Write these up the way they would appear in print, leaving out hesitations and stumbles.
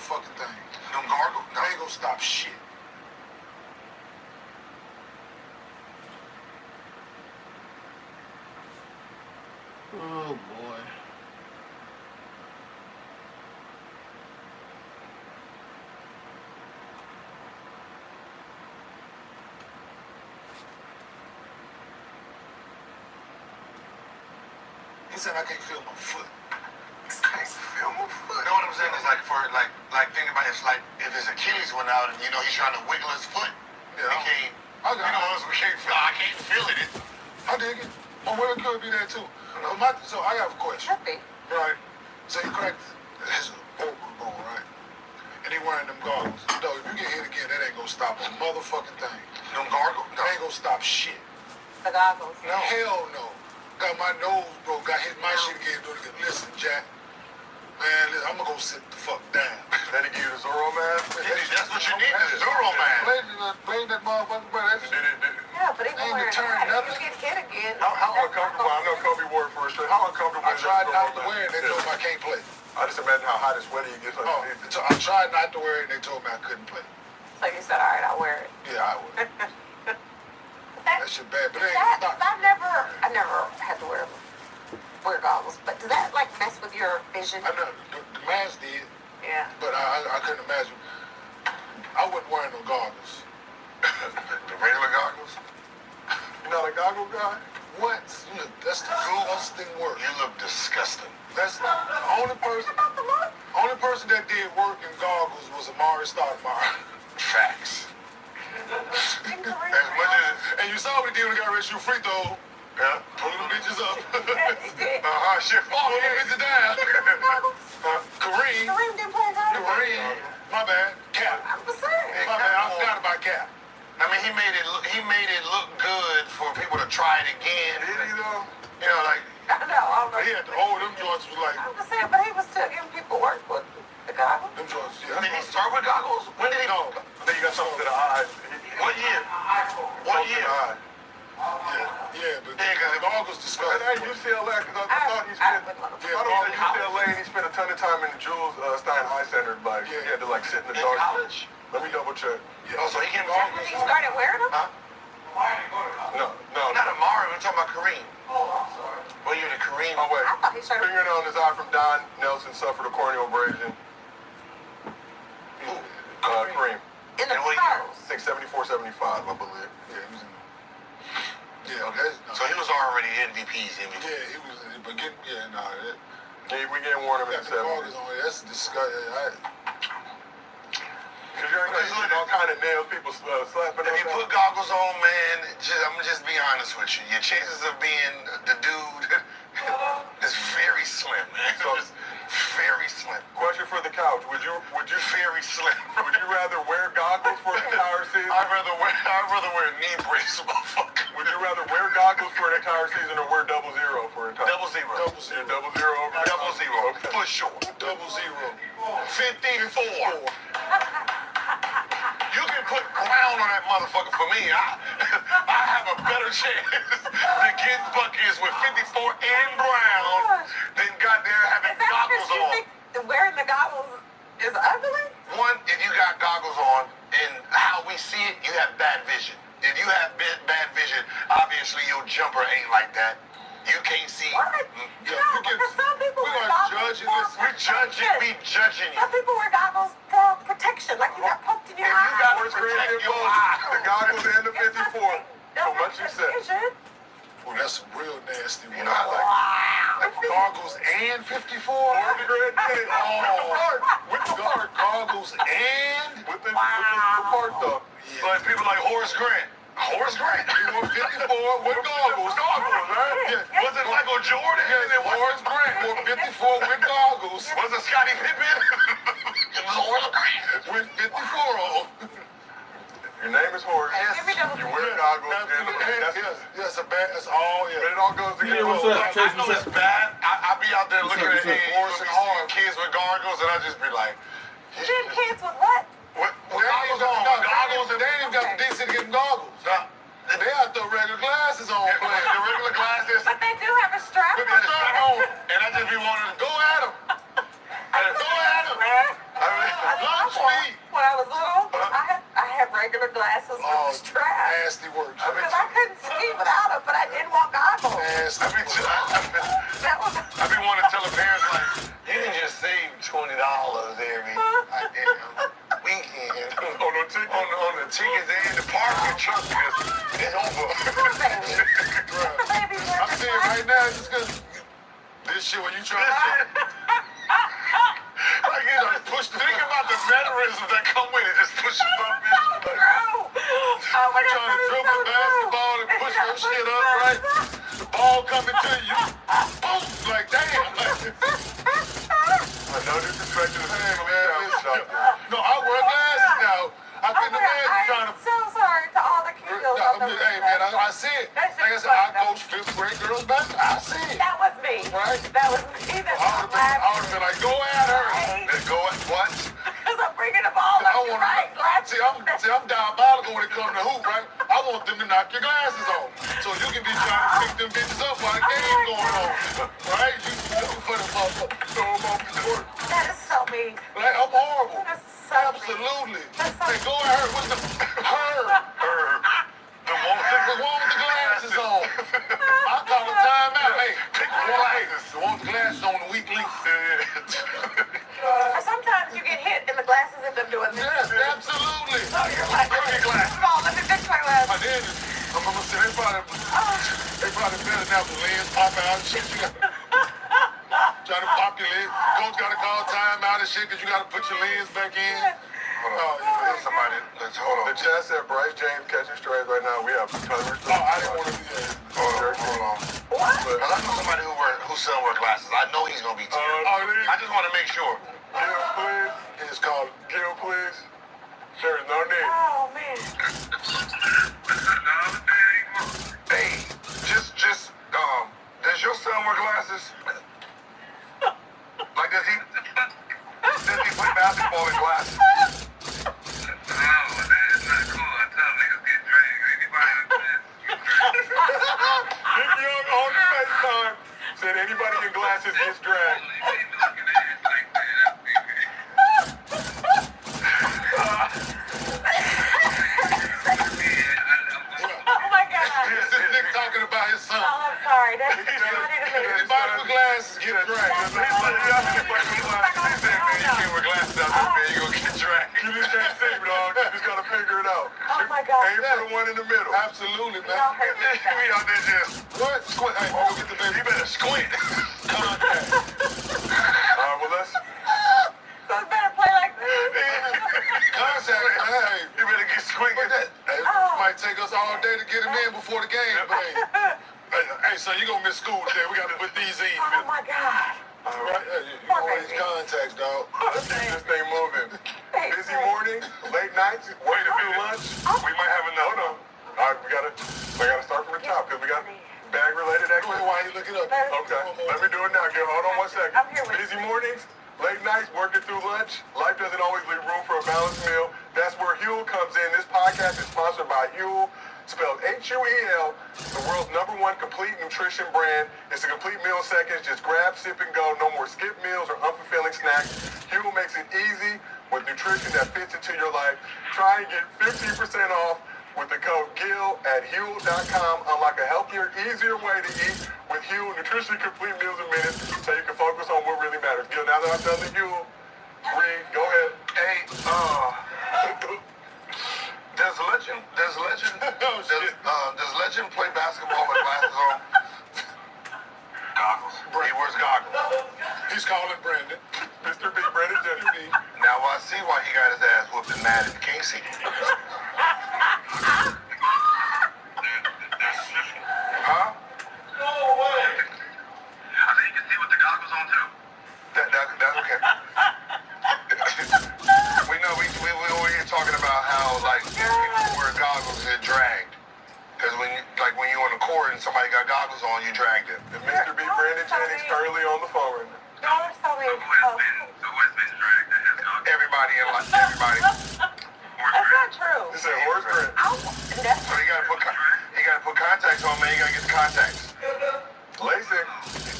motherfucking thing. Them gargles? They ain't gonna stop shit. Oh boy. He said I can't feel my foot. Can't feel my foot. You know what I'm saying? It's like think about it, it's like if his Achilles went out and he's trying to wiggle his foot. Yeah. He can't. I can't feel it. I dig it. Oh, well, it could be that too. So I have a question. Could be. Right. So you cracked his orbital bone, right? And he wearing them goggles. No, if you get hit again, that ain't gonna stop a motherfucking thing. Them gargles? That ain't gonna stop shit. The goggles. No. Hell no. Got my nose broke. Got hit my shit again. Listen, Jack. Man, listen, I'm gonna go sit the fuck down. Then he give you the Zorro mask? That's what you need, the Zorro mask. Blame that motherfucker, bro. Yeah, but even Ain't wearing deterring that, nothing. if you get hit again. How uncomfortable? I know Kobe wore it for a straight. How uncomfortable I is tried that not Zorro to wear it. mask? They told me I can't play. I just imagine how hot and sweaty it gets underneath. So I tried not to wear it, and they told me I couldn't play. So you said, all right, I'll wear it. Yeah, I would. That shit bad, but it That, ain't not. I never had to wear goggles. But does that like mess with your vision? I know the mask did, Yeah. but I couldn't imagine. I wasn't wearing no goggles. The regular goggles? You're not a goggle guy? What? You look, that's the disgusting word. You look disgusting. That's the only person that did work in goggles was Amari Stoudemire. Facts. And you saw what he did when he got ready to shoot free throw. Yeah. Pulling them bitches up. Shit. Pulling them bitches down. Kareem. Kareem didn't play goggles. Kareem. My bad. Cap. I'm just saying. My bad. I forgot about Cap. I mean, he made it look good for people to try it again. Did he though? I know. He had to hold them joints was like I'm just saying, but he was still giving people work with the goggles. them joints. Yeah. Did he start with goggles? When did he? No. Then you got something to the eyes. What year? What year? Yeah, but Yeah, the goggles At disgusting. UCLA, because I thought he spent. I thought he was at UCLA and he spent a ton of time in the Jules Stein Eye Center. Like he had to like sit in the In dark. college? Let me double check. Oh, so he came to Have you started wearing them? Huh? No. Not Amari. We're talking about Kareem. What year did Kareem? Oh wait. I thought he started. Fingernail on his eye from Don Nelson suffered a corneal abrasion. Kareem. In the And what toes. 674, 75, I believe. Yeah, he was in. Yeah, that's So he was already MVP's MVP. yeah, he was. But get that. Yeah, we getting warned him in Got the the goggles 70s. on. That's disgusting. Because you're getting all kind of nails, people slapping If you put goggles on, man, I'm gonna just be honest with you. Your chances of being the dude is very slim, man. So- It's very slim. Question for the couch: Would you Very slim. would you rather wear goggles for the entire season? I'd rather wear a knee brace, motherfucker. Would you rather wear goggles for an entire season or wear 00 for an entire? Double zero. Yeah, 00 over. Double zero. Okay. For sure. 00. 54. You can put ground on that motherfucker for me. I have a better chance to get buckets with 54 and brown than goddamn having Is that goggles because you on. think wearing the goggles is ugly? One, if you got goggles on and how we see it, you have bad vision. If you have bad vision, obviously your jumper ain't like that. You can't see. What? Yeah, No, you can- because some people we wear are goggles judging for this. protection. Judging you. Some people wear goggles for protection, like you got poked in your If you eye. got Forest Green protect did your both. eye. The goggles and the It's 54. So much you said. vision. Oh, that's a real nasty one. You know, I like Wow. Goggles and 54. Forest Green did it. With the part. Goggles and. With the part though. But people like Horace Grant. Horace Grant. You want 54 with goggles. Goggles, right? Yeah. Was it Michael Jordan? Yeah, Horace Grant wore 54 with goggles. Was it Scottie Pippen? It was Horace Grant. With 54 on. Your name is Horace. Give me double You wear goggles. That's a bad. That's all. But Yeah. it all goes together. what's up? I know it's bad. I be out there looking at What's up? Horace and hard kids with goggles, and I just be like, Then kids with what? what goggles on? Goggles and They ain't even got the decency to get getting goggles. They out there regular glasses on playing. The regular glasses. But they do have a strap Put on. the strap on, and I just be wanting to go at them. Go at them. Man, I regular glasses with Oh, the strap. nasty work. Because I couldn't see without them, but I did want goggles. Nasty. That was. I be wanting to tell the parents, like, you can just save $20 every weekend on the tickets and the parking. Trust me, it's over. Baby, I'm saying right now, it's because this shit when you try to Like, you know, think about the mannerisms that come with it. Just push it up, bitch. Like, Oh my God, trying to dribble the basketball and push your shit up, right? The ball coming to you. Boom! Like, damn. No disrespect to the family. No, I wear glasses now. I couldn't imagine trying to. I'm so sorry to all the kids. Hey man, I see it. That's Like I just said, I funny, coach fifth grade girls basketball. I see it. That was me. Right? That was me. That's I would have been like, go at her. let's go at what? Because I'm bringing the ball I up. want Right, see, I'm diabolical when it comes to hoop, right? I want them to knock your glasses off. So you can be trying to pick them bitches up while the game's going on. Right? You for the motherfucker. Throw them off the court. That is so mean. Like, I'm horrible. That is so Absolutely. Hey, go at her with the the one with the glasses on. I call a timeout. Hey, pick the one with the glasses on the weak link. Sometimes you get hit and the glasses end up doing this. Yes, absolutely. So you're like, come on, let me fix my I glasses. did. I'm gonna say they probably better now with lens popping out and shit. You got trying to pop your lens. Coach gotta call timeout and shit because you gotta put your lens back in. Hold on. Somebody, let's hold on. The chat said Bryce James catching strays right now. We have covers. Oh, I didn't want to do that. Hold on. What? Because I know somebody whose son wear glasses. I know he's going to be teared. I just want to make sure. Gil, please. It's called Gil, please. There is no need. Oh, man. Hey, does your son wear glasses? Like, does he play basketball in glasses? Nick Young on the FaceTime said anybody in glasses gets dragged. Oh, my God. this is Nick talking about his son. Oh, I'm sorry. That's funny to me. Anybody with glasses get dragged. He said, man, you can't wear glasses out there, man. You're going to get dragged. You just can't see, dog. You just gotta figure it out. Oh, my God. Aim for the one in the middle. Absolutely, man. Y'all hurt me. We out there just, What? Squint. Hey, go get the baby. you better squint. Contact. Well, let's. So it's better play like this. Contact. Hey. You better get squint. Hey, it might take us all day to get him in before the game, but hey, son, you gonna miss school today. We gotta put these in. Oh, my God. Right? Hey, you know all these contacts, dog. Let's keep this thing moving. Busy mornings, late nights, wait a minute, lunch. We might have another. All right, we gotta start from the top because we got bag-related activities. Why you looking up? Okay, let me do it now. Hold on 1 second. I'm here with Busy mornings, late nights, working through lunch. Life doesn't always leave room for a balanced meal. That's where Huel comes in. This podcast is sponsored by Huel, spelled Huel, the world's #1 complete nutrition brand. It's a complete meal in seconds. Just grab, sip, and go. No more skip meals or unfulfilling snacks. Huel makes it easy with nutrition that fits into your life. Try and get 15% off with the code GIL at Huel.com. Unlock a healthier, easier way to eat with Huel Nutrition Complete Meals in Minutes so you can focus on what really matters. Gil, now that I've done the Huel, Reed, go ahead. Hey, does Legend play basketball with glasses on? Goggles. He wears goggles. He's calling Brandon. Mr. B, Brandon Jeffrey. Now I see why he got his ass whooped in Madden. Can't see. Huh? No way. I think you can see with the goggles on too. That's okay. we know we were here talking about how like people wear goggles and get dragged. Because when you're on the court and somebody got goggles on, you dragged them. And Mr. B, Brandon Jennings currently on the phone right now. Y'all are so mean. Who has been dragged that has goggles? Everybody in life. Everybody. That's not true. He said, "Where's Brandon?" That's So he gotta put contacts on, man. You gotta get the contacts. LASIK.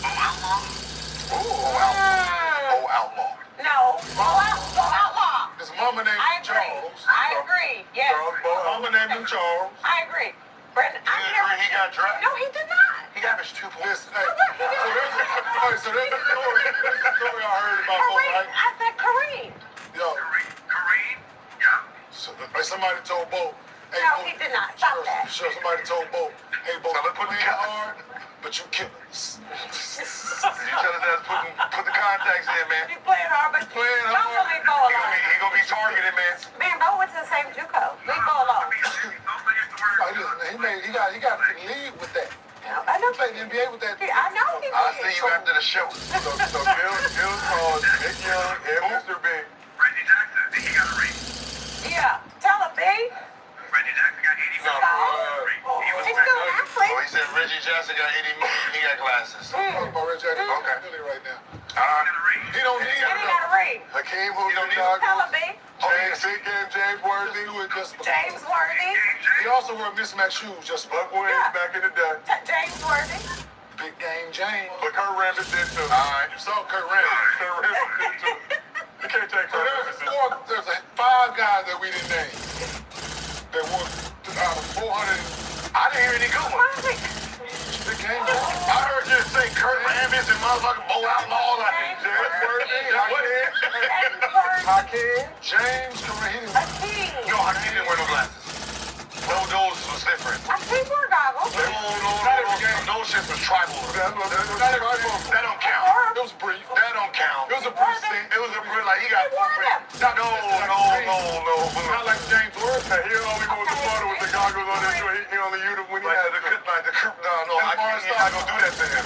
Outlaw. no. Go outlaw. His mama named I agree. Charles. I agree. Yes. Charles Bowen. I'm gonna name him Charles. I agree. Brandon, You agree he got drafted? No, he did not. He averaged 2 points. Hey, so there's a story I heard about Bo, Kareem. right? I said Kareem. Yo, Kareem? Yeah. so, somebody told Bo, hey, No, Bo, he did not. Stop that. Sure, somebody told Bo, hey, Bo, Tell him you put the playing cap- hard, but you killing us. You tell his ass put the contacts in, man. He's playing hard, but Playing don't hard. leave Bo alone. He gonna be targeted, man. Me and Bo went to the same JUCO. Leave Bo alone. Like, listen, he got to lead with that. I know. He played in the NBA with that. I know he I'll did. see you after the show. So Bill called Nick Young and Mr. Big. Reggie Jackson, he got a ring. Yeah. Tell him, B. Reggie Jackson got 80 No, He's still an athlete. Oh, he said Reggie Jackson got 80 million. He got glasses. Talking about Red Jacket. Okay. Really right now. He He don't And need And he got a ring. Hakeem You don't need Houston, Tell him, B. James Big Game, James Worthy, Do it just for James Worthy. He also wore mismatched shoes just for Buck Williams Yeah. back in the day. James Worthy. big game James. But Kurt Rambis did too. Alright. You saw Kurt Rambis. Kurt Rambis did too. You can't take So Kurt Rambis. there's 5 guys that we didn't name that won out of 400 I didn't hear any good ones. big game. I heard you say Kurt Rambis and motherfucking Bo Outlaw. Like, James Worthy, what? James Worthy. Hakeem. James Kareem. Hakeem. No, Hakeem didn't wear no glasses. No, those was different. Hakeem wore goggles. No, those shits was tribal. That's what That don't count. It was brief. That don't count. It was a brief stint. It was a brief, like he got He wore them. No. Not like James Worth. He only goes to Florida with the goggles on his shoe. He only used them when he Like had the the no, I can't gonna do that to him.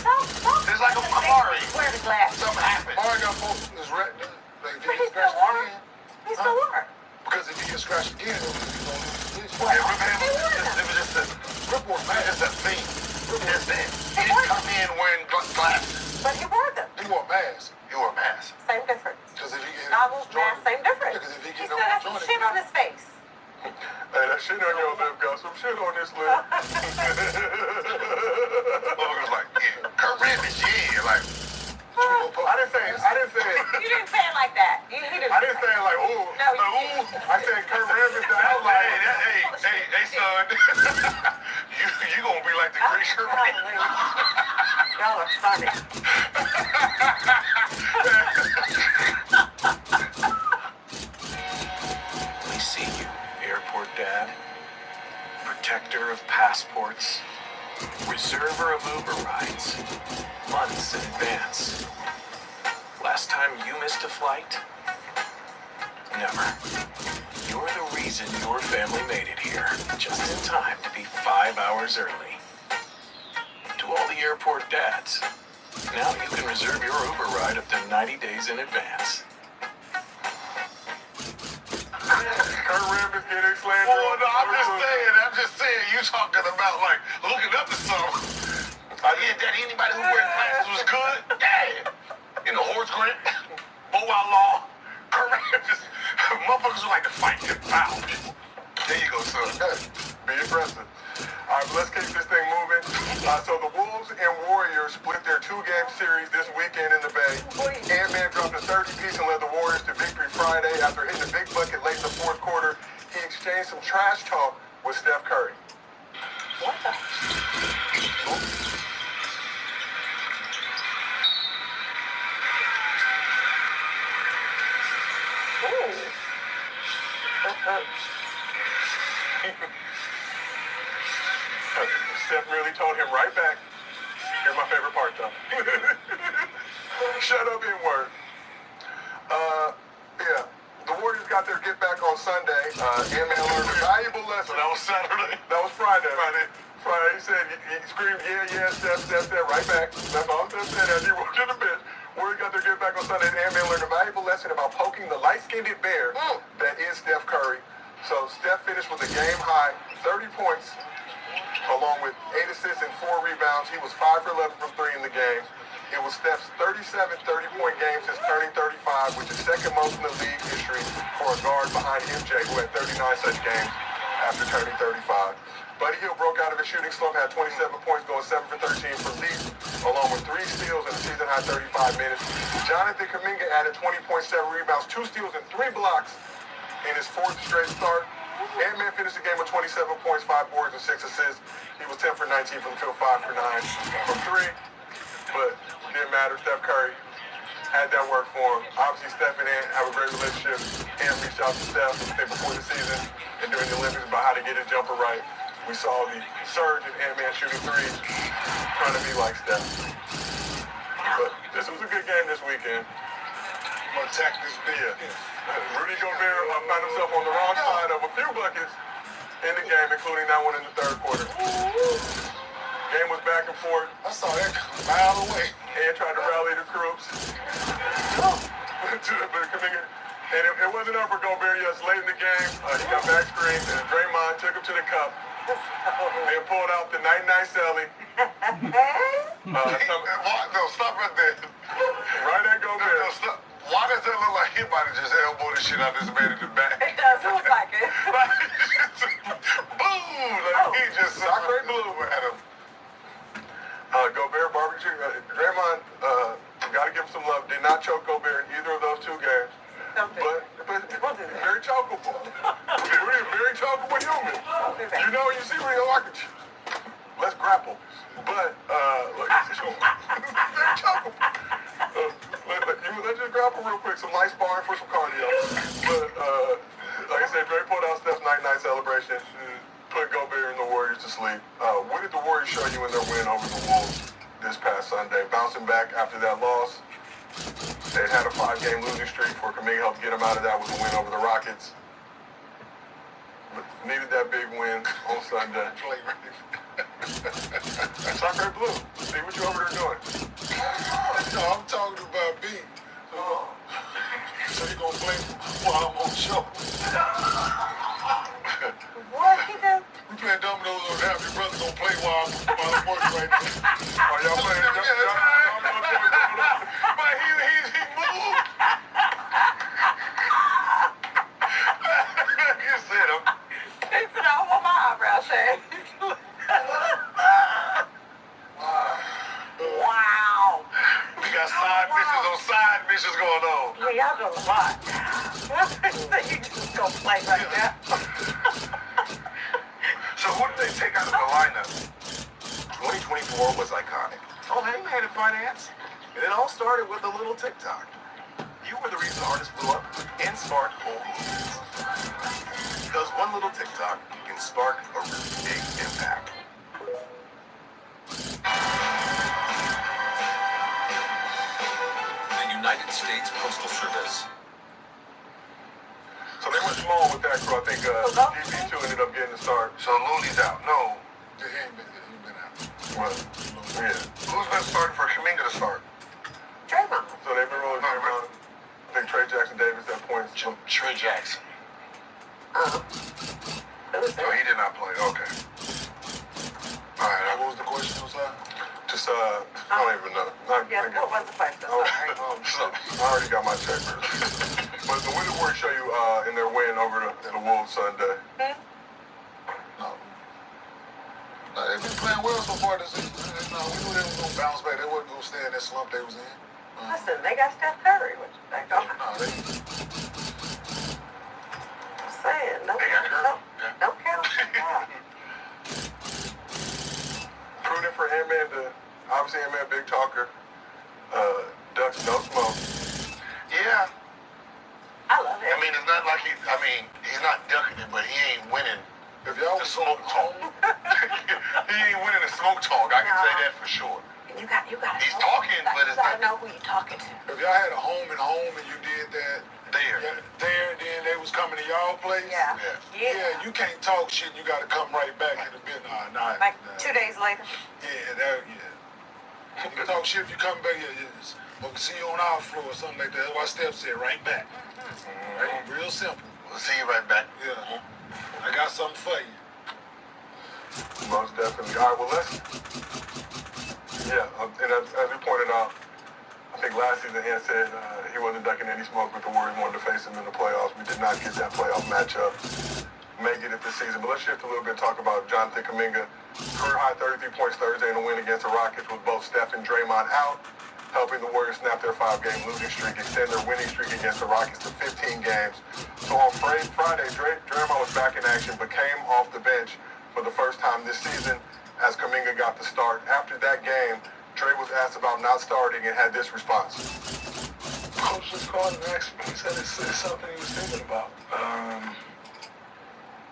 It's like a Amari. Amari. Wear the glasses. Something happened. Mari got both his retina. Like, if But he he gets still wore scratched them. again, He still wore them. because if he gets scratched again, he's going to lose his vision. It was just a Rip wore It's masks. just a thing. It's that. He didn't come in wearing glasses. But he wore them. He wore masks. He wore a mask. Same difference. Because if he get Goggles, mask, same difference. Because if he He get still has some shit on his face. Hey, that shit on your lip got some shit on this lip. Motherfuckers like, yeah, Kurt Rambis, yeah, like, I didn't say it. You didn't say it like that. He didn't. I didn't say it like, ooh. No, you Ooh. I said Kurt Rambis the outlier. hey, son, you gonna be like the great Kurt Rambis. Y'all are funny. We see you, airport dad, protector of passports, reserver of Uber rides, months in advance. Last time you missed a flight? Never. You're the reason your family made it here, just in time to be 5 hours early. To all the airport dads, now you can reserve your Uber ride up to 90 days in advance. Kurt Rambis getting slandered. Well, no, I'm just saying, you talking about like looking up to something. Yeah, that anybody who wears glasses was good. Yeah. In the horse grant, Bo Outlaw, Kurt Rambis, motherfuckers who like to fight and foul. There you go, son. Be impressive. All right, let's keep this thing moving. So the Wolves and Warriors split their 2-game series this weekend in the Bay. Embiid dropped a 30-piece and led the Warriors to victory Friday after hitting a big bucket late in the fourth quarter. He exchanged some trash talk with Steph Curry. What the? Steph really told him right back. Here's my favorite part, though. Shut up, N-word. Yeah. The Warriors got their get back on Sunday. Embiid learned a valuable lesson. So that was Saturday. That was Friday. Friday, he said, he screamed, yeah, Steph, right back. That's all Steph said as he walked in the bench. Warriors got their get back on Sunday. Embiid learned a valuable lesson about poking the light-skinned bear that is Steph Curry. So Steph finished with a game-high 30 points, along with 8 assists and 4 rebounds. He was 5 for 11 from 3 in the game. It was Steph's 37 30-point game since turning 35, which is second most in the league history for a guard behind MJ, who had 39 such games after turning 35. Buddy Hield broke out of his shooting slump, had 27 points, going 7 for 13 from deep, along with 3 steals in a season-high 35 minutes. Jonathan Kaminga added 20.7 rebounds, 2 steals, and 3 blocks in his 4th straight start. Ant-Man finished the game with 27 points, 5 boards, and 6 assists. He was 10 for 19 from the field, 5 for 9 from 3. But it didn't matter. Steph Curry had that work for him. Obviously, Steph and Ant have a great relationship. Ant reached out to Steph before the season and during the Olympics about how to get his jumper right. We saw the surge in Ant-Man shooting threes, trying to be like Steph. But this was a good game this weekend. I'm gonna attack this beer. Rudy Gobert found himself on the wrong side of a few buckets in the game, including that one in the third quarter. Game was back and forth. I saw that a mile away. And tried to rally the troops. And it wasn't up for Gobert yet. Late in the game, he got back screen, and Draymond took him to the cup. And pulled out the 99 celly. No, stop right there. Right at Gobert. No, stop. Why does that look like his body just elbowed the shit out of this man in the back? It does look like it. Boom! Like he just Sacre blue at him. Gobert barbecue. Draymond, gotta give him some love. Did not choke Gobert in either of those 2 games. But very chokeable. Rudy is very chokeable human. You know, you see Rudy, let's grapple. But, look, very chokeable. Let's just grapple real quick. Some light sparring for some cardio. But, like I said, Dre pulled out Steph's 99 celebration. Put Gobert and the Warriors to sleep. What did the Warriors show you in their win over the Wolves this past Sunday? Bouncing back after that loss. They had a 5-game losing streak for Kaminga helped get them out of that with a win over the Rockets. But needed that big win on Sunday. Sacre blue. See what you over there doing? No, I'm talking about B. So you gonna play while I'm on show? What he do? We playing dominoes on half your brother gonna play while I'm working right now. Oh, y'all playing? But he moved. You said him. He said, I want my eyebrow shaved. Wow. We got side missions on side missions going on. Yeah, y'all doing a lot. You just gonna play right there. So who did they take out of the lineup? 2024 was iconic. Oh, hey, you had a finance. And it all started with a little TikTok. You were the reason artists blew up and sparked whole movements. Because one little TikTok can spark a really big impact. The United States Postal Service. So they went small with that crew. I think GB2 ended up getting the start. So Looney's out. No. Yeah, he ain't been out. Well, yeah. Who's been starting for Kaminga to start? Draymond. So they've been rolling Draymond. I think Trey Jackson Davis at points. Trey Jackson. Who's No, he that? did not play. Okay. All right. What was the question, Josiah? Just, I don't even know. Yeah, what was the question? Sorry. I already got my check. But the win Warriors show you in their win over the Wolves Sunday. No. No, they've been playing well so far this season. No, we knew they was gonna bounce back. They wasn't gonna stay in that slump they was in. Listen, they got Steph Curry. What you think? I'm No, they saying. No, They got Curry? Yeah. don't count. Prudent for Ant-Man to, obviously Ant-Man big talker. Ducks no smoke. Yeah. I love I it. mean, it's not like he's not ducking it, but he ain't winning if y'all the smoke talk. He ain't winning the smoke talk. I can say that for sure. You got. He's talking, but it's you gotta not know who you're talking to. y'all had a home and you did that there. there and then they was coming to y'all place. Yeah. Yeah, you can't talk shit. You got to come right back in the bit. Nah. Like 2 days later. Yeah. You can talk shit if you come back here. But we see you on our floor or something like that. That's why Steph said right back. Right? Real simple. We'll see you right back. Yeah. I got something for you. Most definitely. All right, well, and as we pointed out, I think last season Ant said he wasn't ducking any smoke, but the Warriors wanted to face him in the playoffs. We did not get that playoff matchup. May get it this season, but let's shift a little bit and talk about Jonathan Kaminga. Career high 33 points Thursday in a win against the Rockets with both Steph and Draymond out. helping the Warriors snap their 5-game losing streak, extend their winning streak against the Rockets to 15 games. So on Friday, Draymond was back in action, but came off the bench for the first time this season as Kaminga got the start. After that game, Dre was asked about not starting and had this response. Coach just called and asked me. He said it's something he was thinking about.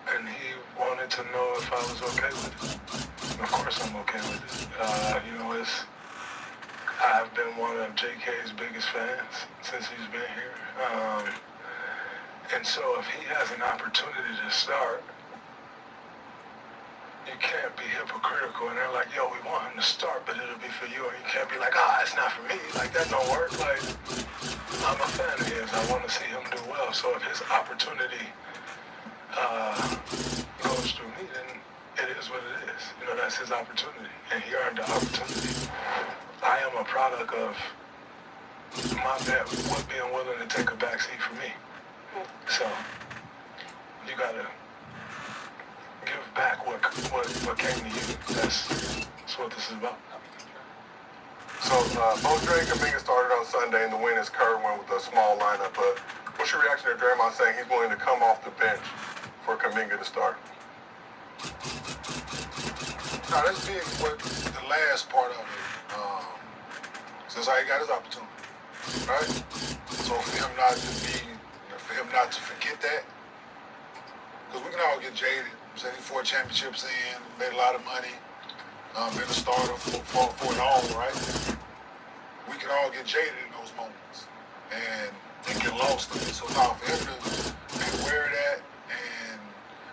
And he wanted to know if I was okay with it. Of course I'm okay with it. I've been one of JK's biggest fans since he's been here. And so if he has an opportunity to start, you can't be hypocritical and they're like, yo, we want him to start, but it'll be for you. And you can't be like, it's not for me. Like, that don't work. Like, I'm a fan of his. I want to see him do well. So if his opportunity goes through me, then it is what it is. That's his opportunity. And he earned the opportunity. I am a product of my bet with being willing to take a backseat for me. So you got to give back what came to you. That's what this is about. So both Dre and Kaminga started on Sunday, and the win is Kerr went with a small lineup. But what's your reaction to Draymond saying he's willing to come off the bench for Kaminga to start? Now, let's big what the last part of it. Since I got his opportunity, right? So for him not to forget that, because we can all get jaded. Saying 4 championships in, made a lot of money, been a starter for it all, right? We can all get jaded in those moments and get lost in it. So now for him to be aware of that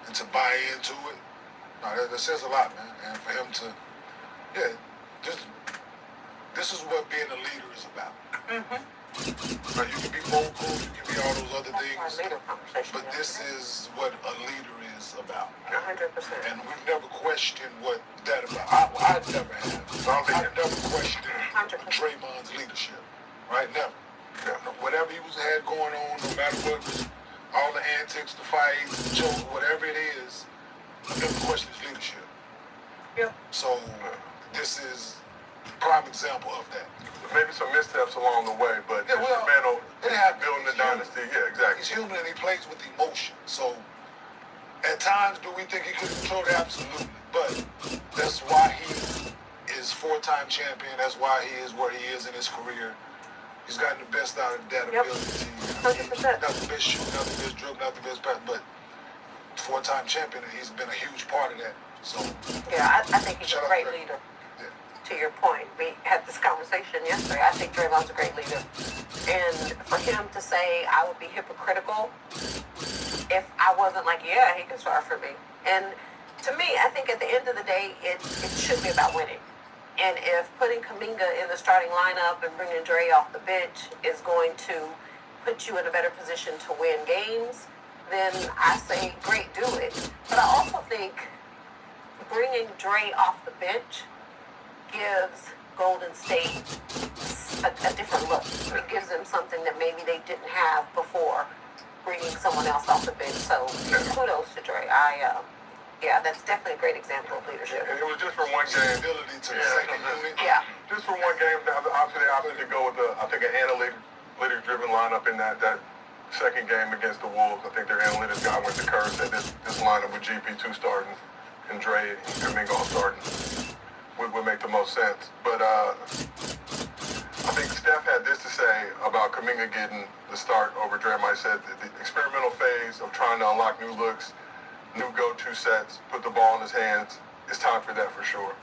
and to buy into it, that says a lot, man. And for him to, this is what being a leader is about. Right, you can be vocal, you can be all those other things, but this is what a leader is about. 100%. And we've never questioned what that about. I never have. I've never questioned 100%. Draymond's leadership. Right? Never. Whatever he had going on, no matter what was, all the antics, the fights, the jokes, whatever it is, I've never questioned his leadership. Yeah. So this is a prime example of that. Maybe some missteps along the way, but instrumental it happened. building the dynasty. Yeah, exactly. He's human and he plays with emotion. So at times, do we think he could control it? Absolutely. But that's why he is 4-time champion. That's why he is where he is in his career. He's gotten the best out of that ability. 100%. Not the best shooter, not the best dribble, not the best pass, but 4-time champion, and he's been a huge part of that. So yeah, I think he's a great leader. To your point, we had this conversation yesterday. I think Draymond's a great leader. And for him to say I would be hypocritical if I wasn't like, yeah, he can start for me. And to me, I think at the end of the day, it should be about winning. And if putting Kaminga in the starting lineup and bringing Dre off the bench is going to put you in a better position to win games, then I say, great, do it. But I also think bringing Dre off the bench gives Golden State a different look. It gives them something that maybe they didn't have before bringing someone else off the bench. So kudos to Dre. That's definitely a great example of leadership. And it was just for one game. ability to the second unit. Yeah. Just for one game. Obviously, they opted to go with an analytics-driven lineup in that second game against the Wolves. I think their analytics guy went to Kerr and said this lineup with GP2 starting and Dre and Kaminga all starting would make the most sense. But I think Steph had this to say about Kaminga getting the start over Draymond. He said the experimental phase of trying to unlock new looks, new go-to sets, put the ball in his hands, it's time for that for sure.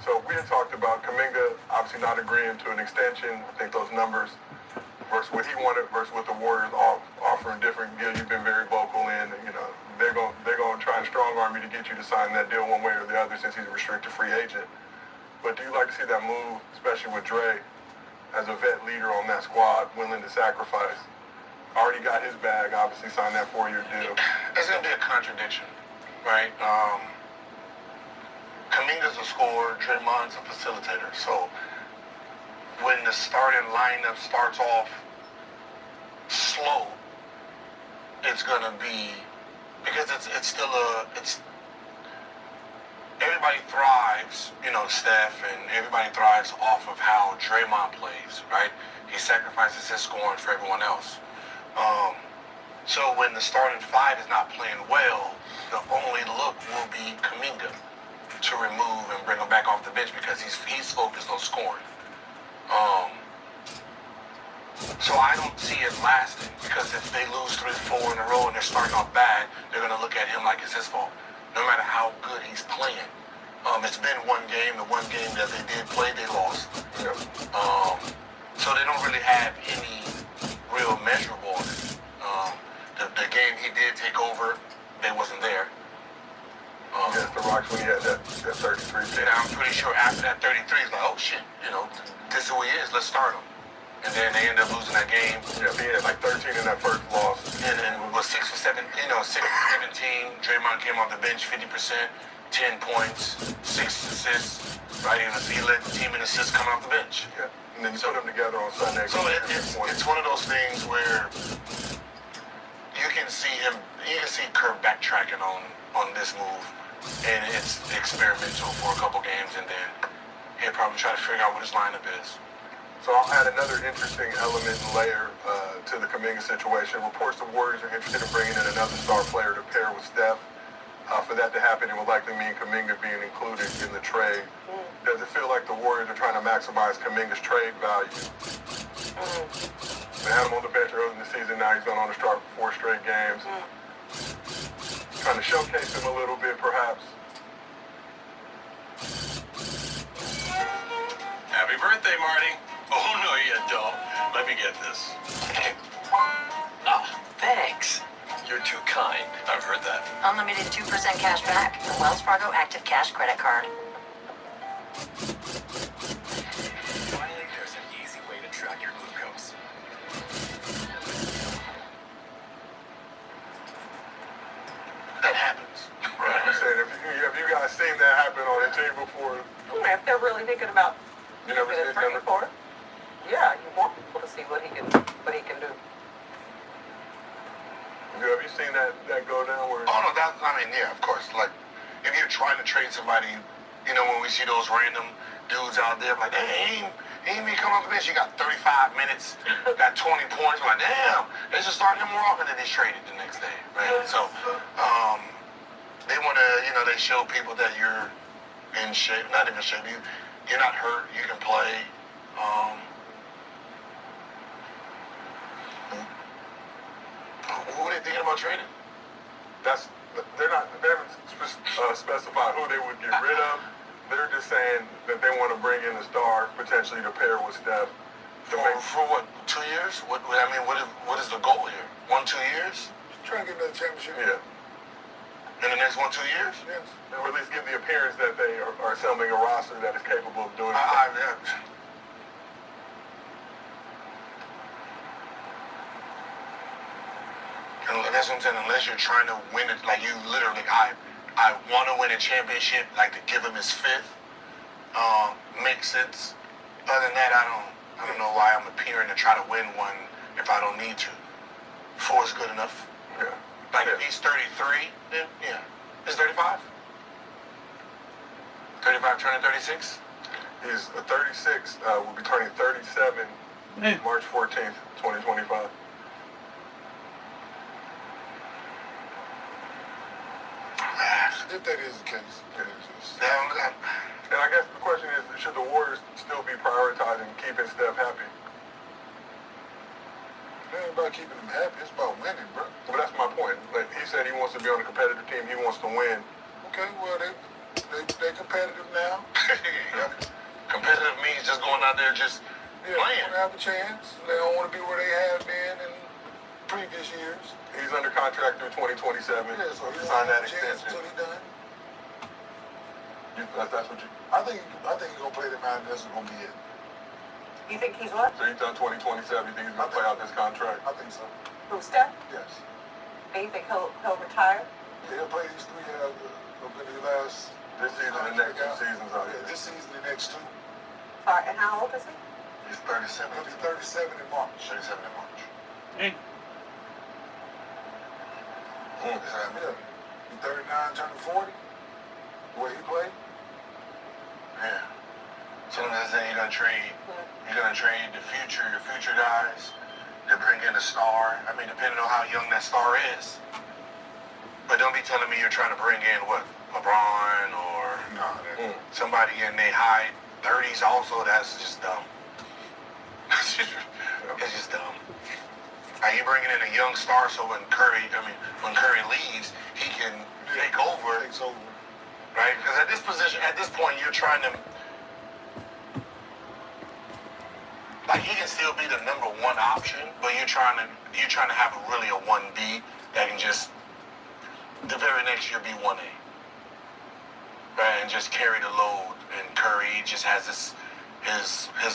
So we had talked about Kaminga obviously not agreeing to an extension. I think those numbers versus what he wanted versus what the Warriors offering different. Gil, you've been very vocal in, they're going to try and strong arm you to get you to sign that deal one way or the other since he's a restricted free agent. But do you like to see that move, especially with Dre as a vet leader on that squad, willing to sacrifice? Already got his bag, obviously signed that 4-year deal. It's going to be a contradiction, right? Kaminga's a scorer, Draymond's a facilitator. So when the starting lineup starts off slow, it's going to be, because it's still everybody everybody thrives, Steph and everybody thrives off of how Draymond plays, right? He sacrifices his scoring for everyone else. So when the starting five is not playing well, the only look will be Kaminga to remove and bring him back off the bench because he's focused on scoring. So I don't see it lasting because if they lose 3-4 in a row and they're starting off bad, they're going to look at him like it's his fault, no matter how good he's playing. It's been one game. The one game that they did play, they lost. Yeah. So they don't really have any real measurable on it. The game he did take over, they wasn't there. Against the Rocks when he had that 33. And I'm pretty sure after that 33, he's like, oh shit, this is who he is. Let's start him. And then they end up losing that game. Yeah, he had like 13 in that first loss. And then was 6 for 17. Draymond came off the bench 50%, 10 points, 6 assists. Right, he led the team in assists coming off the bench. Yeah, and then you put them together on Sunday. So it's one of those things where you can see Kerr backtracking on this move, and it's experimental for a couple games, and then he'll probably try to figure out what his lineup is. So I'll add another interesting element and layer to the Kaminga situation. Reports the Warriors are interested in bringing in another star player to pair with Steph. For that to happen, it would likely mean Kaminga being included in the trade. Does it feel like the Warriors are trying to maximize Kaminga's trade value? They had him on the bench early in the season. Now he's gone on to start 4 straight games. Trying to showcase him a little bit, perhaps. Happy birthday, Marty. Oh, no, you don't. Let me get this. Ah, thanks. You're too kind. I've heard that. Unlimited 2% cash back. The Wells Fargo Active Cash credit card. Finally, there's an easy way to track your glucose. That happens. I'm saying, have you guys seen that happen on a team before? If they're really thinking about You never making a seen trade never? for it, yeah, you want people to see what he can do. Have you seen that go down? Where Oh no, yeah, of course. Like, if you're trying to trade somebody, when we see those random dudes out there, like, hey, ain't me come off the bench. You got 35 minutes, got 20 points. I'm like, damn, they should start him more often than he's traded the next day, right? So, they want to, they show people that you're in shape, not even shape. You're not hurt. You can play. Who are they thinking about trading? they haven't specified who they would get rid of. They're just saying that they want to bring in a star potentially to pair with Steph. For what? 2 years? What is the goal here? 1-2 years? Trying to get another championship. Yeah. In the next 1-2 years? Yes. Or at least give the appearance that they are assembling a roster that is capable of doing it. And that's what I'm saying. Unless you're trying to win it, like you literally, I want to win a championship, like to give him his 5th, makes sense. Other than that, I don't know why I'm appearing to try to win one if I don't need to. 4 is good enough. Yeah. Like if he's 33, then yeah, it's 35. 35 turning 36. He's 36, will be turning 37 March 14th, 2025. If that is the case, And I guess the question is, should the Warriors still be prioritizing keeping Steph happy? it ain't about keeping them happy. It's about winning, bro. But that's my point. Like he said, he wants to be on a competitive team. He wants to win. Okay, well they competitive now. Competitive means just going out there just Yeah, playing. they have a chance. They don't want to be where they have been in previous years. He's under contract through 2027. Yeah, so he Sign that a chance extension. until he done. That's what you. I think he's gonna play them out, and that's gonna be it. You think he's what? So he's done 2027. You think he's gonna play out this contract? I think so. Who, Steph? Yes. And you think he'll retire? He'll play these 3 years. The last This season and next 2 seasons out Yeah, here. this season, the next 2. Sorry, and how old is he? He's 37. He'll be 37 in March. 37 in March. Hey, Yeah. He 39, turning 40. The way he played. gonna trade the future, your future guys, to bring in a star. I mean, depending on how young that star is. But don't be telling me you're trying to bring in what, LeBron or somebody in their high 30s also. That's just dumb. It's just dumb. Are you bringing in a young star so when Curry leaves, he can take over? Takes over. Right? Because at this point, you're trying to, like, he can still be the number one option, but you're trying to have a 1B that can just the very next year be 1A. Right? And just carry the load. And Curry just has his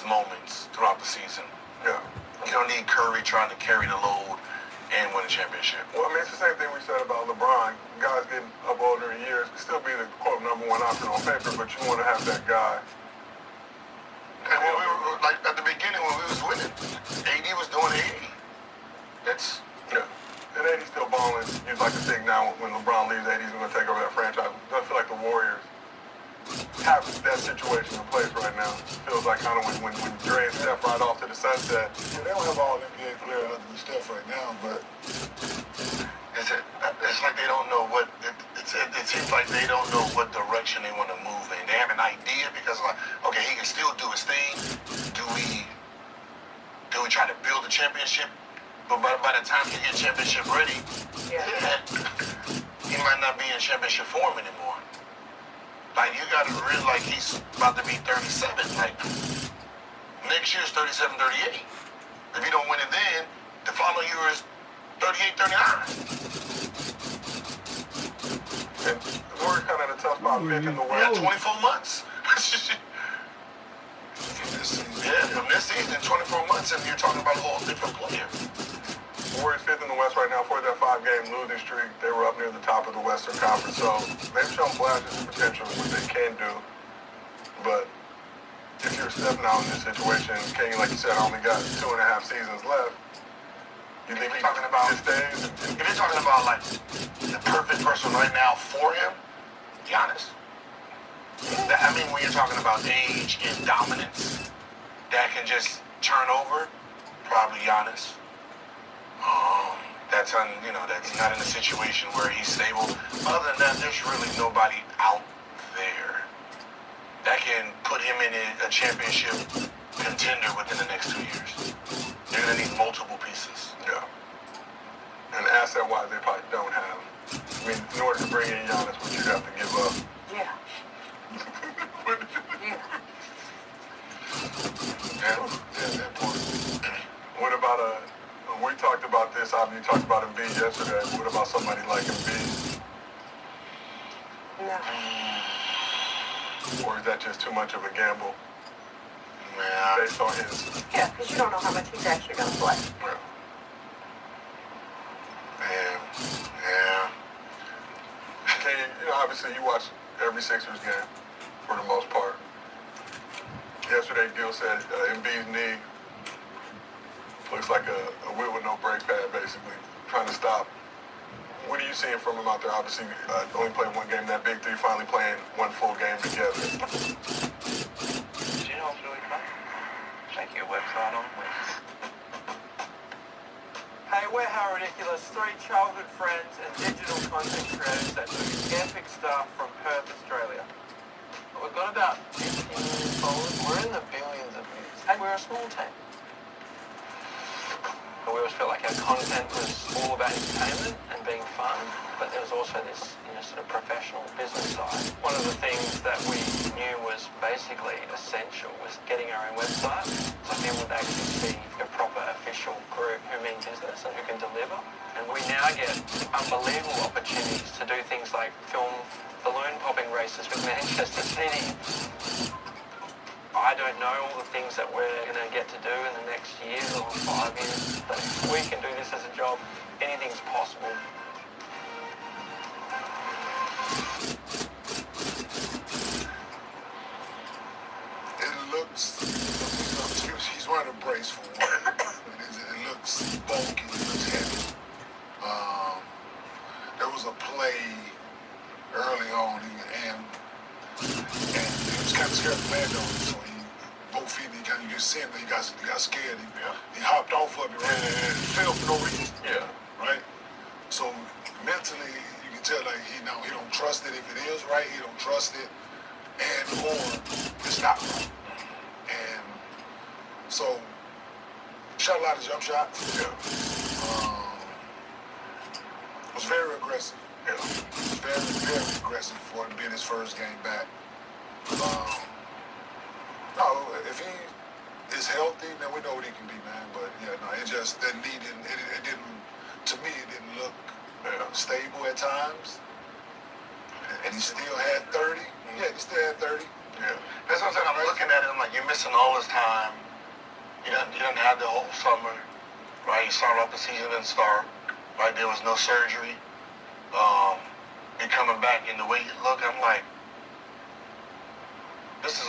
moments throughout the season. Yeah. You don't need Curry trying to carry the load and win a championship. Well, I mean, it's the same thing we said about LeBron. Guys getting up older in years can still be the, quote, number one option on paper, but you want to have that guy. And when we were, like, at the beginning when we was winning, AD was doing 80. That's... Yeah. And AD's still balling. You'd like to think now when LeBron leaves, AD's going to take over that franchise. I feel like the Warriors have that situation in place right now. Feels like kind of when Dre and Steph ride off to the sunset. Yeah, they don't have all NBA players other than Steph right now, but it's like they don't know what it seems like they don't know what direction they want to move in. They have an idea because, like, okay, he can still do his thing. Do we try to build a championship? But by the time you get championship ready, he might not be in championship form anymore. Like, you got to realize, like, he's about to be 37. Like, next year's 37, 38. If you don't win it then, the following year is 38, 39. And the Warriors kind of had a tough spot fifth in the We got West. 24 months. From this season, 24 months, and you're talking about a whole different player. Warriors fifth in the West right now for that 5-game losing streak. They were up near the top of the Western Conference, so they've shown flashes of potential, what they can do. But if you're Steph now in this situation, King, like you said, only got 2.5 seasons left. You think If you're talking about, he stays? if you're talking about, like, the perfect person right now for him, Giannis. I mean, when you're talking about age and dominance that can just turn over, probably Giannis. That's not in a situation where he's stable. Other than that, there's really nobody out there that can put him in a championship contender within the next 2 years. They're gonna need multiple pieces. Yeah. And asset-wise, they probably don't have. I mean, in order to bring in Giannis, what you have to give up. Yeah. that part. What about we talked about this, obviously you talked about Embiid yesterday. What about somebody like Embiid? No. Or is that just too much of a gamble Man, based on his... Yeah, because you don't know how much he's actually going to play. yeah. Can you obviously you watch every Sixers game for the most part. Yesterday, Gil said Embiid's knee looks like a wheel with no brake pad, basically, trying to stop. What are you seeing from him out there? Obviously, only played one game. That big three finally playing one full game together. Do you know what's really fun? Check your website on Hey, we're How Ridiculous, 3 childhood friends and digital content creators that do epic stuff from Perth, Australia. We've got about 15 million followers. We're in the billions of views. Hey, we're a small team. We always felt like our content was all about entertainment and being fun, but there was also this, sort of professional business side. One of the things that we knew was basically essential was getting our own website so people would actually see a proper official group who mean business and who can deliver. And we now get unbelievable opportunities to do things like film balloon popping races with Manchester City. I don't know all the things that we're going to get to do in the next year or 5 years, but if we can do this as a job, anything's possible. It looks, he's wearing a brace for one. It looks bulky, it looks heavy. There was a play early on, and he was kind of scared to land on it, so both feet kind of you see him, he got scared. He hopped off of it, right? And fell for no reason. Yeah. Right? So mentally, you can tell like he don't trust it if it is right. He don't trust it, or it's not right. And so, shot a lot of jump shots. Yeah. Was very aggressive. Yeah. Very, very aggressive for it being his first game back. No, if he is healthy, then we know what he can be, man. But yeah, no, it just that knee didn't. It didn't. To me, it didn't look stable at times. And he still had 30. Yeah, he still had 30. Yeah. That's what I'm saying. I'm looking at it. I'm like, you're missing all this time. You didn't have the whole summer, right? You started off the season and start, right? There was no surgery. You're coming back, and the way you look, I'm like, this is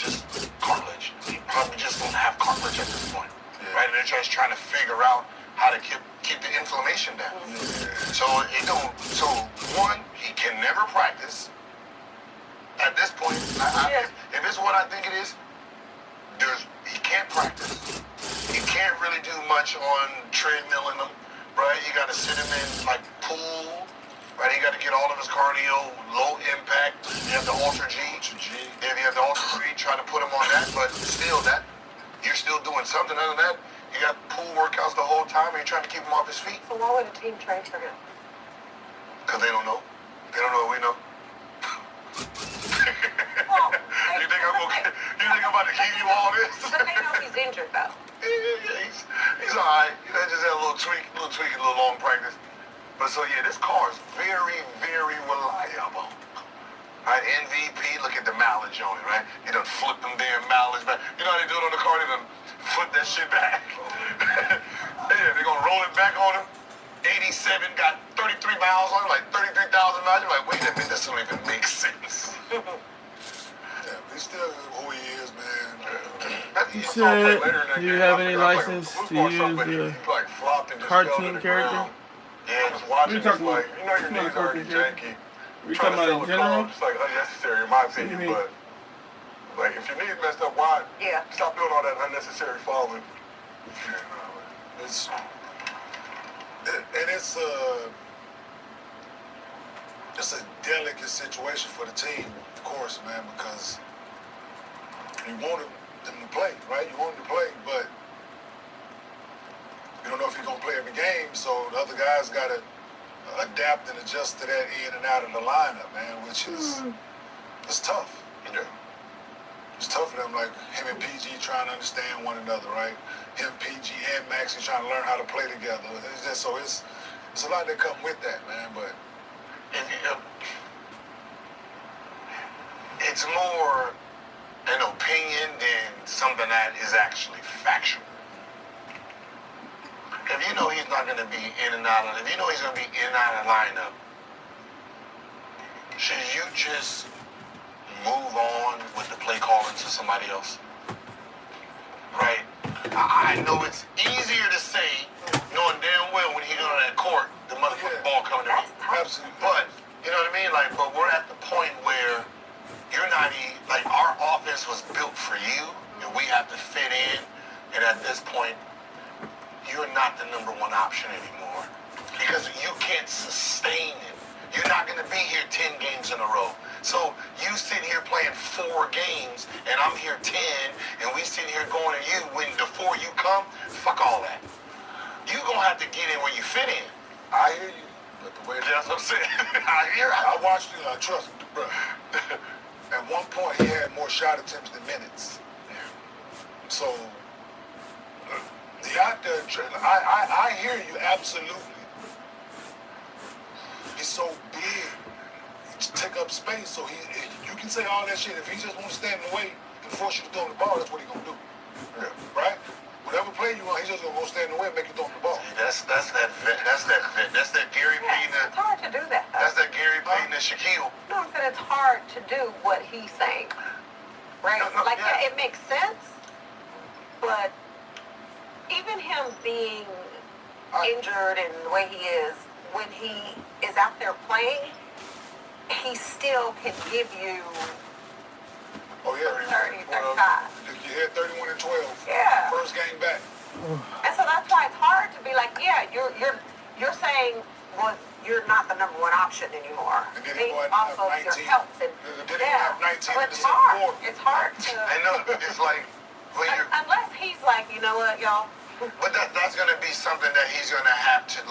just cartilage. You probably just don't have cartilage at this point, right? And they're just trying to figure out how to keep the inflammation down. So one, he can never practice. At this point, if it's what I think it is, he can't practice. You can't really do much on treadmilling him, right? You got to sit him in like pool. Right, you got to get all of his cardio, low impact. You have the Ultra G. Yeah, you have the Ultra G, trying to put him on that, but still, you're still doing something. Other than that, you got pool workouts the whole time, and you're trying to keep him off his feet. So why would a team trade for him? Because they don't know. They don't know what we know. You think I'm about to give you all this? But they know he's injured, though. Yeah, he's all right. Just had a little tweak, a little long practice. But so yeah, this car is very, very reliable. Right, MVP, look at the mileage on it, right? He done flipped them damn mileage back. You know how they do it on the car? They done flip that shit back. Yeah, they gonna roll it back on him. 87, got 33 miles on it, like 33,000 miles. You're like, wait a minute, this don't even make sense. Yeah, he's still who he is, man. He said, do you have any license to use the cartoon character? Yeah, I was watching this, like, your knees already janky. We talking about in general? Just like unnecessary, in my opinion, but like if your knees messed up, why? Yeah. Stop doing all that unnecessary falling. It's a delicate situation for the team, of course, man, because you want them to play, right? You want them to play, but you don't know if he's going to play every game, so the other guys got to adapt and adjust to that in and out of the lineup, man, which is it's tough. Yeah. It's tough for them, like him and PG trying to understand one another, right? Him, PG, and Maxie trying to learn how to play together. It's just so it's a lot that come with that, man, but it's more an opinion than something that is actually factual. If you know he's not going to be in and out of, if you know he's going to be in and out of the lineup, should you just move on with the play calling to somebody else? Right? I know it's easier to say, knowing damn well when he get on that court, the motherfucking ball coming in. absolutely. But, you know what I mean? Like, but we're at the point where you're not like, our offense was built for you, and we have to fit in, and at this point, you're not the number one option anymore because you can't sustain it. You're not going to be here 10 games in a row. So you sit here playing 4 games, and I'm here 10, and we sit here going to you when before you come, fuck all that. You going to have to get in where you fit in. I hear you, but the way That's what I'm saying. I watched you, trust me, bro. At one point, he had more shot attempts than minutes. So, the out there, I hear you absolutely. He's so big, he just take up space. So you can say all that shit. If he just won't stand in the way and force you to throw the ball, that's what he's gonna do. Yeah. Right? Whatever play you want, he's just gonna go stand in the way and make you throw the ball. That's that Gary Payton. It's hard to do that, though. That's that Gary Payton and Shaquille. No, I'm saying it's hard to do what he's saying. Right? It makes sense, but even him being injured and the way he is, when he is out there playing, he still can give you 30, 35. You hit 31 and 12. Yeah. First game back. And so that's why it's hard to be like, yeah, you're saying, well, you're not the number one option anymore. And then Based he off of your health. And, yeah. So It's hard. It's hard to. I know. It's like when you're. Unless he's like, you know what, y'all. But that's going to be something that he's going to have to,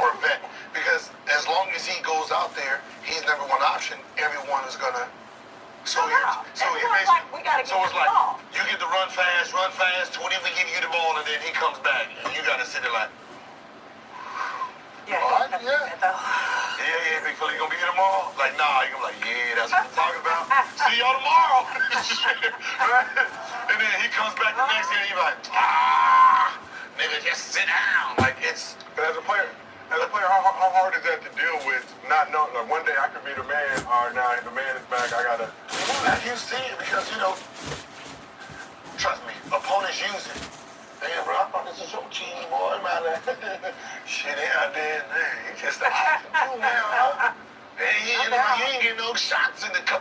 or vet. Because as long as he goes out there, he's number one option, everyone is going to. So Everyone's like, we got to get it's the like, ball. you get to run fast, 20, we give you the ball, and then he comes back. And you got to sit there like, Yeah, yeah, big fella, you going to be here tomorrow? Like, nah, you're going to be like, yeah, that's what I'm talking about. See y'all tomorrow. Right? And then he comes back the next day, and you're like, nigga, just sit down. Like, it's... But as a player, how hard is that to deal with not knowing, like, one day I could be the man, or now the man is back, I got to... You see it because, trust me, opponents use it. Damn, bro, I thought this was your team, boy, man. Shit, out there, man. You just a option, man. Hey, you ain't getting no shots in the 3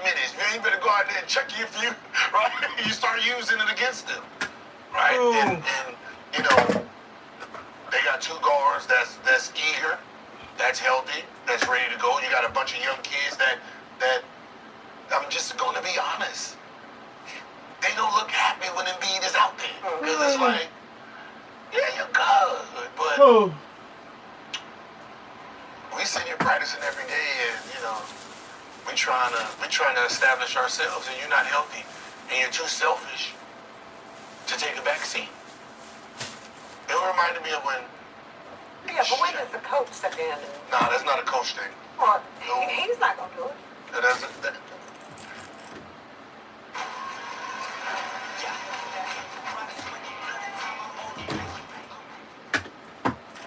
minutes, man. You better go out there and check your few, right? You start using it against them, right? And they got 2 guards that's eager, that's healthy, that's ready to go. You got a bunch of young kids that I'm just going to be honest. They don't look happy when Embiid is out there. Because it's like, yeah, you're good, but we sit here practicing every day and, we're trying to establish ourselves and you're not healthy and you're too selfish to take a back seat. It reminded me of when... Yeah, but when does the coach step in? Nah, that's not a coach thing. Well, No. he's not going to do it.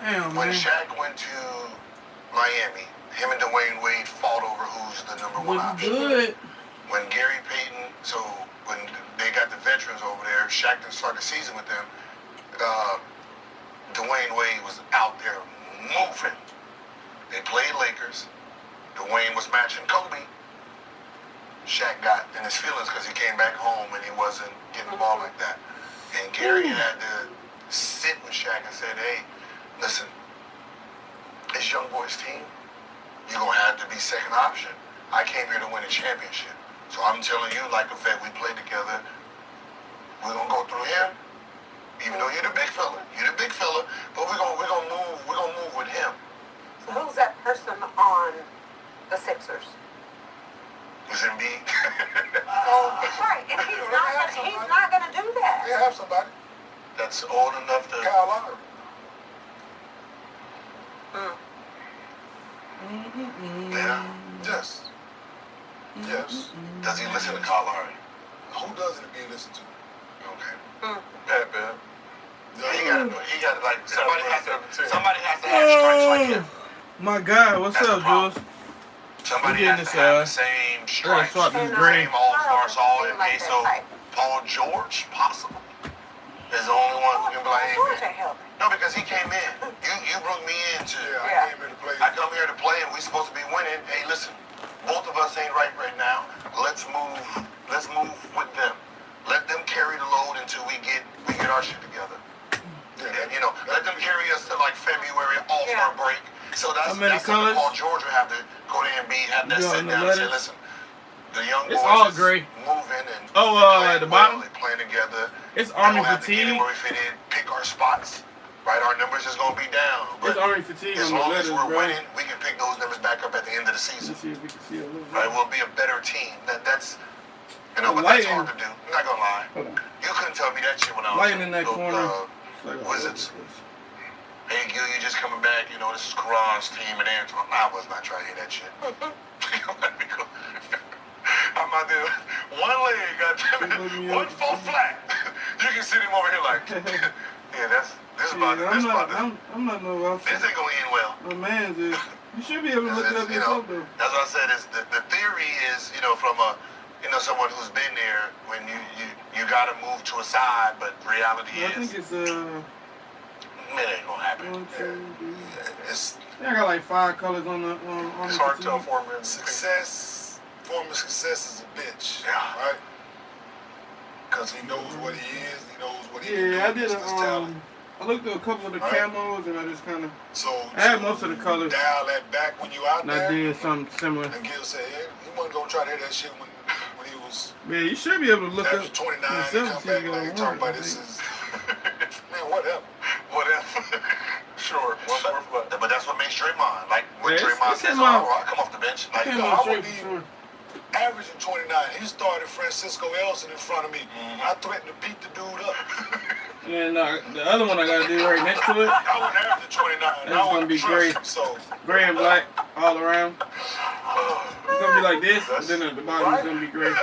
Damn, When man. Shaq went to Miami, him and Dwayne Wade fought over who's the number one Was option. good. When Gary Payton, when they got the veterans over there, Shaq didn't start the season with them. Dwayne Wade was out there moving. They played Lakers. Dwayne was matching Kobe. Shaq got in his feelings because he came back home and he wasn't getting the ball like that. And Gary had to sit with Shaq and said, hey, listen, this young boy's team, you're going to have to be second option. I came here to win a championship. So I'm telling you, like a vet, we played together. We're going to go through him, even though you're the big fella. You're the big fella, but we're gonna move with him. So who's that person on the Sixers? It's Embiid. Right, and he's not gonna do that. They have somebody. That's old enough to... Kyle Lowry. Yeah. Yes. Yes. Does he listen to Kyle Lowry? Who doesn't be listened to? Okay. Pat Bev. He got to like, somebody has to have strikes like him. My God, what's That's up, the problem. Jules? Somebody We has getting to this, have the same strikes, swap this same green. all-stars, all Seem like NBA. that So type. Paul George, possible, is the only one who can be like, hey, George man. ain't helping. No, because he came in. You brought me in to... Yeah, I came here to play. I come here to play and we supposed to be winning. Hey, listen, both of us ain't right now. Let's move with them. Let them carry the load until we get our shit together. And, let them carry us to like February All-Star break. So that's many something colors? Paul George would have to go to Embiid, have that You sit on the down and say, letters? listen, the young It's boys all is gray. moving and At the bottom? They playing together. It's We army don't have to get in fatigue. where we fit in, pick our spots. Right, our numbers is gonna be down. It's But army fatigue as on the long as letters, we're bro. winning, we can pick those numbers back up at the end of the season. Let's see if we can see a little bit. Right, we'll be a better team. That's but that's lighting. hard to do. I'm not gonna lie. Hold on. You couldn't tell me that shit when I was Lighting in that with, corner. It's like a Wizards. Hey Gil, you just coming back, this is Karan's team and Antoine. I was not trying to hear that shit. I'm out there, one leg, goddammit, one full flat. You can see him over here like, yeah, this is about this. I'm not no well. This ain't gonna end well. My man, just you should be able to look it up yourself though. That's what I said. Is the theory is, from a, someone who's been there, when you got to move to a side, but reality I think is, it's it ain't gonna happen. 1, 2, 3. It's I got like 5 colors on the on It's the hard to tell fatigue. for him. Success, form of success is a bitch, Yeah. right? Because he knows what he is, he knows what he can do. Yeah, I did It's his talent. I looked at a couple of the Right. camos and I just kind of, So I had most of the colors. dial that back when you out and I there. did something similar. And Gil said, hey, he wasn't gonna try to hit that shit when he was Man, you should be able to look after up 29 and yourself come and see back if you like don't talking want about it. this is man, whatever. Whatever. Sure, one more flood. But that's what makes Draymond. Like when Yeah, Draymond it's says, him "Oh, out. I come off the bench." Like, Came no, on I straight wouldn't for even- sure. Averaging 29. He started Francisco Elson in front of me. I threatened to beat the dude up. And the other one I gotta do right next to it, I wasn't averaging 29. That's I gonna wouldn't be trust great. him, so gray and black all around. It's gonna be like this, but then at the bottom it's gonna be gray.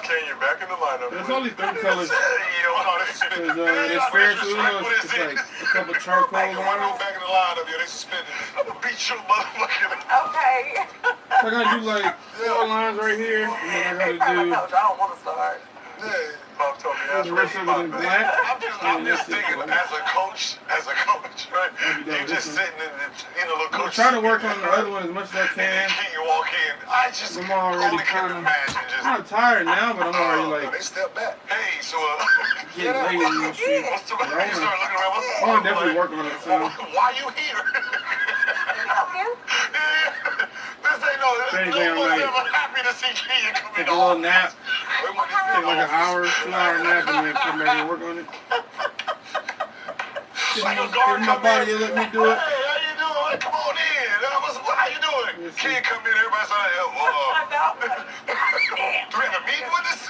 Ken, you're back in the lineup. There's only 3 colors. suspended. It's fair to us. It's like a couple charcoal One on lines. back in the lineup, yeah, they suspended me. I'm gonna beat your motherfucking. Okay. I gotta do like 4 lines right here, and then I Hey, gotta do coach, I don't want to start. Yeah. Bob told me the rest of it in black. I'm and just that's it. thinking as a coach, right? You just sitting in a little I'm coach. trying to work on the other one as much as I And can. then you walk in. I just I'm already only can kinda- imagine just. I'm not tired now, but I'm already No, like they stepped back. Hey, so getting lazy and shit. what's the? You start looking around. What's the? I wanna definitely work on it, son. Why you here? This ain't no. Same No thing, I'm one's like- ever happy to see Ken come Take in. a little nap, They want these take like an big hour, 2-hour nap, and then come back and work on it. Like a Give guard my come body in. to let me do it. Hey, how you doing? Come on in. How you doing? Yes, Kid come in, everybody's like, I know. do we have a meeting with us?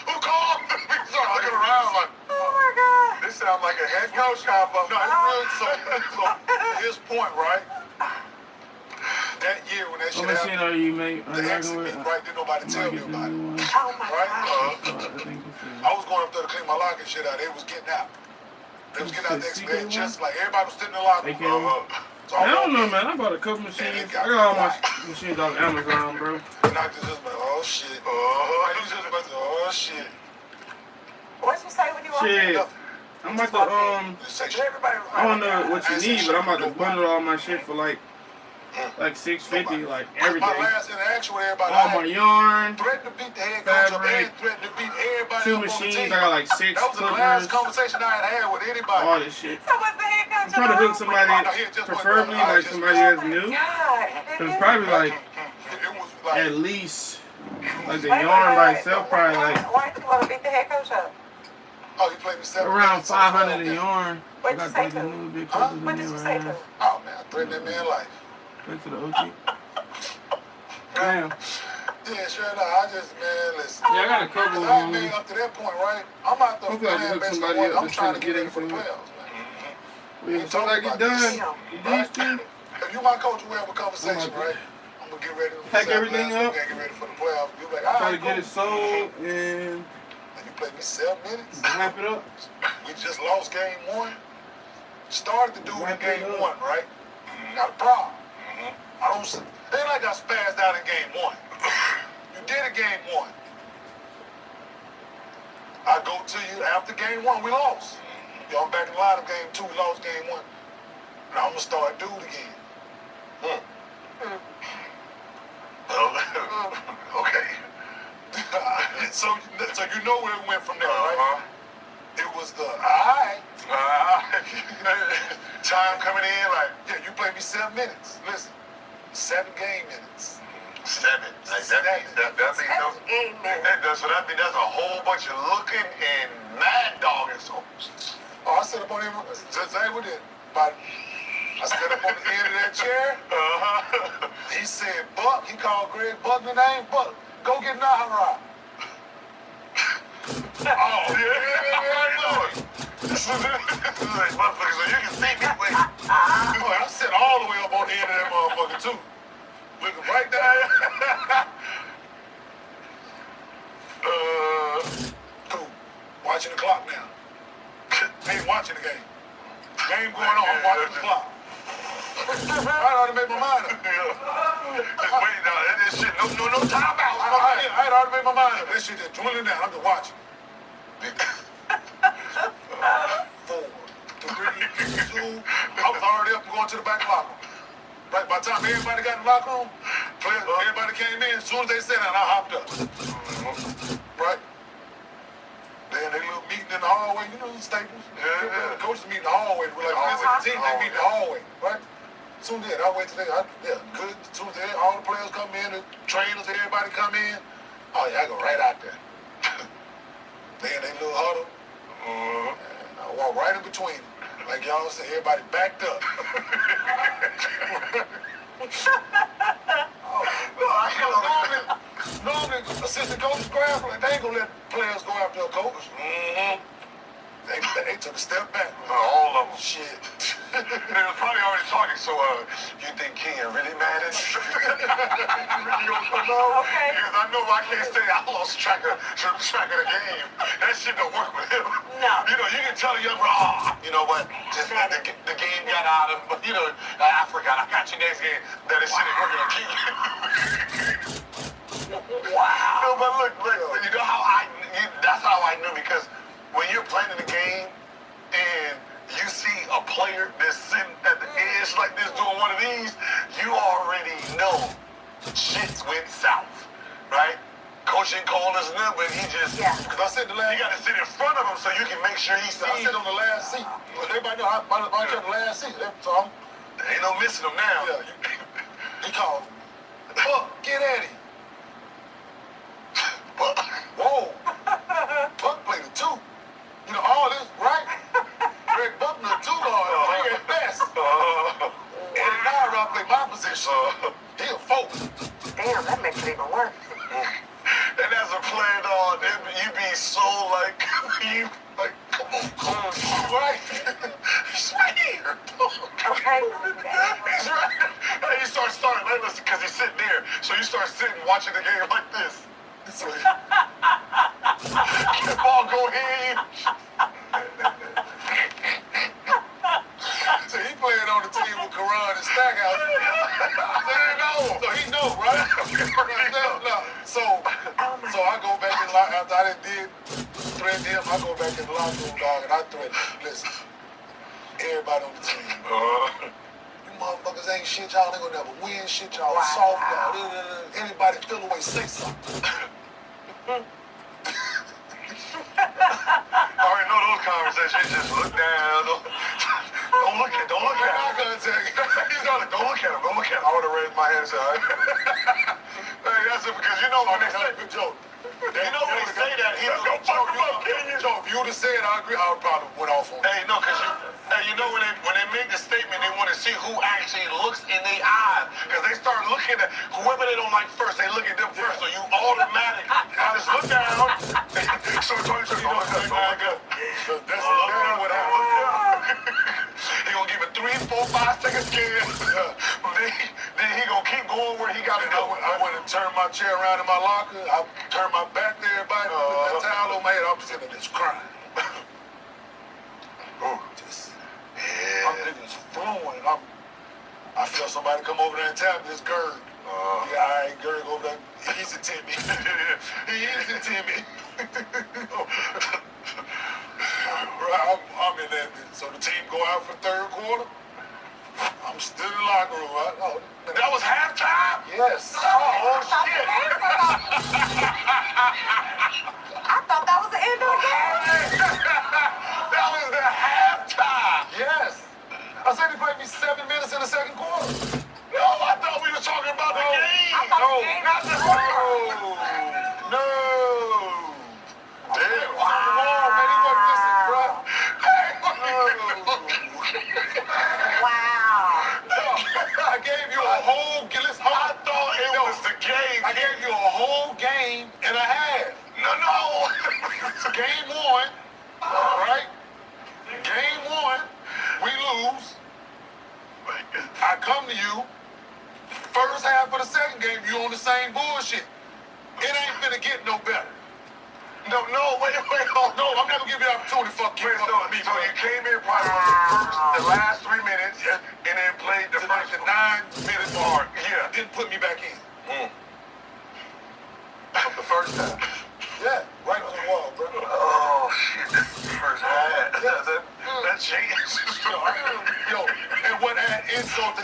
Who called? We start looking around like, Oh my God. This sounds like a head coach combo. No, it's real. So his point, right? That year when that shit What machine happened, are you make? the exit meet, right? Didn't nobody tell me Get the about it, new one. Oh my right? God. I think it's I was going up there to clean my locker and shit out. They was getting out. They was getting out the exit. They had just like everybody was sitting in the locker. They came up. So I don't know, man. I bought a couple machines. I got all my machines on Amazon, bro. And I just like, oh shit. He just about to, oh shit. What'd you say when you walked Shit. in? I'm about to This section. Everybody was I don't like, know what you need, but I'm about to bundle all my shit for like $650, like My everything. last interaction with everybody, All I my yarn, threatened to beat the head coach up fabric, and threatened to beat everybody 2 up on the machines. team. I got like 6 That was the last clippers, conversation I had with anybody. all this shit. So what's the head coach? I'm trying to hook somebody, preferably like somebody that's new. Cause it's probably like It was like, at least like the yarn by itself, probably like Why did you want to beat the head coach up? oh, you played me 7 around minutes on the 500 phone in game. yarn. I What'd you got say like the to him? new big Huh? clippers What in did you there say right to now. him? Oh man, I threatened that man life. Back to the OG. Damn. Yeah, sure enough. I just, man, listen. Yeah, I got a couple of I them. made up to that point, right? I'm out there Hopefully I can playing hook based on somebody what up I'm that's trying to trying get to ready for the get playoffs, man. As soon as I get done with these two, If you my coach, we have a conversation, right? I'm gonna get ready to Pack everything up. Get ready for the playoffs. You like, all try to right, get cool. it sold and And you played me 7 minutes. wrap it up. We just lost game 1. Started to do it in Wrap it game up. 1, right? Got a problem. I don't. It ain't like I spazzed out in game 1. You did it game 1. I go to you after game 1. We lost. Yo, I'm back in the line of game 2. We lost game 1. Now I'm gonna start dude again. Okay. so you know where it went from there, right? It was the alright. Time coming in like Yeah, you played me 7 minutes. Listen, 7 game minutes. 7. Like that means that means That's game man. that does so that means that's a whole bunch of looking and mad dogging. So Oh, I set up on him. Just say with it. But I set up on the end of that chair. He said, Buck. He called Greg Buck the name. Buck, go get Nahara. oh yeah. Motherfucker, so you can see me wait. Boy, I sat all the way up on the end of that motherfucker too. Looking right there. Cool. Watching the clock now. Ain't watching the game. Game going on. I'm watching the clock. I already made my mind up. Just waiting out. This shit, no timeout. I had already made my mind up. This shit just dwindling down. I'm just watching. 4, 3, 2. I was already up and going to the back locker room. Right by the time everybody got in the locker room, Everybody came in. As soon as they said that, I hopped up. Right? Then they little meeting in the hallway. You know the staples. The coaches meet in the hallway. We're like, physical team, they meet in the hallway. Right? As soon as that, I wait till good. As soon as all the players come in, the trainers, everybody come in. Oh, yeah, I go right out there. Then they little huddle. And I walk right in between them. Like y'all said, everybody backed up. Normally, assistant coaches grab, like, they ain't gonna let players go after a coach. They took a step back. All of them. Shit. They was probably already talking, so you think King really mad at you? Okay. Because I know I can't say I lost track of the game. That shit don't work with him. No. You know, you can tell the young bro, you know what? Just the game got out of him. But you know, I forgot. I got you next game. That this shit ain't working on King. Wow. No, but look, you know how that's how I knew, because when you're playing the game and you see a player that's sitting at the edge like this doing one of these, you already know shit's went south, right? Coach ain't calling us nothing, but he just, Because I said you gotta sit in front of him so you can make sure he sees. I sit on the last seat. Everybody know I got the last seat. So ain't no missing him now. Yeah, he called. Buck, get at him. Whoa. Buck played a 2. You know, all this, right? Greg Buckner, 2 guard, 3 at best. And now I play my position. He a 4. Damn, that makes it even worse. And as a player, dog, you be so like, come on, right? He's right here. Okay. He's right. And you start like, listen, because he's sitting there. So you start sitting, watching the game like this. So the ball go in. So he playing on the team with Karan and Stackhouse. So he know, right? So I go back in the locker, after I did threaten him, I go back in the locker room, dog, and I threaten him. Listen, everybody on the team. You motherfuckers ain't shit, y'all ain't gonna never win shit, y'all soft, y'all. Anybody feel away, say something. I already know those conversations. Just look down. Don't look at him. Don't look at him. I would have raised my hand and said, all right. Hey, that's it, because you know when they say, Good joke. you know when they say that, he Joe, if you would have said I agree, I would probably went off on it. Hey, no, because you know when they make the statement, they want to see who actually looks in their eyes. Because they start looking at whoever they don't like first, they look at them first. So you automatically just look down. So Tony, you know, that's what happened. He gonna give it 3, 4, 5 seconds scared. Then he gonna keep going where he gotta go. I went and turned my chair around in my locker. I turned my back to everybody. Put that towel on my head. I'm sitting there just crying. I'm just flowing. I feel somebody come over there and tap this Gerd. Yeah, all right, Gerd, go over there. Easy, Timmy. Easy, Timmy. Right, I'm in that bitch. So the team go out for third quarter. I'm still in the locker room. That was halftime? Yes. Oh, shit. I thought that was the end of the game. That was the halftime. Yes. I said they played me 7 minutes in the second quarter. No, I thought we were talking about the game. Not the score. No. Damn. Wow, man, he wasn't missing, bro. Wow. I gave you a whole, I thought it was the game. I gave you a whole game and a half. No. Game 1, right? Game 1, we lose. I come to you. First half of the second game, you on the same bullshit. It ain't finna get no better. No, wait, hold on. No, I'm never giving you an opportunity for keep up with me. So you came in probably the last 3 minutes and then played the first 9 minutes mark. Yeah. Didn't put me back in. The first time. Yeah, right on the wall, bro. Oh, shit. This is the first half. That changes. Yo, and what add insult to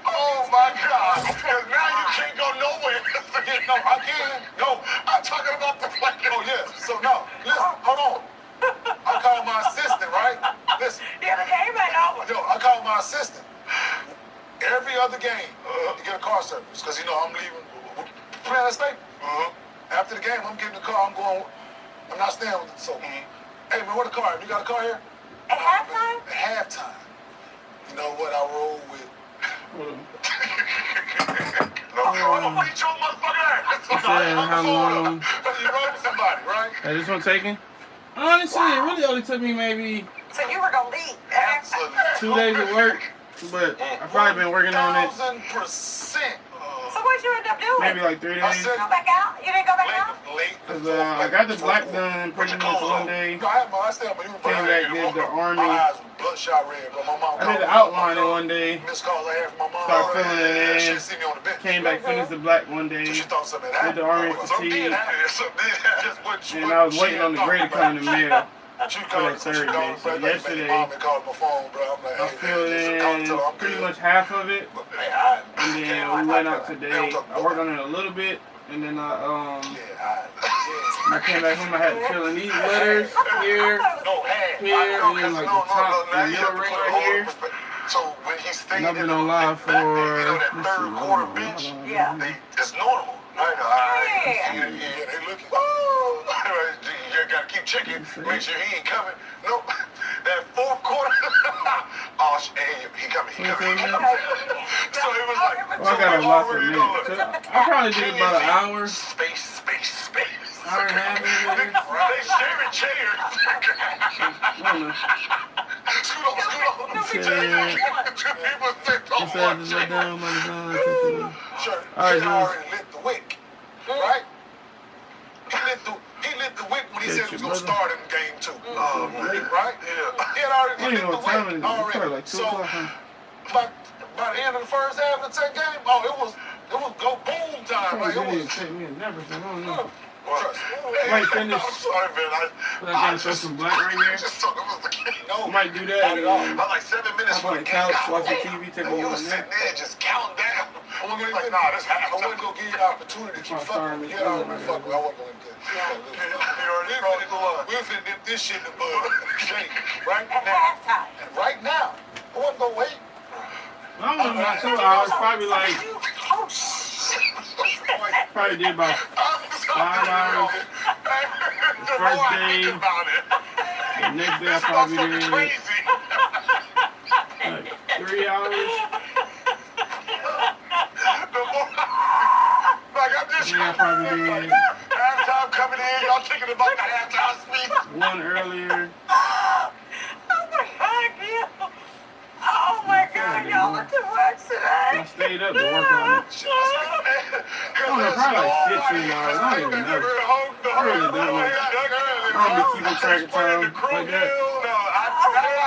Oh, my God. Because now you can't go nowhere. No, I can. No, I'm talking about the play. Oh, yeah. So, no. Listen, hold on. I call my assistant, right? Listen. Yeah, the game ain't over. Yo, I call my assistant. Every other game, to get a car service. Because, you know, I'm leaving. Plan to stay. After the game, I'm getting the car. I'm not staying with it. So, hey, man, where the car? You got a car here? At halftime? At halftime. You know what? I roll with. I'm gonna beat your motherfucker ass. How long? You roll with somebody, right? Is this one taken? Honestly, it really only took me maybe So you were gonna leave? 2 days of work, but I've probably been working on it 1,000%. So what'd you end up doing? maybe like 3 I days. said Go back out? You didn't go back out? late. Cause I got the black done pretty much one day. No, I still have my uniform. Came back, did the My army. eyes were bloodshot red, but my mom I did the outline in one day. Missed calls I had from my mom. Started filling it in. She didn't see me on the bench. Came back, finished the black one day. She thought something Did had the happened. army Something fatigue. did happen. Something did happen. Just what she- And what I was she waiting had on the thought grade to about come in the it. mail. She for called that me, she third called day. me, So baby, yesterday, mom had called my phone, bro. I'm like, I hey, filled man, just come in tell her I'm pretty good. much half of it. Man, And then we went out today. I worked on it a little bit. And then I came back home. I had to fill in these letters here, here, and then like the top, the middle ring right here. So when he's And thinking I've been on live for, that third quarter bench, Yeah. it's normal. Right? Yeah. Yeah, they looking. Woo! You gotta keep checking, make sure he ain't coming. Nope. That fourth quarter, oh, hey, he coming. So it was like, Well, I got a lot for a minute. So I probably did about an hour. Space. Hour and a half, maybe. They sharing chairs. I don't know. Scoot on. Shit. People think, oh, Just had to let down my design. Sure. All right, He dude. already lit the wick, right? He lit the wick when he said he was gonna start in game 2. Right? Yeah. He had I already don't even know lit what the time wick it is. It's probably already. like 2 So o'clock. Huh? by the end of the first half of the second game, it was go boom time. Like, Probably it didn't was. take me a nap or something. I don't know. Trust me. Might finish. I'm sorry, man. But I gotta throw some black right here. just talking about the game. No, Might do that. not at all. And I'm like 7 minutes hop on the couch, watch the TV, take a You little was sitting nap. there just counting down. I wasn't Like, gonna nah, this I half. wasn't gonna give you the opportunity to keep fucking with me. You know, fuck with me. I wasn't gonna do that. We're finna dip this shit in the bud. Right At now. halftime. Right now. I wasn't gonna wait. I don't know, about 2 hours. Probably like, Oh, shit. probably did about 5 hours. First day, the next day I probably did like 3 hours. Yeah, I probably did Halftime coming in, y'all thinking about the halftime speech. one earlier. Oh my God, y'all are too much I today. stayed up to work on it. I don't know, probably like 15 hours. I don't even know. I really don't know. I don't be keeping track of time like that.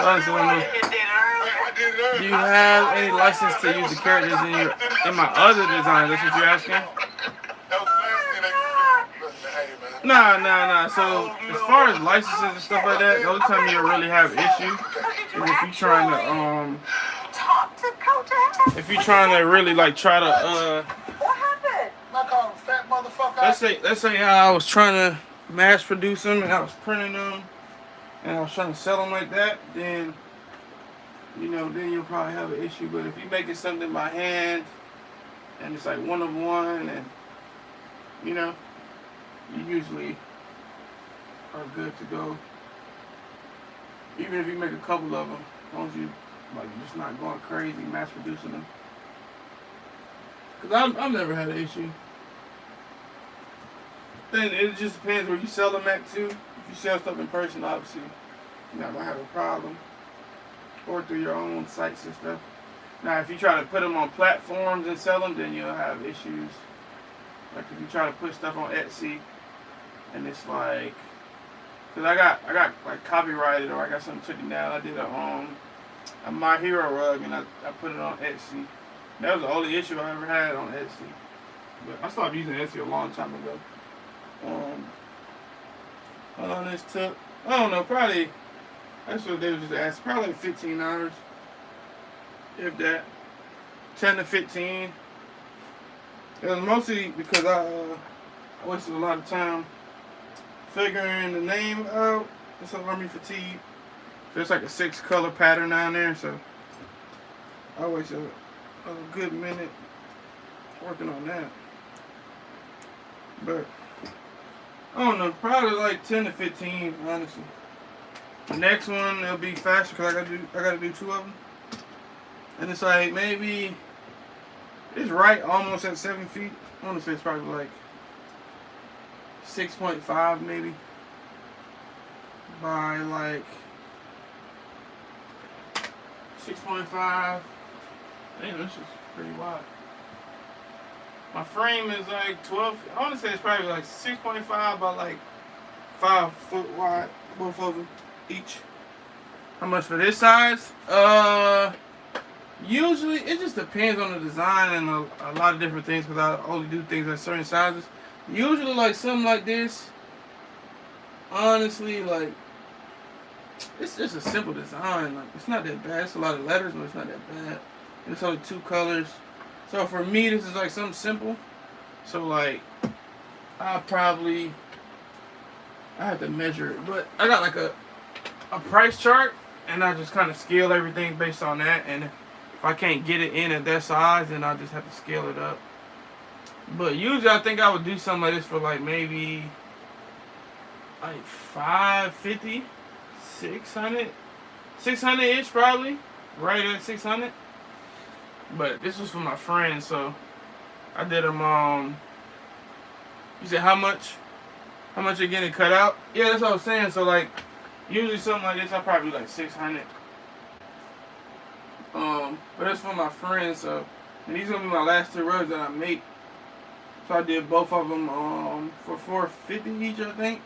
So I just don't know. Do you have any license to use the characters in my other designs? That's what you're asking? Nah. So as far as licenses and stuff like that, the only time you'll really have issues is if you're trying to Talk to Coach Ash. if you're trying to really like try to What happened? I call him fat motherfucker. let's say I was trying to mass produce them and I was printing them and I was trying to sell them like that, then then you'll probably have an issue. But if you make it something by hand and it's like one of one, and you usually are good to go. Even if you make a couple of them, as long as you just not going crazy mass producing them. Cause I've never had an issue. Then it just depends where you sell them at too. If you sell stuff in person, obviously you're not gonna have a problem. Or through your own sites and stuff. Now, if you try to put them on platforms and sell them, then you'll have issues. Like if you try to put stuff on Etsy, and it's like, cause I got like copyrighted, or I got something taken down. I did a My Hero rug, and I put it on Etsy. That was the only issue I ever had on Etsy. But I stopped using Etsy a long time ago. This took, I don't know, probably. That's what they was just asking. Probably like 15 hours. If that. 10 to 15. It was mostly because I wasted a lot of time figuring the name out. It's an army fatigue. There's like a 6-color pattern down there, so I wasted a good minute working on that. But I don't know, probably like 10 to 15, honestly. The next one it'll be faster because I gotta do 2 of them, and it's like maybe it's right almost at 7 feet. I want to say it's probably like 6.5 maybe by like 6.5. Damn, this is pretty wide. My frame is like 12. I want to say it's probably like 6.5 by like 5 foot wide, both of them each. How much for this size? Usually it just depends on the design and a lot of different things because I only do things at certain sizes. Usually like something like this, honestly, like it's just a simple design. Like it's not that bad. It's a lot of letters, but it's not that bad. It's only 2 colors. So for me, this is like something simple. So like I have to measure it, but I got like a price chart, and I just kind of scale everything based on that. And if I can't get it in at that size, then I just have to scale it up. But usually I think I would do something like this for like maybe like 550, 600, 600-ish probably, right at 600. But this was for my friend, so I did them. You said how much? How much you're getting cut out? Yeah, that's what I was saying. So like, usually something like this, I probably do like 600. But that's for my friend. So, and these gonna be my last 2 rugs that I make. So I did both of them for $450 each, I think.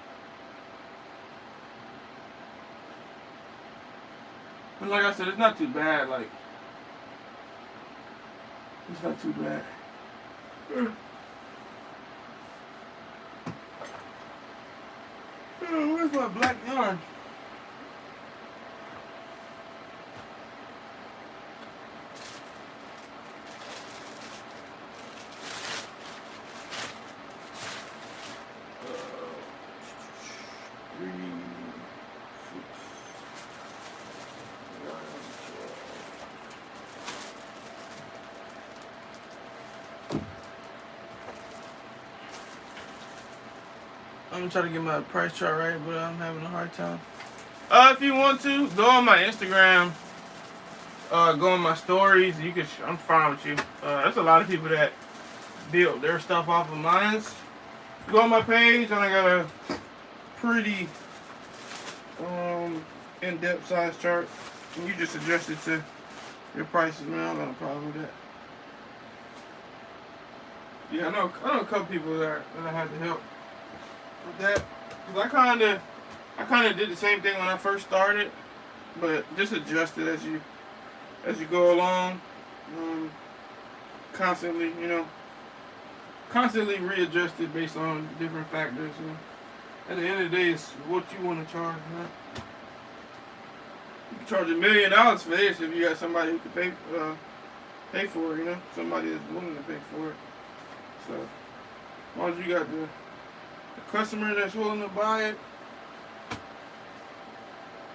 And like I said, it's not too bad. Like, it's not too bad. Oh, where's my black yarn? I'm gonna try to get my price chart right, but I'm having a hard time. If you want to, go on my Instagram, go on my stories. You can. I'm fine with you. There's a lot of people that build their stuff off of mine. Go on my page, and I got a pretty in-depth size chart, and you just adjust it to your prices, man. I don't got a problem with that. Yeah, I know a couple people that I had to help with that, because I kind of did the same thing when I first started, but just adjust it as you go along, constantly readjust it based on different factors. And at the end of the day, it's what you want to charge, man. You can charge $1 million for this if you got somebody who can pay for it, somebody that's willing to pay for it. So as long as you got the customer that's willing to buy it.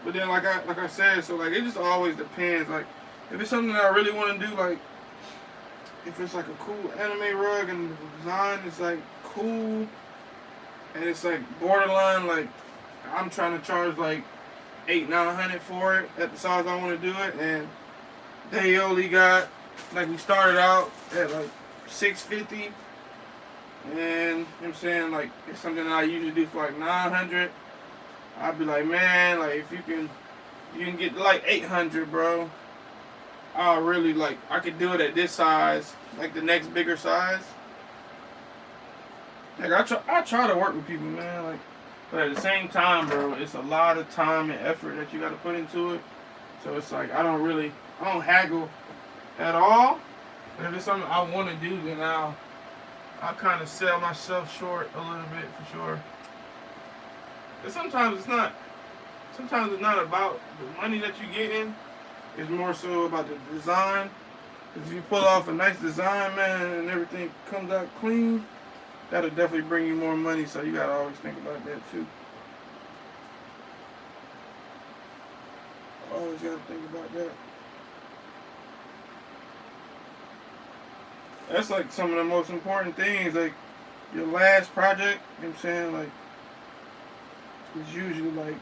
But then like I said, so like it just always depends. Like if it's something that I really want to do, like if it's like a cool anime rug and the design is like cool and it's like borderline, like I'm trying to charge like $800-900 for it at the size I want to do it, and they only got, like, we started out at like $650. And you know what I'm saying, like it's something that I usually do for like $900. I'd be like, man, like if you can get like $800, bro. I really like, I could do it at this size, like the next bigger size. Like I try to work with people, man. Like, but at the same time, bro, it's a lot of time and effort that you got to put into it. So it's like I don't haggle at all. But if it's something I want to do, then I'll kind of sell myself short a little bit for sure. But sometimes it's not about the money that you get in. It's more so about the design If you pull off a nice design, man, and everything comes out clean, that'll definitely bring you more money. So you gotta always think about that too. Always gotta think about that. That's like some of the most important things. Like your last project, you know what I'm saying? Like, is usually like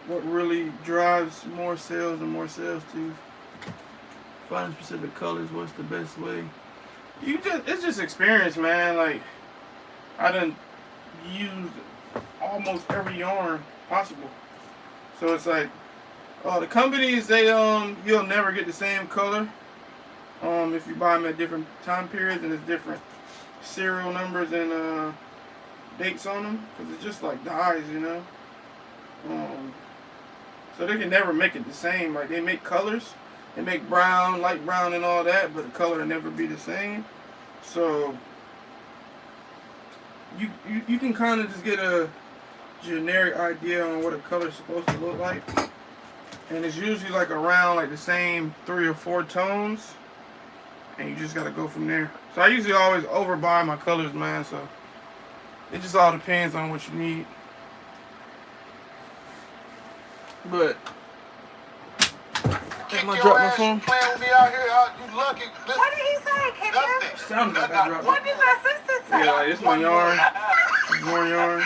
what really drives more sales and more sales to you. Find specific colors, what's the best way. It's just experience, man. Like, I done used almost every yarn possible. So it's like, the companies, they, you'll never get the same color. If you buy them at different time periods and there's different serial numbers and dates on them, because it's just like dyes, you know. So they can never make it the same. Like, they make colors, they make brown, light brown, and all that, but the color will never be the same. So you can kind of just get a generic idea on what a color is supposed to look like, and it's usually like around like the same 3 or 4 tones. And you just gotta go from there. So I usually always overbuy my colors, man. So it just all depends on what you need. But am I drop my phone? Playing with me out here, you lucky. What did he say? Can you? Sounded like I dropped What it. did my sister say? Yeah, like, this my yarn. More yarn.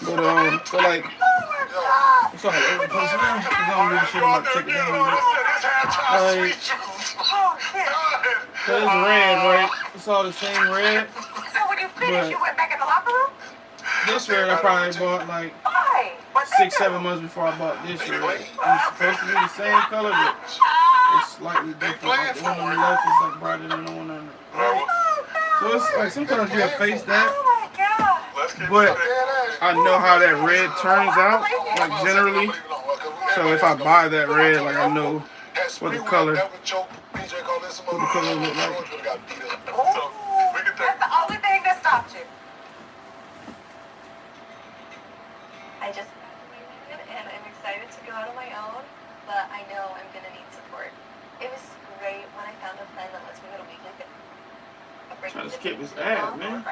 But so like, it's all over the place now. I don't give a shit about taking it down. Like, Oh, shit. so it's red, right? It's all the same red. So when you finished, you went back in the locker room? This red I probably bought like Why? What's 6-7 months before I bought this red. It's supposed to be the same color, but it's slightly different. Like the one on the left is like brighter than the one on the right. So it's like sometimes you face that, Oh my God. but I know how that red turns out, like generally. So if I buy that red, like I know what the color look like. Oh, that's the only thing that stopped you. I just and I'm excited to go out on my own, but I know I'm gonna need support. It was great when I found a plan that lets me go to weekly fit. Trying to skip this ad, man.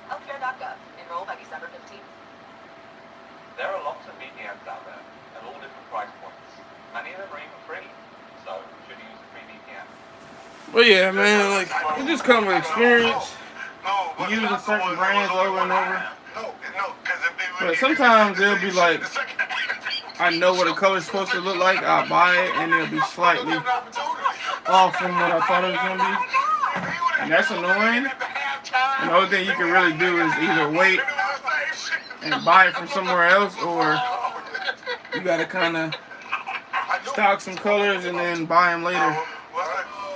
Healthcare.gov. Enroll by December 15th. There are lots of VPNs out there at all different price points. Many of them are even free, so should you use a free VPN? But yeah, man, like it just comes with experience. Using certain brands over and over. But sometimes they'll be like, I know what a color's supposed to look like, I'll buy it, and it'll be slightly off from what I thought it was gonna be. And that's annoying. And the only thing you can really do is either wait and buy it from somewhere else, or you gotta kind of stock some colors and then buy them later.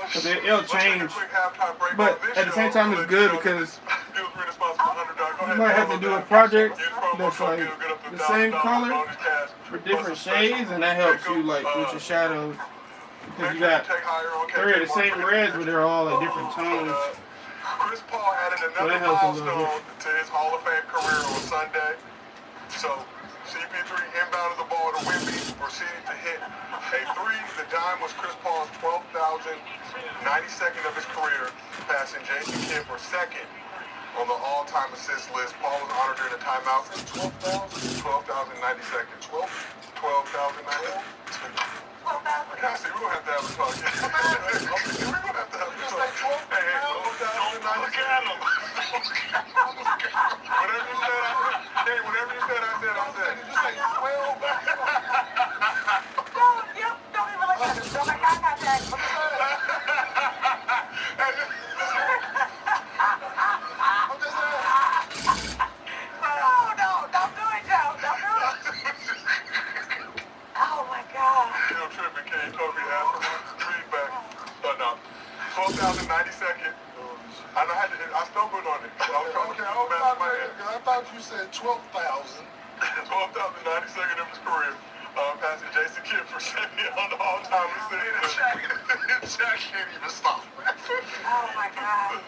Because it'll change. But at the same time, it's good because you might have to do a project that's like the same color for different shades, and that helps you like with your shadows. Because you got 3 of the same reds, but they're all at different tones. Chris Paul added So another that helps a little milestone to his Hall of Fame career on Sunday. So CP3 inbounded the ball to Wemby, proceeded to hit a 3. The dime was Chris Paul's 12,092nd of his career, passing Jason Kidd for second on the all-time assist list. Paul was honored during the timeout. 12,092nd. 12,092nd. Cassie, we're going to have to have a talk. We're going to have to have a talk. Hey, look at him. Whatever you said, I said. Did you say 12? Don't even look at it. Don't make eye contact. No, don't do it, Joe. Don't do it. Oh my God. Yo, tripping, K. Told me to ask for feedback. But no. 12,092nd. I stumbled on it. I was trying to get it back in my head. I thought you said 12,000. 12,092nd of his career. Passing Jason Kidd for second on the all-time assist. Jack can't even stop. Oh my God.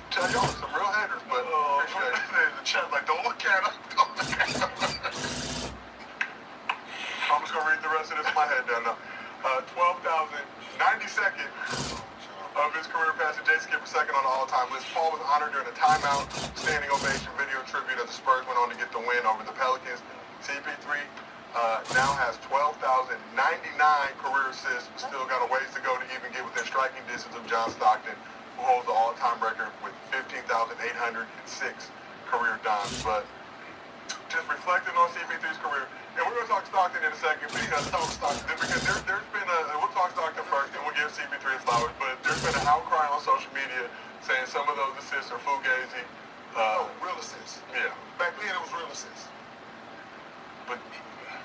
Jack, y'all are some real haters, but appreciate it. The chat like, don't look at him. I'm just going to read the rest of this in my head down now. 92nd of his career passing Jay Skip for second on the all-time list. Paul was honored during a timeout, standing ovation, video tribute as the Spurs went on to get the win over the Pelicans. CP3 now has 12,099 career assists, but still got a ways to go to even get within striking distance of John Stockton, who holds the all-time record with 15,806 career dimes. But just reflecting on CP3's career, and we're going to talk Stockton in a second, because there's been we'll talk Stockton first, and we'll give CP3 his flowers, but there's been an outcry on social media saying some of those assists are fugazi. Real assists. Yeah. Back then it was real assists. But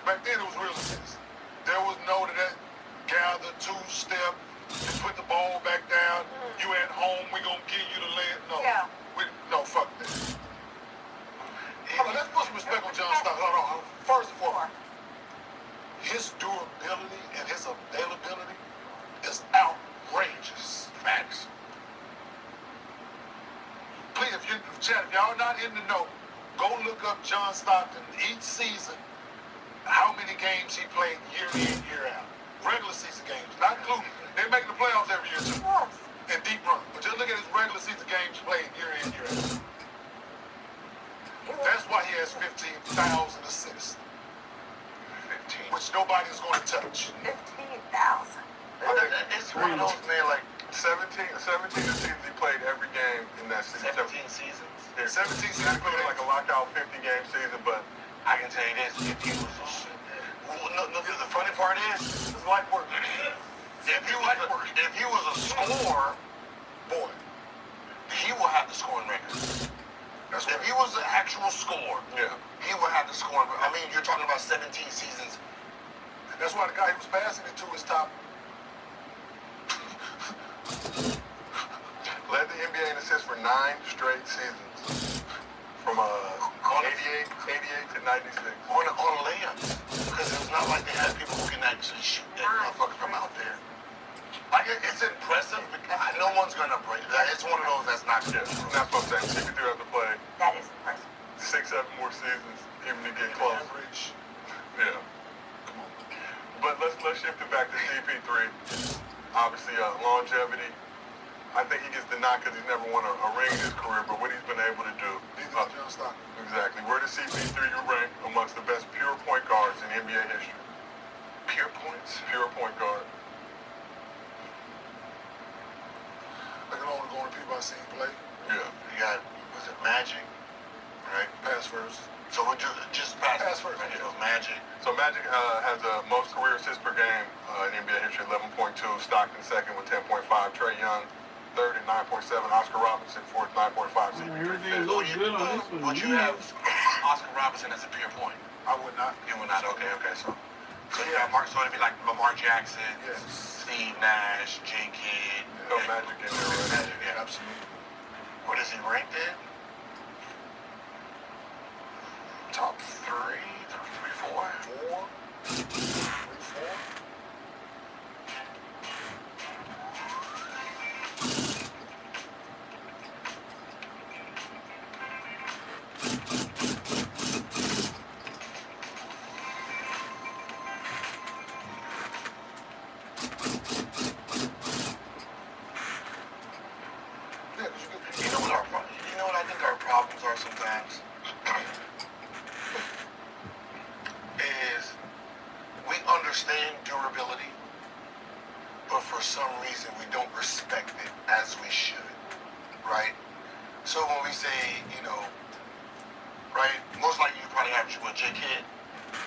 back then it was real assists. There was no that gather, two-step, and put the ball back down. You at home, we gonna give you the lead. No. Yeah. No, fuck that. Hold on, let's put some respect on John Stockton. Hold on. First and foremost, his durability and his availability is outrageous. Facts. Please, if y'all not in the know, go look up John Stockton each season, how many games he played year in, year out. Regular season games, not including. They're making the playoffs every year too. And deep run. But just look at his regular season games played year in, year out. That's why he has 15,000 assists. 15. Which nobody is going to touch. 15,000. It's one of those, man, like 17 seasons he played every game in that season. 17 seasons. Yeah, 17 he seasons. played like a lockout 50-game season, but I can tell you this, if he was the funny part is, It's light work. if he was a scorer, Boy, he will have the scoring record. that's If right. he was an actual scorer, yeah. he would have the scoring record. I mean, you're talking about 17 seasons. That's why the guy he was passing it to is top. Led the NBA in assists for 9 straight seasons. From 88 to 96. On layups. Because it's not like they had people who can actually shoot that motherfucker from out there. Like, it's impressive, because no one's going to break that. It's one of those that's not Yeah, good. that's what I'm saying. CP3 have to play That is impressive. 6-7 more seasons even to get close. Average. Yeah. Come on. But let's shift it back to CP3. Obviously, longevity. I think he gets the knock because he's never won a ring in his career, but what he's been able to do. Neither did John Stockton. Exactly. Where does CP3 rank amongst the best pure point guards in NBA history? Pure points. Pure point guard. I can only go on the people I seen play. Yeah. You got, was it Magic? Right? Pass first. So we're just pass first. Yeah, Magic. So Magic has the most career assists per game in NBA history, 11.2. Stockton second with 10.5. Trae Young third at 9.7. Oscar Robinson fourth, 9.5. Everything CP3 looks good on this one. Would you have Oscar Robinson as a pure point? I would not. You would not. Okay. So you got Mark. So it'd be like Lamar Jackson, Yes. Steve Nash, J. Kidd. No Magic in there, right? Magic, yeah. Absolutely. What is he ranked in? Top 3, 4. 4. You know what I think our problems are sometimes? Is we understand durability, but for some reason we don't respect it as we should, right? So when we say, right, most likely you probably have with J. Kidd,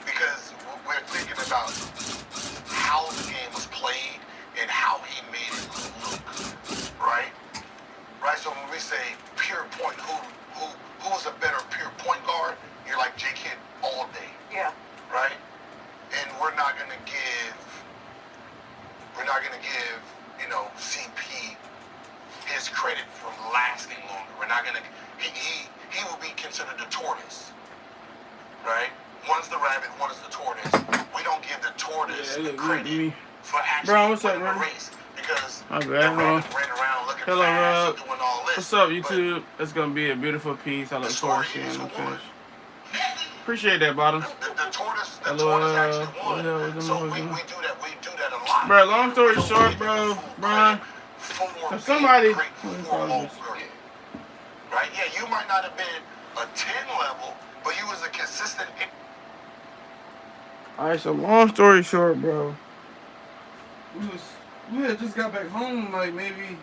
because we're thinking about how the game was played and how he made it look, right? Right, so when we say pure point, who was a better pure point guard? You're like J. Kidd all day. Yeah. Right? And we're not gonna give, CP his credit for lasting longer. We're not gonna, he will be considered the tortoise. Right? One's the rabbit, one is the tortoise. We don't give the tortoise the credit for actually what's up, winning the bro? race. Because My bad, the hold on. rabbit ran around looking Hello, fast Rob. and doing all this. What's up, but YouTube? It's gonna be a beautiful piece. I look the forward story to is seeing who them won. finish. Appreciate that, bottom. The tortoise, the the tournaments actually won. So we do that a lot. Bro, long story short, bro, Brian. So somebody, right? Yeah, you might not have been a 10 level, but you was a consistent. Alright, so long story short, bro. We had just got back home like maybe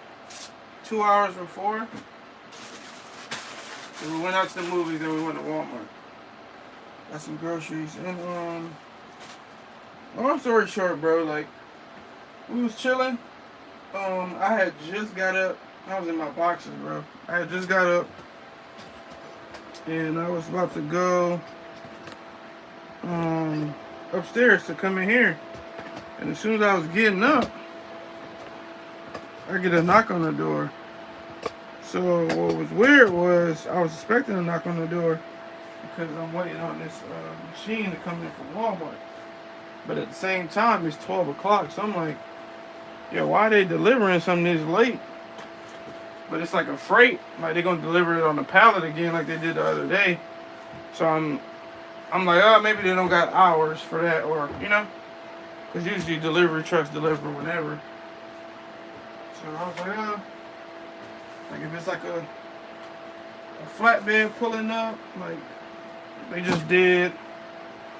2 hours before. So we went out to the movies, then we went to Walmart. Got some groceries. And long story short, bro, like we was chilling. I had just got up. I was in my boxes, bro. I had just got up. And I was about to go upstairs to come in here. And as soon as I was getting up, I get a knock on the door. So what was weird was I was expecting a knock on the door because I'm waiting on this machine to come in from Walmart. But at the same time, it's 12 o'clock. So I'm like, yo, why are they delivering something this late? But it's like a freight. Like they're going to deliver it on a pallet again like they did the other day. So I'm like, oh, maybe they don't got hours for that, or, you know. Because usually delivery trucks deliver whenever. So I was like, oh. Like if it's like a flatbed pulling up, like they just did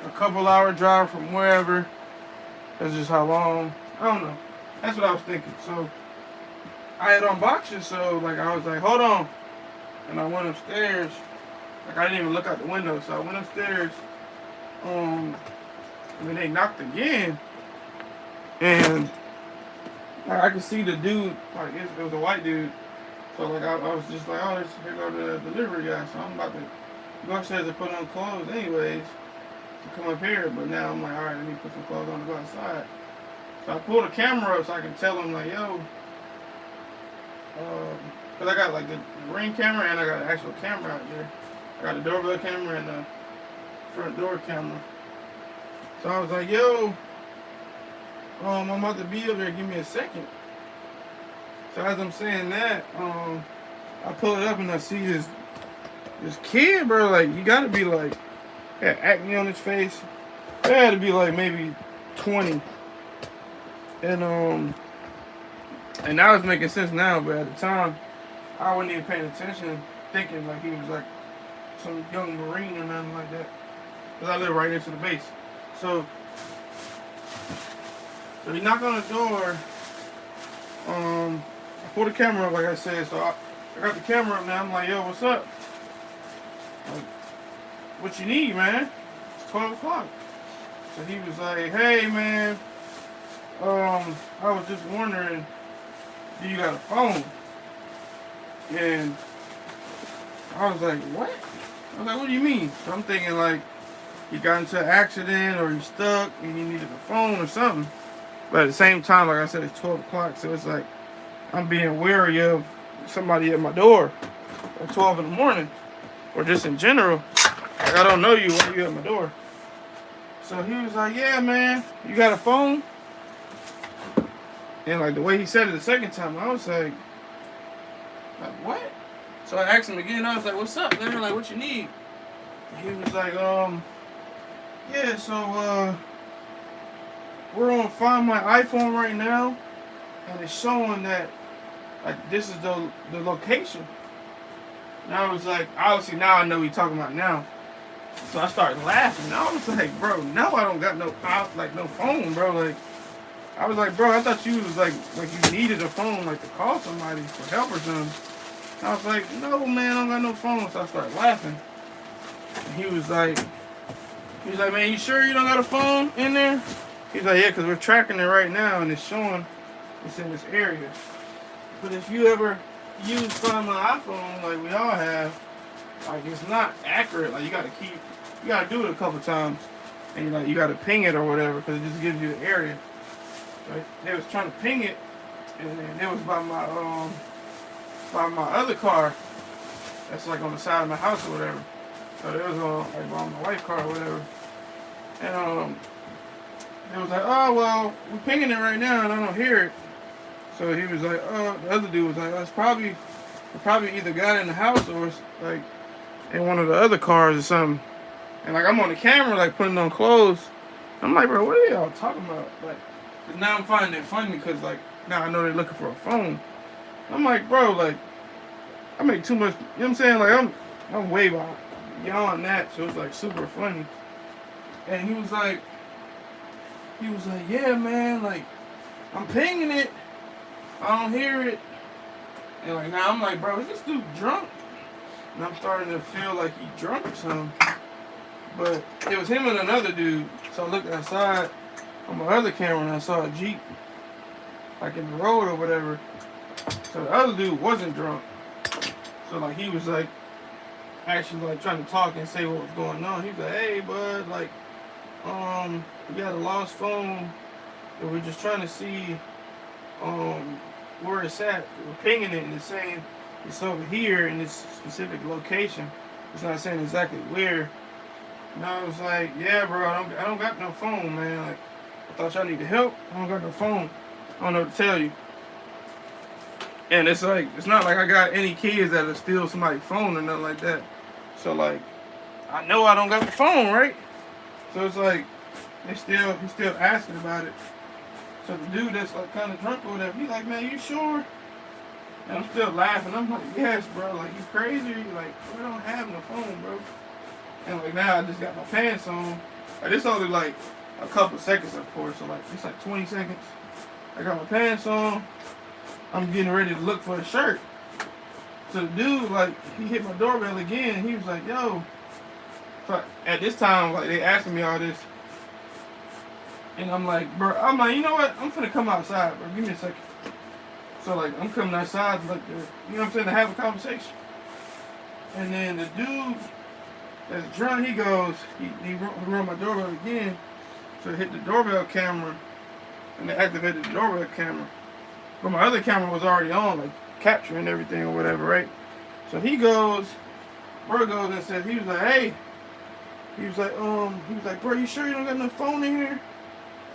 a couple hour drive from wherever. That's just how long. I don't know. That's what I was thinking. So I had on boxes, so like I was like, hold on. And I went upstairs. Like I didn't even look out the window, so I went upstairs. And then they knocked again. And like, I could see the dude, like it was a white dude. So like I was just like, oh, here go the delivery guy. So I'm about to go upstairs and put on clothes anyways to come up here. But now I'm like, all right, let me put some clothes on to go outside. So I pulled the camera up so I can tell him like, yo, because I got like the ring camera and I got an actual camera out there. I got the doorbell camera and the front door camera. So I was like, yo, I'm about to be up there. Give me a second. So as I'm saying that, I pull it up and I see this kid, bro. Like you gotta be like, had acne on his face. It had to be like maybe 20. And that was making sense now, but at the time, I wasn't even paying attention, thinking like he was like some young Marine or nothing like that. Cause I live right next to the base. So he knocked on the door. I pulled the camera up, like I said. So I got the camera up now. I'm like, yo, what's up? Like, what you need, man? It's 12 o'clock. So he was like, hey, man. I was just wondering, do you got a phone? And I was like, what? I was like, what do you mean? So I'm thinking like he got into an accident or he's stuck and he needed a phone or something. But at the same time, like I said, it's 12 o'clock. So it's like I'm being wary of somebody at my door at 12 in the morning or just in general. Like I don't know you. Why are you at my door? So he was like, yeah, man, you got a phone? And like the way he said it the second time, I was like what? So I asked him again. I was like, what's up, man? Like, what you need? And he was like, yeah, so we're on Find My iPhone right now, and it's showing that like this is the location. And I was like, obviously now I know what you're talking about now. So I started laughing. I was like, bro, now I don't got no phone, bro. Like I was like, bro, I thought you was like you needed a phone like to call somebody for help or something. I was like, no, man, I don't got no phone. So I started laughing. And he was like, man, you sure you don't got a phone in there? He's like, yeah, because we're tracking it right now and it's showing it's in this area. But if you ever use Find My iPhone like we all have, like it's not accurate. Like you gotta do it a couple times. And you gotta ping it or whatever because it just gives you the area. Right? They was trying to ping it and then it was by my other car that's like on the side of my house or whatever. So it was like on my wife's car or whatever. And it was like, oh well, we're pinging it right now and I don't hear it. So he was like, oh, the other dude was like, oh, it's probably either got it in the house or it's like in one of the other cars or something. And like I'm on the camera like putting on clothes I'm like, bro, what are y'all talking about? Like, 'cause now I'm finding it funny because, like, now I know they're looking for a phone. I'm like, bro, like, I make too much, you know what I'm saying? Like, I'm way beyond that, so it's, like, super funny. And he was like, yeah, man, like, I'm pinging it. I don't hear it. And, like, now I'm like, bro, is this dude drunk? And I'm starting to feel like he drunk or something. But it was him and another dude. So I looked outside on my other camera and I saw a Jeep, like in the road or whatever. So the other dude wasn't drunk. So like he was like actually like trying to talk and say what was going on. He was like, hey bud, like we got a lost phone and we're just trying to see where it's at. We're pinging it and it's saying it's over here in this specific location. It's not saying exactly where. And I was like, yeah, bro, I don't got no phone, man. Like, I thought y'all needed help. I don't got no phone. I don't know what to tell you. And it's like, it's not like I got any kids that'll steal somebody's phone or nothing like that. So like, I know I don't got the phone, right? So it's like, he's still asking about it. So the dude that's like kind of drunk or whatever, he's like, man, you sure? And I'm still laughing. I'm like, yes, bro. Like, you crazy? Like, we don't have no phone, bro. And like now I just got my pants on. Like, it's only like a couple seconds, of course. So like it's like 20 seconds. I got my pants on. I'm getting ready to look for a shirt. So the dude, like, he hit my doorbell again. And he was like, yo. So at this time, like, they asking me all this. And I'm like, bro, I'm like, you know what? I'm finna come outside, bro. Give me a second. So like I'm coming outside, like, you know what I'm saying, to have a conversation. And then the dude that's drunk, he goes, he run my doorbell again. So I hit the doorbell camera, and they activated the doorbell camera. But my other camera was already on, like capturing everything or whatever, right? So he goes, bro goes and says, he was like, hey. He was like, bro, you sure you don't got no phone in here?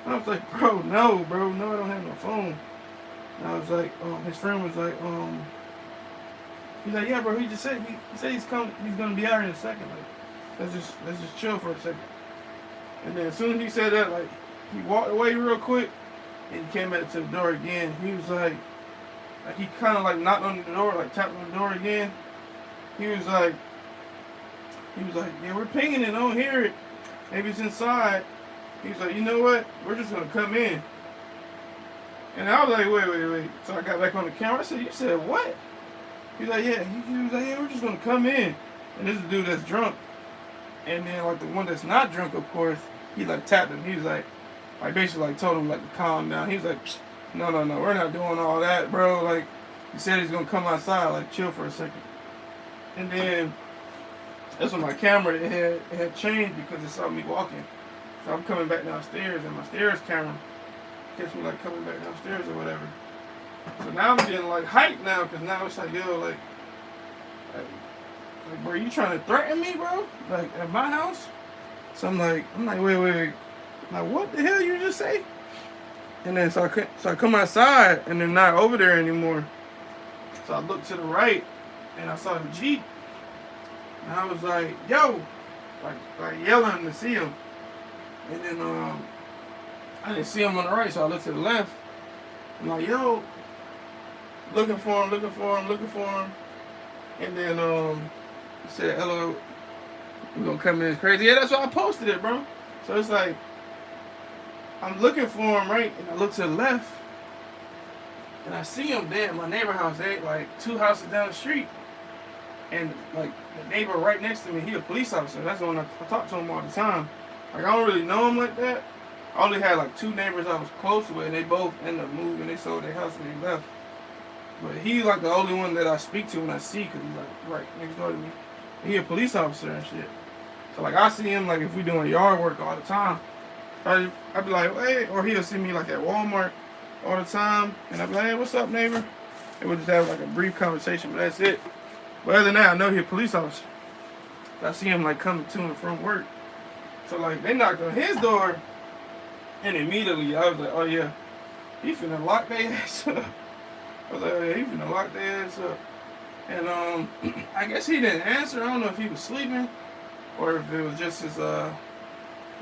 And I was like, bro, no, I don't have no phone. And I was like, his friend was like, he's like, yeah, bro, he just said, he said he's gonna be out in a second. Like, let's just chill for a second. And then as soon as he said that, like, he walked away real quick and he came back to the door again. He was like he kind of like knocked on the door, like tapped on the door again. He was like, yeah, we're pinging it, I don't hear it. Maybe it's inside. He was like, you know what? We're just gonna come in. And I was like, wait. So I got back on the camera. I said, you said what? He's like, yeah. He was like, yeah, we're just gonna come in. And this is a dude that's drunk. And then like the one that's not drunk, of course, he like tapped him. He was like basically like told him like to calm down. He was like, no, we're not doing all that, bro. Like, he said he's gonna come outside, like chill for a second. And then that's when my camera it had changed because it saw me walking. So I'm coming back downstairs and my stairs camera catch me like coming back downstairs or whatever. So now I'm getting like hyped now because now it's like, yo, like bro, you trying to threaten me, bro? Like at my house? So I'm like, wait. Like, what the hell you just say? And then so I come outside and they're not over there anymore. So I look to the right and I saw the Jeep. And I was like, yo, like yelling to see him. And then I didn't see him on the right, so I looked to the left. I'm like, yo, looking for him. And then he said, hello, we're gonna come in. It's crazy. Yeah, that's why I posted it, bro. So it's like, I'm looking for him, right? And I look to the left, and I see him there at my neighbor house. They like 2 houses down the street. And like the neighbor right next to me, he a police officer. That's the one I talk to him all the time. Like, I don't really know him like that. I only had like 2 neighbors I was close with, and they both ended up moving. They sold their house and they left. But he's like the only one that I speak to when I see, because he's like right next door to me. He a police officer and shit. So like I see him like if we doing yard work all the time. I'd be like, hey, or he'll see me like at Walmart all the time, and I'd be like, hey, what's up, neighbor? And we'll just have like a brief conversation, but that's it. But other than that, I know he's a police officer. I see him like coming to and from work. So like they knocked on his door, and immediately I was like, oh yeah, he finna lock their ass up. I was like, oh yeah, he finna lock their ass up. And I guess he didn't answer. I don't know if he was sleeping or if it was just his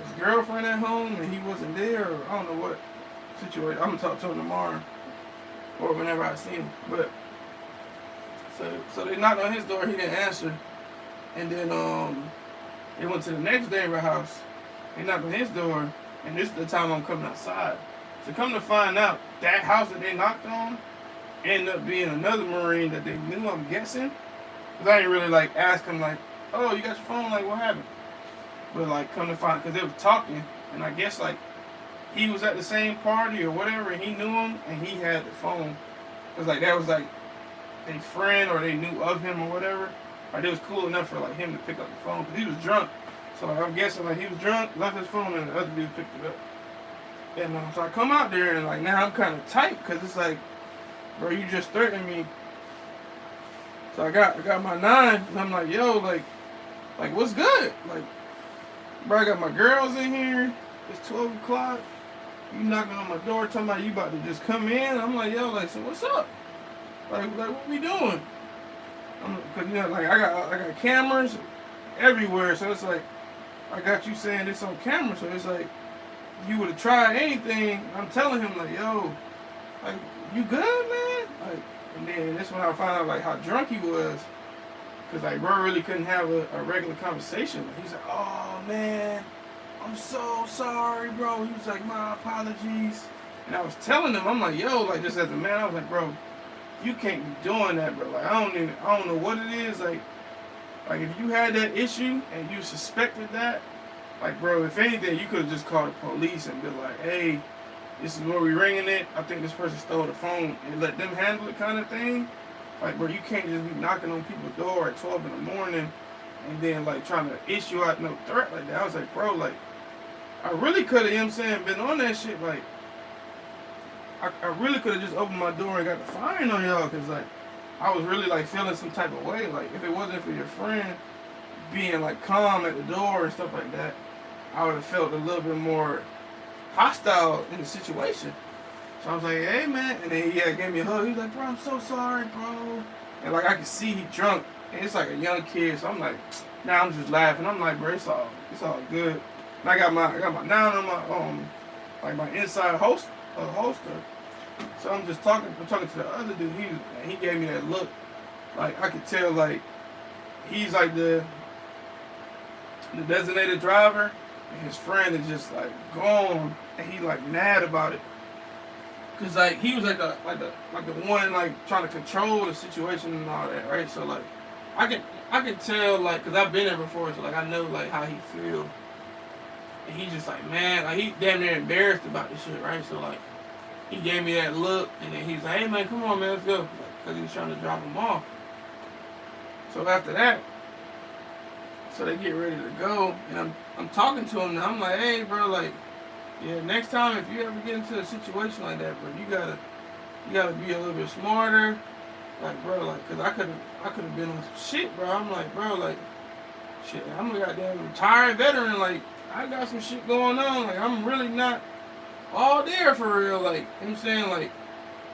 his girlfriend at home and he wasn't there, or I don't know what situation. I'm gonna talk to him tomorrow or whenever I see him. But so they knocked on his door, he didn't answer, and then they went to the next neighbor house. They knocked on his door, and this is the time I'm coming outside. So come to find out, that house that they knocked on ended up being another Marine that they knew, I'm guessing. Because I didn't really like ask him like, oh, you got your phone? Like, what happened? But like, come to find, because they were talking, and I guess like he was at the same party or whatever, and he knew him, and he had the phone. Because like that was like a friend, or they knew of him or whatever. Like it was cool enough for like him to pick up the phone, because he was drunk. So like, I'm guessing like he was drunk, left his phone, and the other dude picked it up. And so I come out there, and like now I'm kind of tight, because it's like, bro, you just threatened me. So I got my 9, and I'm like, yo, like what's good? Like, bro, I got my girls in here. It's 12 o'clock. You knocking on my door, talking about you about to just come in. I'm like, yo, like, so what's up? Like what we doing? Cause you know, like I got cameras everywhere, so it's like I got you saying this on camera, so it's like you would have tried anything. I'm telling him like, yo, like you good, man? Like, and then that's when I found out like how drunk he was, cause like bro really couldn't have a regular conversation. Like, he's like, oh man, I'm so sorry, bro. He was like, my apologies. And I was telling him, I'm like, yo, like just as a man, I was like, bro, you can't be doing that, bro. Like I don't know what it is. Like if you had that issue and you suspected that, like bro, if anything, you could have just called the police and be like, hey, this is where we ringing it. I think this person stole the phone, and let them handle it, kind of thing. Like bro, you can't just be knocking on people's door at 12 in the morning and then like trying to issue out no threat like that. I was like, bro, like I really could have, you know what I'm saying, been on that shit. Like I really could have just opened my door and got the fine on y'all, because like I was really like feeling some type of way. Like if it wasn't for your friend being like calm at the door and stuff like that, I would have felt a little bit more hostile in the situation. So I was like, hey man, and then he gave me a hug. He was like, bro, I'm so sorry, bro. And like I could see he drunk, and it's like a young kid. So I'm like, now I'm just laughing. I'm like, bro, it's all good. And I got my 9 on my like my inside holster. So I'm talking to the other dude. He gave me that look. Like I could tell like he's like the designated driver, and his friend is just like gone, and he like mad about it. Cause like he was like the one like trying to control the situation and all that, right? So like I can tell like, cause I've been there before, so like I know like how he feel. And he just like, man, like he damn near embarrassed about this shit, right? So like he gave me that look, and then he's like, hey man, come on man, let's go, cause he was trying to drop him off. So after that, so they get ready to go, and I'm talking to him now. I'm like, hey bro, like, yeah, next time if you ever get into a situation like that, bro, you gotta be a little bit smarter, like bro, like, cause I could have been on some shit, bro. I'm like, bro, like, shit, I'm a goddamn retired veteran, like, I got some shit going on, like, I'm really not all there for real, like, you know what I'm saying, like,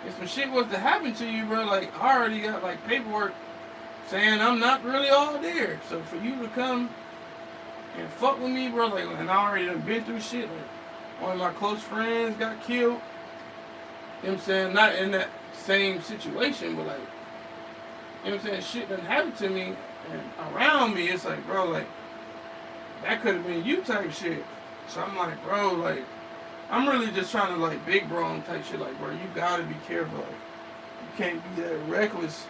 if some shit was to happen to you, bro, like, I already got like paperwork saying I'm not really all there. So for you to come and fuck with me, bro, like, and I already done been through shit, like, one of my close friends got killed, you know what I'm saying, not in that same situation, but like, you know what I'm saying, shit done happened to me, and around me, it's like, bro, like, that could have been you type shit. So I'm like, bro, like, I'm really just trying to like big bro on type shit, like, bro, you gotta be careful, like, you can't be that reckless,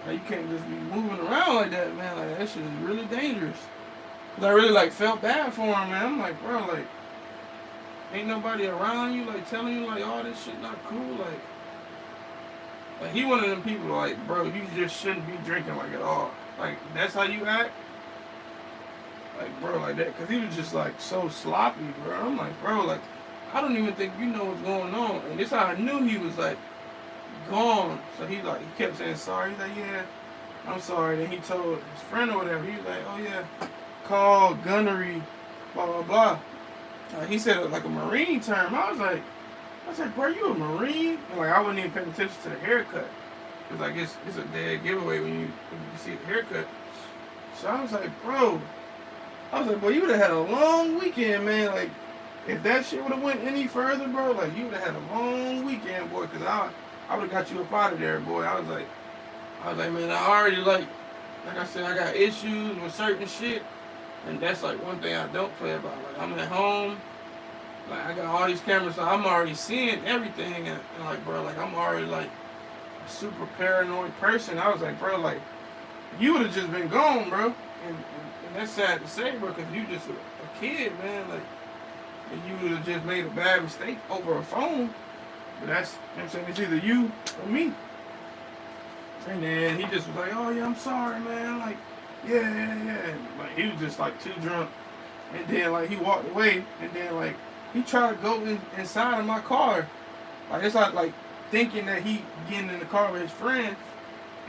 like, you can't just be moving around like that, man, like, that shit is really dangerous. Cause I really like felt bad for him, man. I'm like, bro, like, ain't nobody around you, like, telling you, like, all this shit not cool, like he one of them people, like, bro, you just shouldn't be drinking, like, at all. Like, that's how you act? Like, bro, like that, because he was just, like, so sloppy, bro. I'm like, bro, like, I don't even think you know what's going on. And this how I knew he was, like, gone. So he kept saying sorry. He's like, yeah, I'm sorry. Then he told his friend or whatever. He was like, oh, yeah, call gunnery, blah, blah, blah. He said it like a Marine term. I was like, bro, you a Marine? And, like, I wasn't even paying attention to the haircut. It's like, it's a dead giveaway when you see the haircut. So I was like, bro, I was like, boy, you would have had a long weekend, man. Like, if that shit would have went any further, bro, like, you would have had a long weekend, boy, because I would have got you up out of there, boy. I was like, man, I already, like I said, I got issues with certain shit, and that's, like, one thing I don't play about. Like, I'm at home, like, I got all these cameras, so I'm already seeing everything, and like, bro, like, I'm already, like, a super paranoid person. I was like, bro, like, you would have just been gone, bro. And that's sad to say, bro, because you just a kid, man. Like, and you would have just made a bad mistake over a phone. But that's, you know what I'm saying, it's either you or me. And then he just was like, oh, yeah, I'm sorry, man. Like, yeah. And, like, he was just, like, too drunk. And then, like, he walked away. And then, like, he tried to go inside of my car. Like, it's like thinking that he getting in the car with his friend.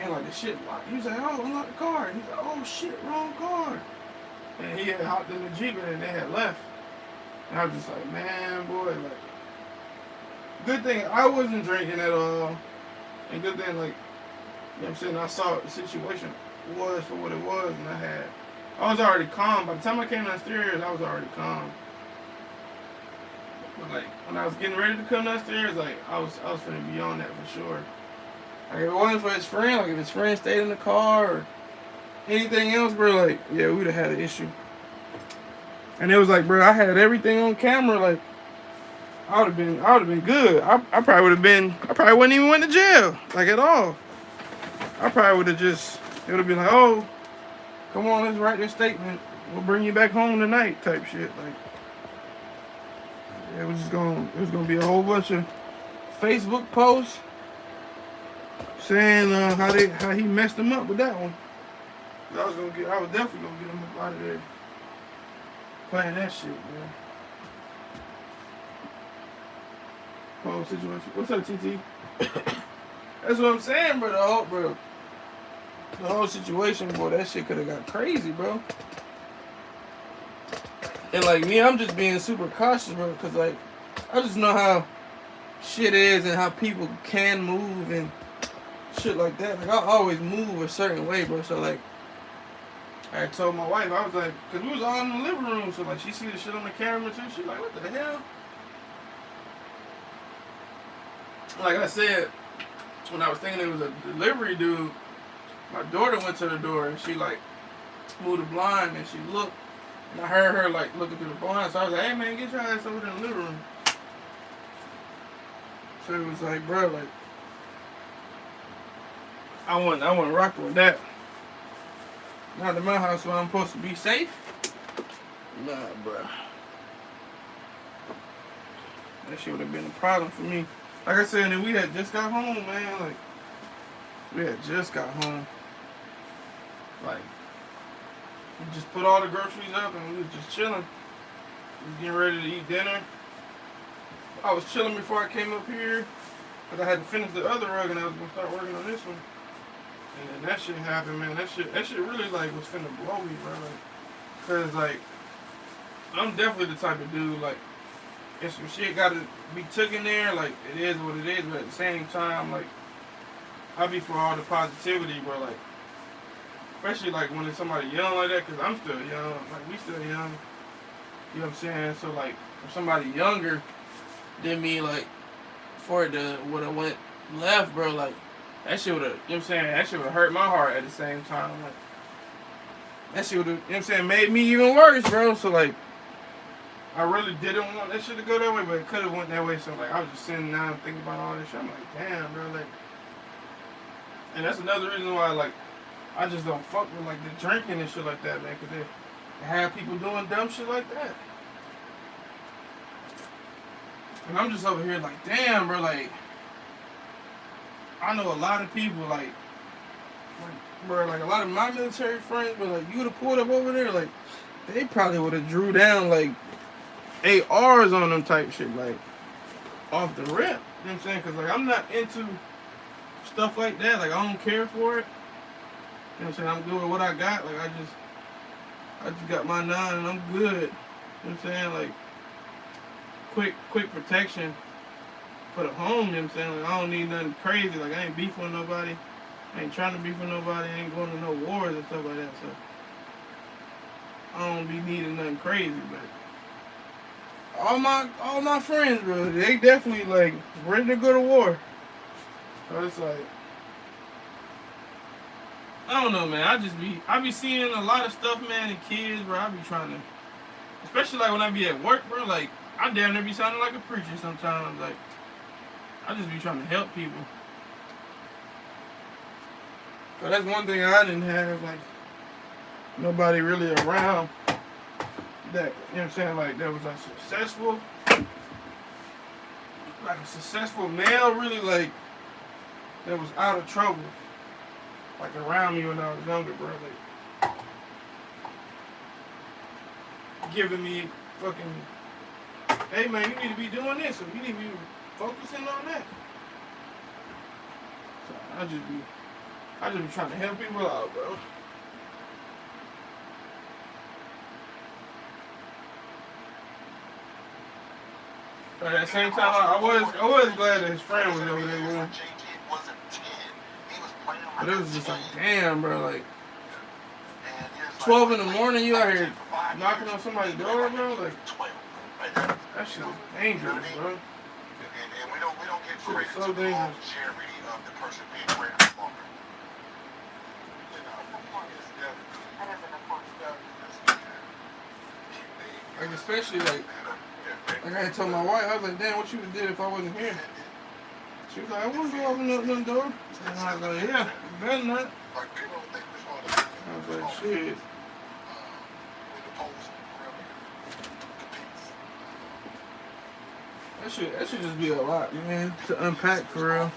And, like, the shit locked. He was like, oh, unlock the car. And he's like, oh, shit, wrong car. And he had hopped in the Jeep and they had left. And I was just like, man, boy, like, good thing I wasn't drinking at all. And good thing, like, you know what I'm saying, I saw what the situation was for what it was. And I was already calm. By the time I came downstairs, I was already calm. But, like, when I was getting ready to come downstairs, like, I was finna be on that for sure. Like, if it wasn't for his friend, like, if his friend stayed in the car or anything else, bro, like, yeah, we'd have had an issue. And it was like, bro, I had everything on camera, like, I would have been good. I probably wouldn't even went to jail, like, at all. I probably would have just, it would have been like, oh, come on, let's write this statement. We'll bring you back home tonight, type shit. Like, it was gonna be a whole bunch of Facebook posts saying how he messed him up with that one. I was definitely gonna get him up out of there playing that shit, man. Whole situation. What's up, TT? That's what I'm saying, bro. The whole situation, boy, that shit could have got crazy, bro. And like me, I'm just being super cautious, bro, because like I just know how shit is and how people can move and shit like that. Like, I always move a certain way, bro. So, like, I told my wife, I was like, because we was all in the living room, so, like, she see the shit on the camera, too. She's like, what the hell? Like I said, when I was thinking it was a delivery dude, my daughter went to the door, and she, like, moved the blind, and she looked, and I heard her, like, looking through the blind, so I was like, hey, man, get your ass over there in the living room. So it was like, bro, like, I wasn't rocking with that. Not in my house where I'm supposed to be safe. Nah, bro. That shit would have been a problem for me. Like I said, and we had just got home, man. Like, we had just got home. Like, we just put all the groceries up and we was just chilling. We was getting ready to eat dinner. I was chilling before I came up here. Because I had to finish the other rug and I was going to start working on this one. And then that shit happened, man. That shit really, like, was finna blow me, bro. Like, cause, like, I'm definitely the type of dude, like, if some shit gotta be took in there, like, it is what it is, but at the same time, like, I be for all the positivity, bro, like, especially, like, when it's somebody young like that, cause I'm still young, like, we still young, you know what I'm saying? So, like, if somebody younger than me, like, for it to would've went left, bro, like, that shit would've, you know what I'm saying, that shit would've hurt my heart at the same time, like, that shit would've, you know what I'm saying, made me even worse, bro, so, like, I really didn't want that shit to go that way, but it could've went that way, so, like, I was just sitting down thinking about all this shit, I'm like, damn, bro, like, and that's another reason why, like, I just don't fuck with, like, the drinking and shit like that, man, because they have people doing dumb shit like that. And I'm just over here like, damn, bro, like, I know a lot of people, like, bro, like, a lot of my military friends, but, like, you would have pulled up over there, like, they probably would have drew down, like, ARs on them type shit, like, off the rip. You know what I'm saying? Because, like, I'm not into stuff like that. Like, I don't care for it. You know what I'm saying? I'm good with what I got. Like, I just got my 9 and I'm good. You know what I'm saying? Like, quick protection for the home, you know what I'm saying? Like, I don't need nothing crazy. Like, I ain't beefing with nobody. I ain't trying to beef with nobody. I ain't going to no wars and stuff like that, so. I don't be needing nothing crazy, but all my friends, bro, they definitely like ready to go to war. So it's like, I don't know, man. I be seeing a lot of stuff, man, and kids, bro. I be trying to, especially like when I be at work, bro. Like I damn near be sounding like a preacher sometimes. Like I just be trying to help people. But that's one thing I didn't have, like nobody really around that, you know what I'm saying, like that was like a successful male, really, like that was out of trouble, like around me when I was younger, bro. Like giving me fucking, hey man, you need to be doing this, or you need to be focusing on that. So I just be trying to help people out, bro. But at the same time, I was glad that his friend was over there with him. But it was just like, damn, bro, like 12 in the morning, you out here knocking on somebody's door, bro. Like that shit is dangerous, bro. And we don't get Shit is credit so to the dangerous. longevity of the person being greater longer. You know, That is an important point. Like especially like I had told my wife, I was like, damn, what you would did if I wasn't here? She was like, I wouldn't go open up the door. And I was like, yeah, you better not. like people don't think this all the I was like, shit. with the polls competes. That should just be a lot, man, to unpack for real.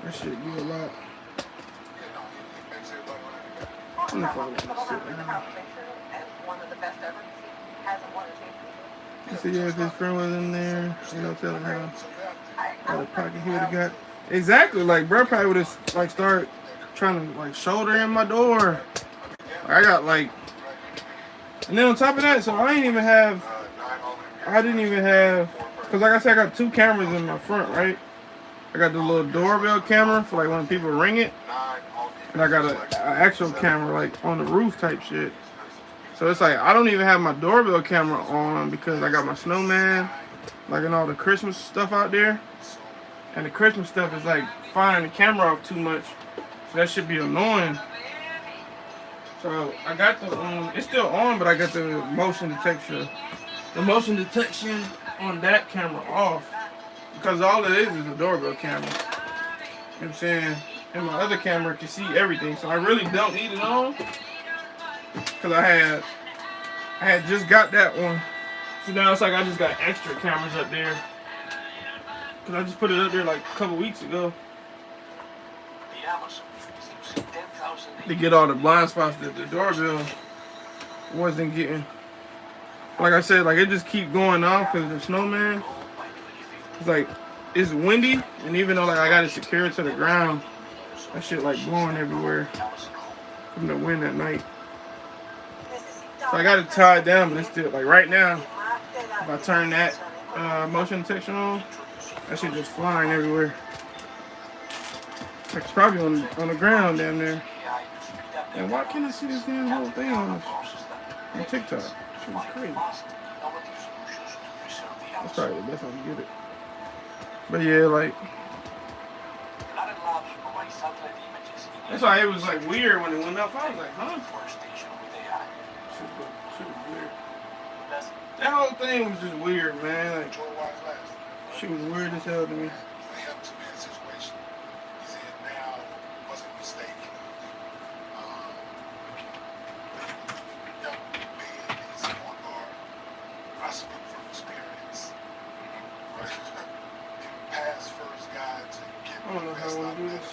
That should be a lot. I'm gonna follow this shit, man. As one of the best ever. He hasn't won a championship. You see, yeah, if his friend was in there, you know, telling her how the pocket he would have got. Exactly, like, bro probably would have, like, started trying to, like, shoulder in my door. I got, like, and then on top of that, so I didn't even have, because like I said, I got 2 cameras in my front, right? I got the little doorbell camera for, like, when people ring it. And I got an actual camera, like, on the roof type shit. So it's like, I don't even have my doorbell camera on because I got my snowman, like, and all the Christmas stuff out there. And the Christmas stuff is, like, firing the camera off too much. So that should be annoying. So I got the, it's still on, but I got the motion detection on that camera off. Because all it is a doorbell camera. You know what I'm saying? And my other camera can see everything. So I really don't need it on. Because I had just got that one. So now it's like I just got extra cameras up there. Because I just put it up there like a couple weeks ago. To get all the blind spots that the doorbell wasn't getting. Like I said, like it just keep going off because of the snowman. It's like, it's windy. And even though like I got it secured to the ground, that shit like blowing everywhere from the wind at night. So I got it tied down, but it's still, like right now, if I turn that motion detection on, that shit just flying everywhere. Like it's probably on the ground down there. And why can't I see this damn whole thing on TikTok? Shit was crazy. That's probably the best I can get it. But yeah, like, that's why it was like weird when it went up. I was like, huh? Shit was weird. That whole thing was just weird, man. Like, shit was weird as hell to me. I don't know how I want to do this.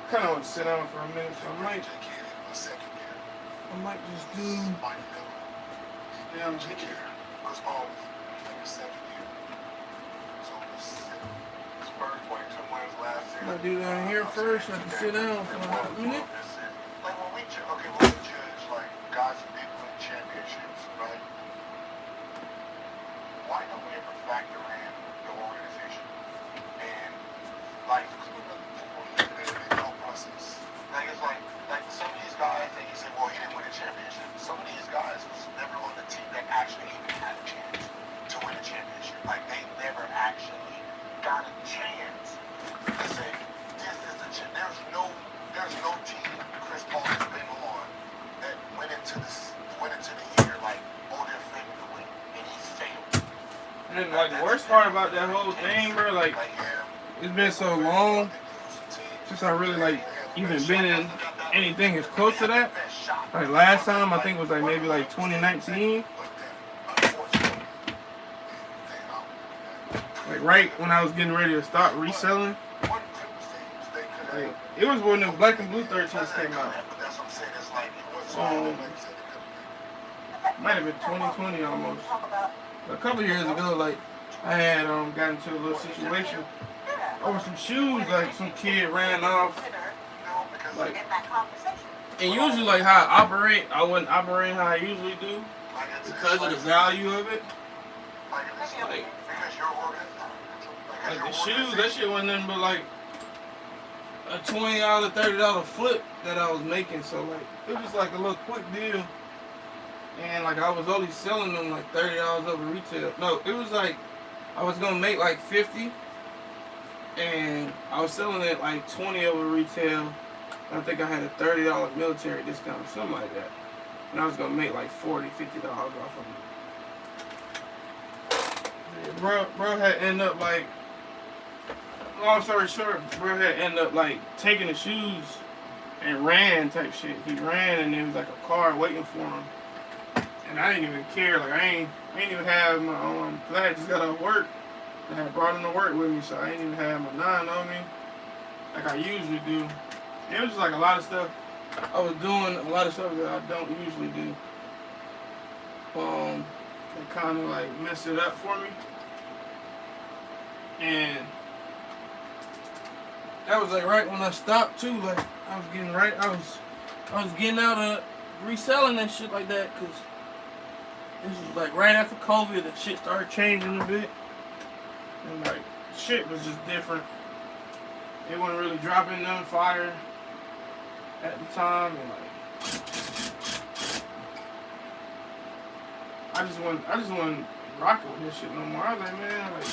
I kind of want to sit down for a minute, so I might just do down here. I might do down here first. I can sit down for a hot minute. Like when we judge like guys who did win championships, right? Why don't we ever factor in the organization and like the thought process? Like it's like some of not a chance to say this is a chance. There's no team Chris Paul has been on that went into the year like, oh, they're favored to win, and he failed. And like the worst part about that whole thing, bro, like it's been so long since I really like even been in anything as close to that. Like last time I think it was like maybe like 2019. Like right when I was getting ready to start reselling. Like, it was when the Black and Blue 13s came out. Might have been 2020 almost. A couple years ago, like I had got into a little situation over some shoes. Like some kid ran off. Like, and usually like how I operate, I wouldn't operate how I usually do because of the value of it. Like the shoes, that shit wasn't nothing but like a $20, $30 flip that I was making. So like it was like a little quick deal. And like I was only selling them like $30 over retail. No, it was like I was gonna make like 50 and I was selling it like 20 over retail. I think I had a $30 military discount or something like that. And I was gonna make like $40, $50 off of it. Yeah, bro had ended up like, long story short, bro had ended up like taking the shoes and ran type shit. He ran and there was like a car waiting for him. And I didn't even care. Like I ain't even have my cause I had just got off work. I had brought him to work with me, so I ain't even have my 9 on me like I usually do. It was just like a lot of stuff I was doing, a lot of stuff that I don't usually do. It kind of like messed it up for me. And that was like right when I stopped too. Like I was getting out of reselling and shit like that, cause this was like right after COVID and shit started changing a bit. And like shit was just different. It wasn't really dropping none fire at the time, and like I just wasn't rocking with this shit no more. I was like, man, like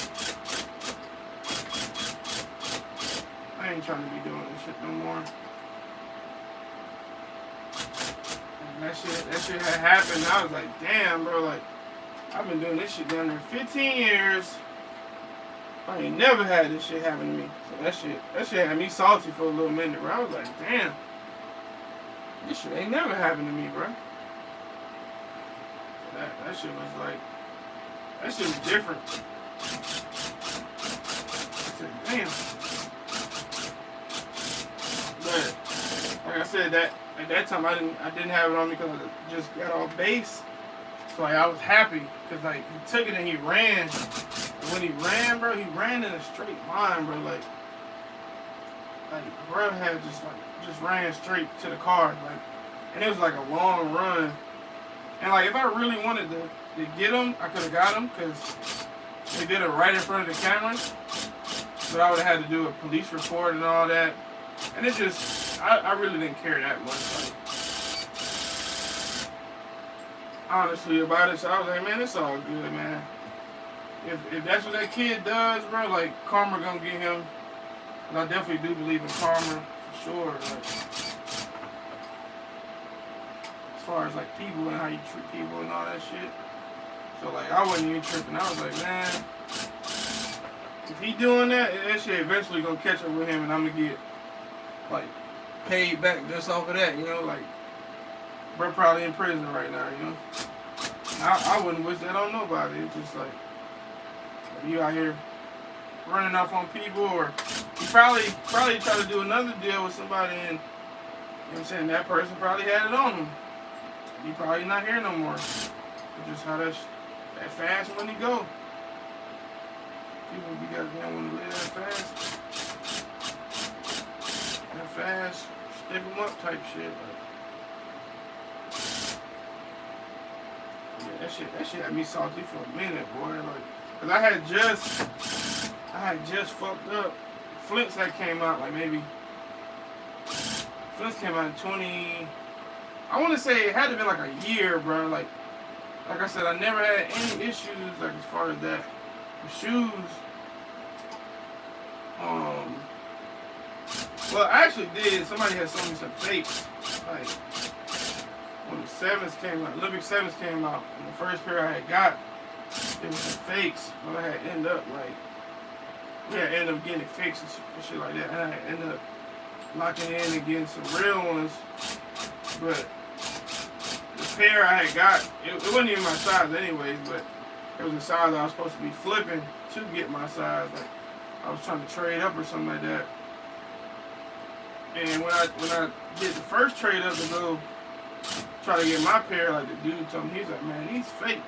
I ain't trying to be doing this shit no more. And that shit had happened. I was like, damn, bro, like I've been doing this shit down there 15 years. I ain't never had this shit happen to me. So that shit had me salty for a little minute, bro. I was like, damn. This shit ain't never happened to me, bro. That shit was like, that shit was different. I said, damn. But like I said, that at that time I didn't have it on me because I just got off base. So like I was happy because like he took it and he ran. And when he ran, bro, he ran in a straight line, bro. Like bro had just ran straight to the car, like, and it was like a long run. And like if I really wanted to get him, I could have got him because they did it right in front of the cameras. But I would have had to do a police report and all that. And it just, I really didn't care that much. Like, honestly about it, so I was like, man, it's all good, man. If that's what that kid does, bro, like karma gonna get him. And I definitely do believe in karma for sure. Like, as far as like people and how you treat people and all that shit. So like I wasn't even tripping. I was like, man, if he doing that shit eventually gonna catch up with him, and I'm gonna get like paid back just off of that, you know, like bro probably in prison right now, you know. I wouldn't wish that on nobody. It's just like you out here running off on people, or you probably try to do another deal with somebody, and you know what I'm saying, that person probably had it on him. He probably not here no more. It's just how that fast money go. People be goddamn want to live that fast. That fast, stick them up type shit. Like, yeah, that shit had me salty for a minute, boy. Like, cause I had just fucked up. Flints that came out like maybe. Flints came out in 20. I want to say it had to be like a year, bro. Like I said, I never had any issues like as far as that. The shoes, Well, I actually did. Somebody had sold me some fakes. Like, when the 7s came out, Olympic 7s came out, and the first pair I had got, it was some fakes. But I had ended up, like, ended up getting it fixed and shit like that. And I ended up locking in and getting some real ones. But the pair I had got, it wasn't even my size anyways, but it was the size I was supposed to be flipping to get my size. Like, I was trying to trade up or something like that. And when I did the first trade up to go try to get my pair, like the dude told me, he's like, man, these fake.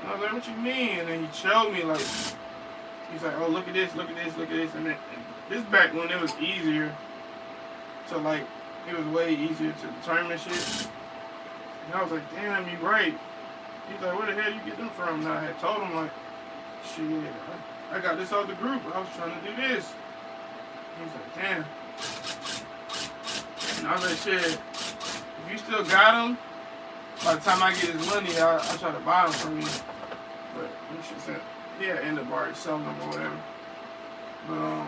And I was like, what you mean? And then he showed me, like, he's like, oh, look at this, look at this, look at this. And this back when it was easier to, like, it was way easier to determine shit. And I was like, damn, you right. He's like, where the hell you get them from? And I had told him, like, shit, I got this out the group. I was trying to do this. He's like, damn. And I was like, shit, if you still got them, by the time I get his money, I'll try to buy them from you. But you should say, yeah, end up already selling them or whatever. But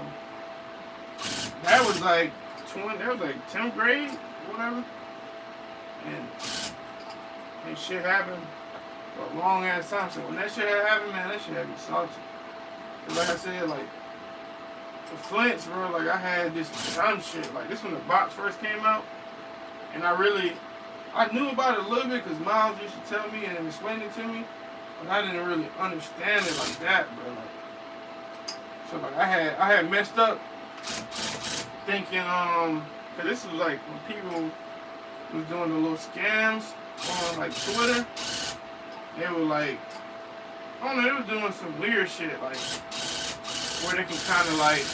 that was like 10th grade, whatever. And shit happened for a long ass time. So when that shit had happened, man, that shit had me salty. Cause like I said, like, the Flints, bro, like, I had this dumb shit. Like, this when the box first came out. And I knew about it a little bit because Miles used to tell me and explain it to me. But I didn't really understand it like that, bro. Like, so, like, I had messed up thinking, cause this was like when people was doing the little scams on, like, Twitter. They were like, I don't know, they were doing some weird shit, like, where they can kind of, like,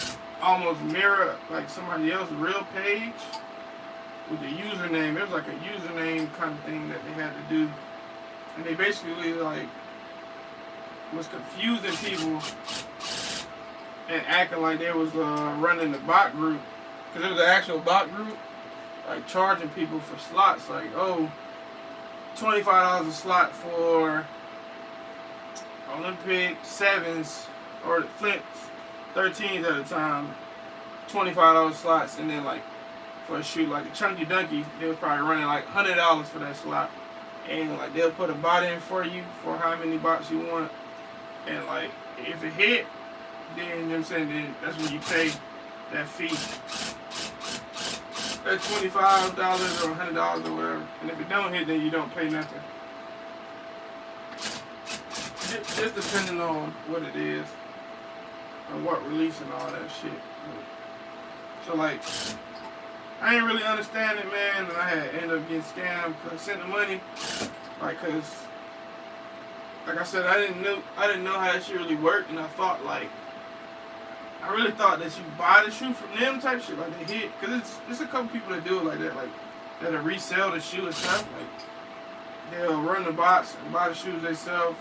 almost mirror, like, somebody else's real page with the username. It was like a username kind of thing that they had to do. And they basically, like, was confusing people and acting like they was running the bot group. Because it was an actual bot group, like, charging people for slots. Like, oh, $25 a slot for Olympic 7s or Flints 13s at a time, $25 slots, and then, like, for a shoot like a Chunky Dunky, they was probably running like $100 for that slot, and like they'll put a bot in for you for how many bots you want, and like if it hit, then you know what I'm saying, then that's when you pay that fee, that $25 or $100 or whatever, and if it don't hit, then you don't pay nothing. Just depending on what it is and what release and all that shit. So like, I ain't really understand it, man, and I had ended up getting scammed because I sent the money, like, cause, like I said, I didn't know how that shit really worked, and I really thought that you buy the shoe from them type shit, like they hit, cause it's a couple people that do it like that, like that'll resell the shoe and stuff, like they'll run the box and buy the shoes themselves,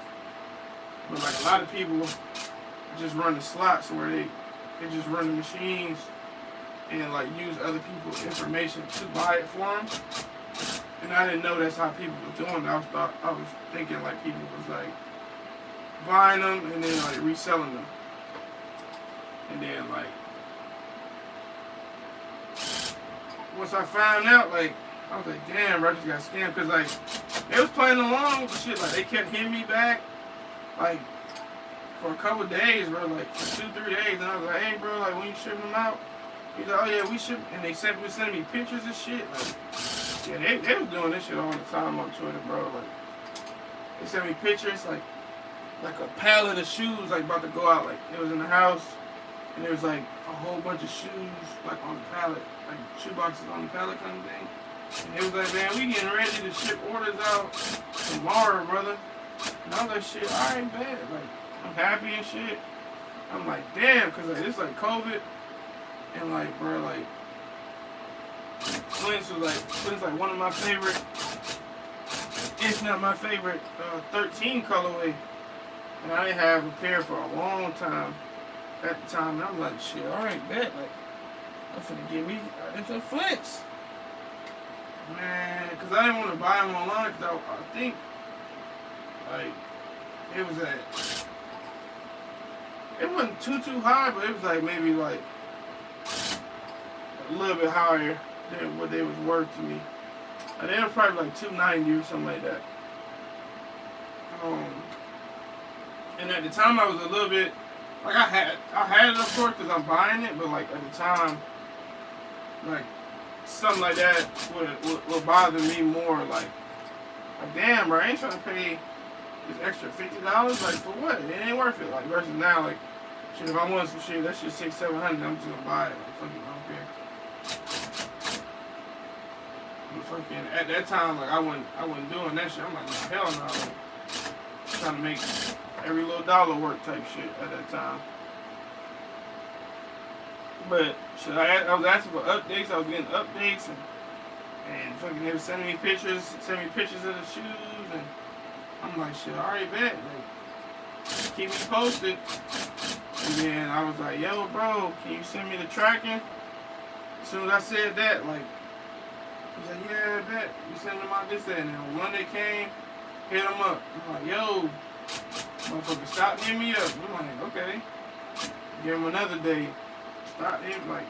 but like a lot of people just run the slots where they just run the machines and like use other people's information to buy it for them. And I didn't know that's how people were doing it. I was thinking like people was like buying them and then like reselling them. And then like once I found out, like I was like, damn, bro, I just got scammed, because like they was playing along with the shit. Like they kept hitting me back like for a couple of days, bro, like for 2-3 days, and I was like, hey bro, like when you shipping them out? He's like, oh yeah, we ship, and they was sending me pictures and shit. Like, yeah, they was doing this shit all the time on Twitter, bro. Like, they sent me pictures, like a pallet of shoes, like about to go out. Like, it was in the house, and there was like a whole bunch of shoes, like on the pallet, like shoe boxes on the pallet kind of thing. And they was like, man, we getting ready to ship orders out tomorrow, brother. And I was like, shit, I ain't bad. Like, I'm happy and shit. I'm like, damn, because like, it's like COVID. And like, bro, like, Flints like one of my favorite, if not my favorite, 13 colorway. And I didn't have a pair for a long time at the time. And I'm like, shit, alright, bet. Like, I'm finna get me some Flints. Man, because I didn't want to buy them online, because I think, like, it wasn't too high, but it was like maybe like a little bit higher than what they was worth to me. And they was probably like $290 or something like that. And at the time I was a little bit, like I had it of course because I'm buying it, but like at the time, like something like that would bother me more. Like damn, bro, I ain't trying to pay this extra $50. Like for what? It ain't worth it. Like versus now, like shit, if I want some shit, that shit $600-700, I'm just gonna buy it. Like fuck it, I don't care. But fucking at that time, like I wasn't doing that shit. I'm like, no, hell no. Like, trying to make every little dollar work type shit at that time. But shit, I was asking for updates. I was getting updates and fucking they were sending me pictures of the shoes, and I'm like, shit, alright, bet. Like, keep me posted. And then I was like, yo, bro, can you send me the tracking? As soon as I said that, like, he's like, yeah, I bet. You send them out this, that, and then when Monday came, hit him up. I'm like, yo, motherfucker, stop hitting me up. I'm like, okay. Give him another day. Stop him, like,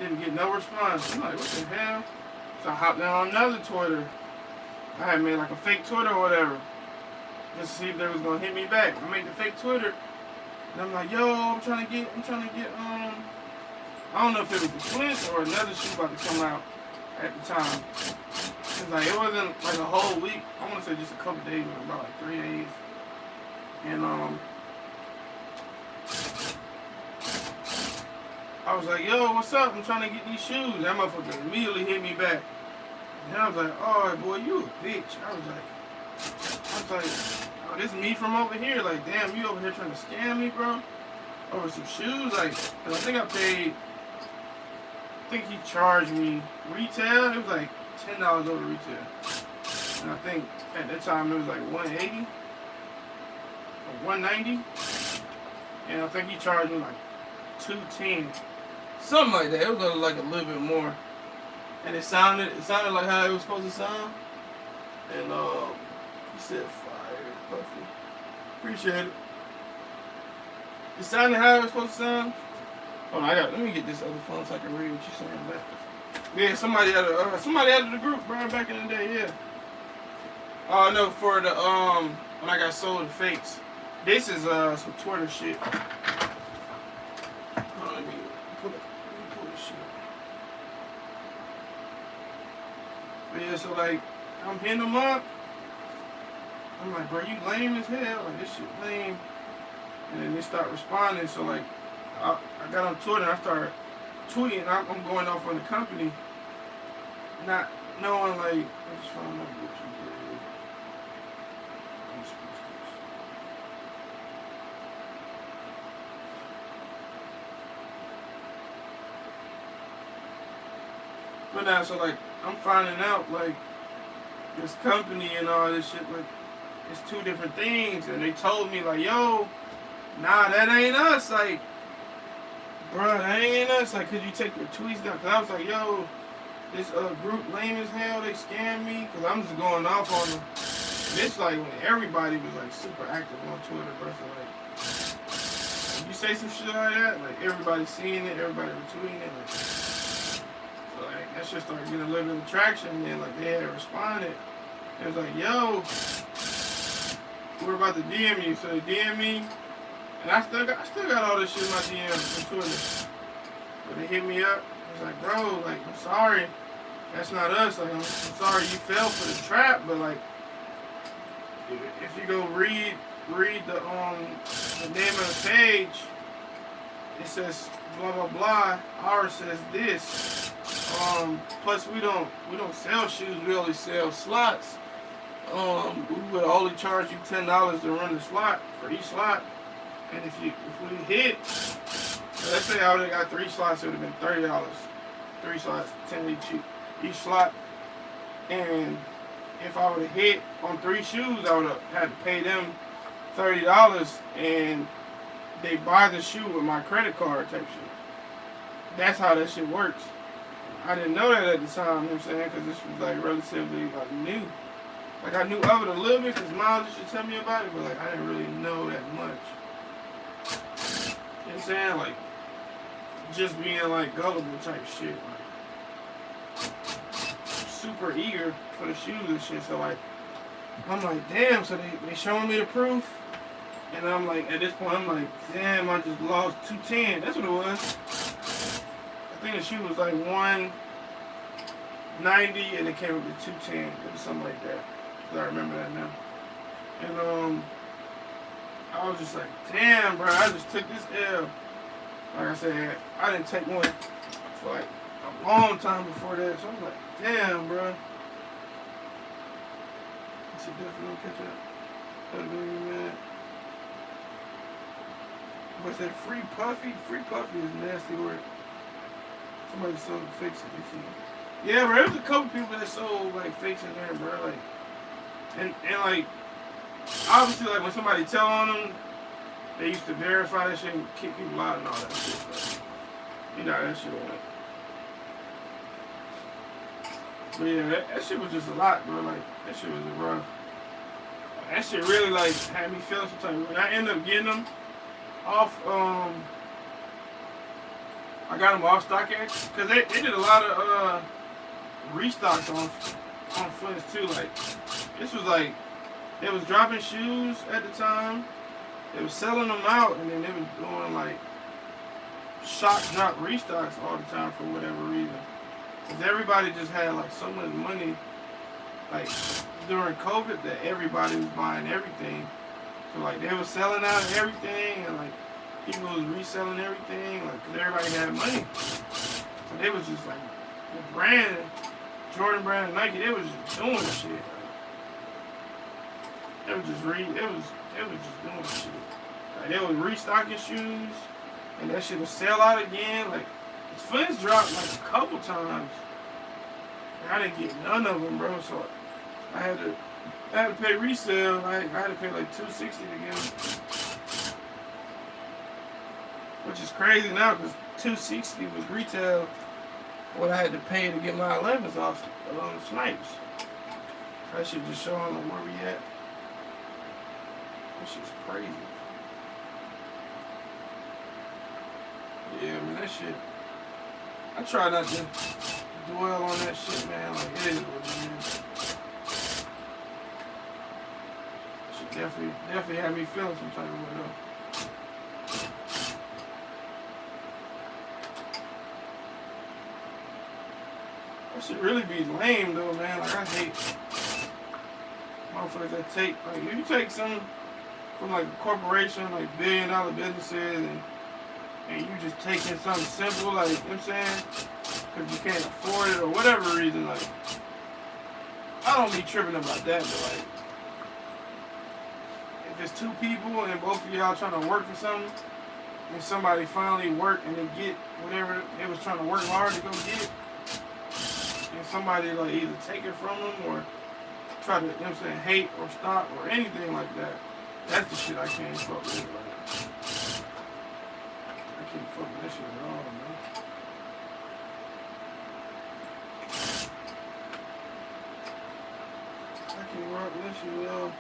didn't get no response. I'm like, what the hell? So I hopped down on another Twitter. I had made like a fake Twitter or whatever, just to see if they was gonna hit me back. I made the fake Twitter, and I'm like, yo, I'm trying to get, I don't know if it was the Flint or another shoe about to come out at the time. Cause like it wasn't like a whole week. I want to say just a couple days, about like 3 days. And I was like, yo, what's up? I'm trying to get these shoes. That motherfucker immediately hit me back. And I was like, oh boy, you a bitch. I was like, oh, this is me from over here. Like, damn, you over here trying to scam me, bro? Over some shoes? Like, cause I think he charged me retail. It was like $10 over retail. And I think at that time it was like $180 or $190. And I think he charged me like $210. Something like that. It was like a little bit more. And it sounded like how it was supposed to sound. And he said fire, Buffy. Appreciate it. It sounded how it was supposed to sound. Hold on, let me get this other phone so I can read what you're saying back. Yeah, somebody added the group, bro, back in the day, yeah. Oh no, for the when I got sold the fakes. This is some Twitter shit. Oh, let me pull this shit. But yeah, so like I'm hitting them up. I'm like, bro, you lame as hell. Like this shit lame. And then they start responding. So like I got on Twitter and I started tweeting. I'm going off on the company, not knowing like I just found out what you did. But now, so like I'm finding out like this company and all this shit, like it's two different things, and they told me like, yo, nah, that ain't us, like, bro, that ain't us, like, could you take your tweets down? Cause I was like, yo, this group lame as hell, they scammed me, cause I'm just going off on them. And it's like when everybody was like super active on Twitter, bro, so like, you say some shit like that, like everybody's seeing it, everybody retweeting it, like, so like that shit started getting a little bit of traction, and then like they had responded. It was like, yo, we're about to DM you, so they DM me, and I still got all this shit in my DMs on Twitter. But they hit me up. I was like, bro, like I'm sorry, that's not us. Like I'm sorry you fell for the trap, but like if you go read the name of the page, it says blah blah blah. Ours says this. Plus we don't sell shoes. We only sell slots. We would only charge you $10 to run the slot for each slot. And if we hit, so let's say I would have got 3 slots, it would have been $30. 3 slots, 10 each slot. And if I would have hit on 3 shoes, I would have had to pay them $30, and they buy the shoe with my credit card type shit. That's how that shit works. I didn't know that at the time, you know what I'm saying, because this was like relatively like new. Like I knew of it a little bit because Miles used to tell me about it, but like I didn't really know that much. You know what I'm saying? Like just being like gullible type shit. Like, super eager for the shoes and shit. So like, I'm like, damn. So they showing me the proof, and I'm like, at this point, I'm like, damn, I just lost 210. That's what it was. I think the shoe was like 190, and it came up to 210. It was something like that. I remember that now. And I was just like, damn, bro, I just took this L. Like I said, I didn't take one for like a long time before that. So I was like, damn, bro. It's a definitely catch up. That'd be mad. What's that? Free Puffy? Free Puffy is nasty work. Somebody sold fakes in this. Yeah, bro, there was a couple people that sold like fakes in there, bro. Like, and like, obviously, like when somebody tell on them, they used to verify that shit and kick people out and all that shit. But, you know, that shit went. But yeah, that shit was just a lot, bro. Like, that shit was rough. That shit really, like, had me feeling some type of way. When I ended up getting them off, I got them off StockX, because they did a lot of restocks on Flints too. Like, this was like, they was dropping shoes at the time. They was selling them out, and then they was doing like shock drop restocks all the time for whatever reason. Because everybody just had like so much money, like during COVID, that everybody was buying everything. So like they was selling out everything, and like people was reselling everything, like because everybody had money. So they was just like the brand, Jordan brand, and Nike, they was just doing shit. They was just doing shit. Like they was restocking shoes, and that shit would sell out again. Like Flints dropped like a couple times, and I didn't get none of them, bro. So I had to pay resale. I had to pay like $260 to get them, which is crazy now because $260 was retail. What I had to pay to get my 11s off Snipes. That shit just showing them where we at. That shit's crazy. Yeah, man, that shit. I try not to dwell on that shit, man. Like, it is what it is. Shit definitely had me feeling some type of way, though. That should really be lame, though, man. Like, I hate motherfuckers that take, like, if you take some from like a corporation, like $1 billion businesses, and you just taking something simple, like, you know what I'm saying? Because you can't afford it or whatever reason, like, I don't be tripping about that, but like, if it's two people and both of y'all trying to work for something, and somebody finally work and they get whatever they was trying to work hard to go get, and somebody like either take it from them or try to, you know what I'm saying, hate or stop or anything like that. That's the shit I can't fuck with. Like, I can't fuck with that shit at all, man. I can't rock with that shit at all.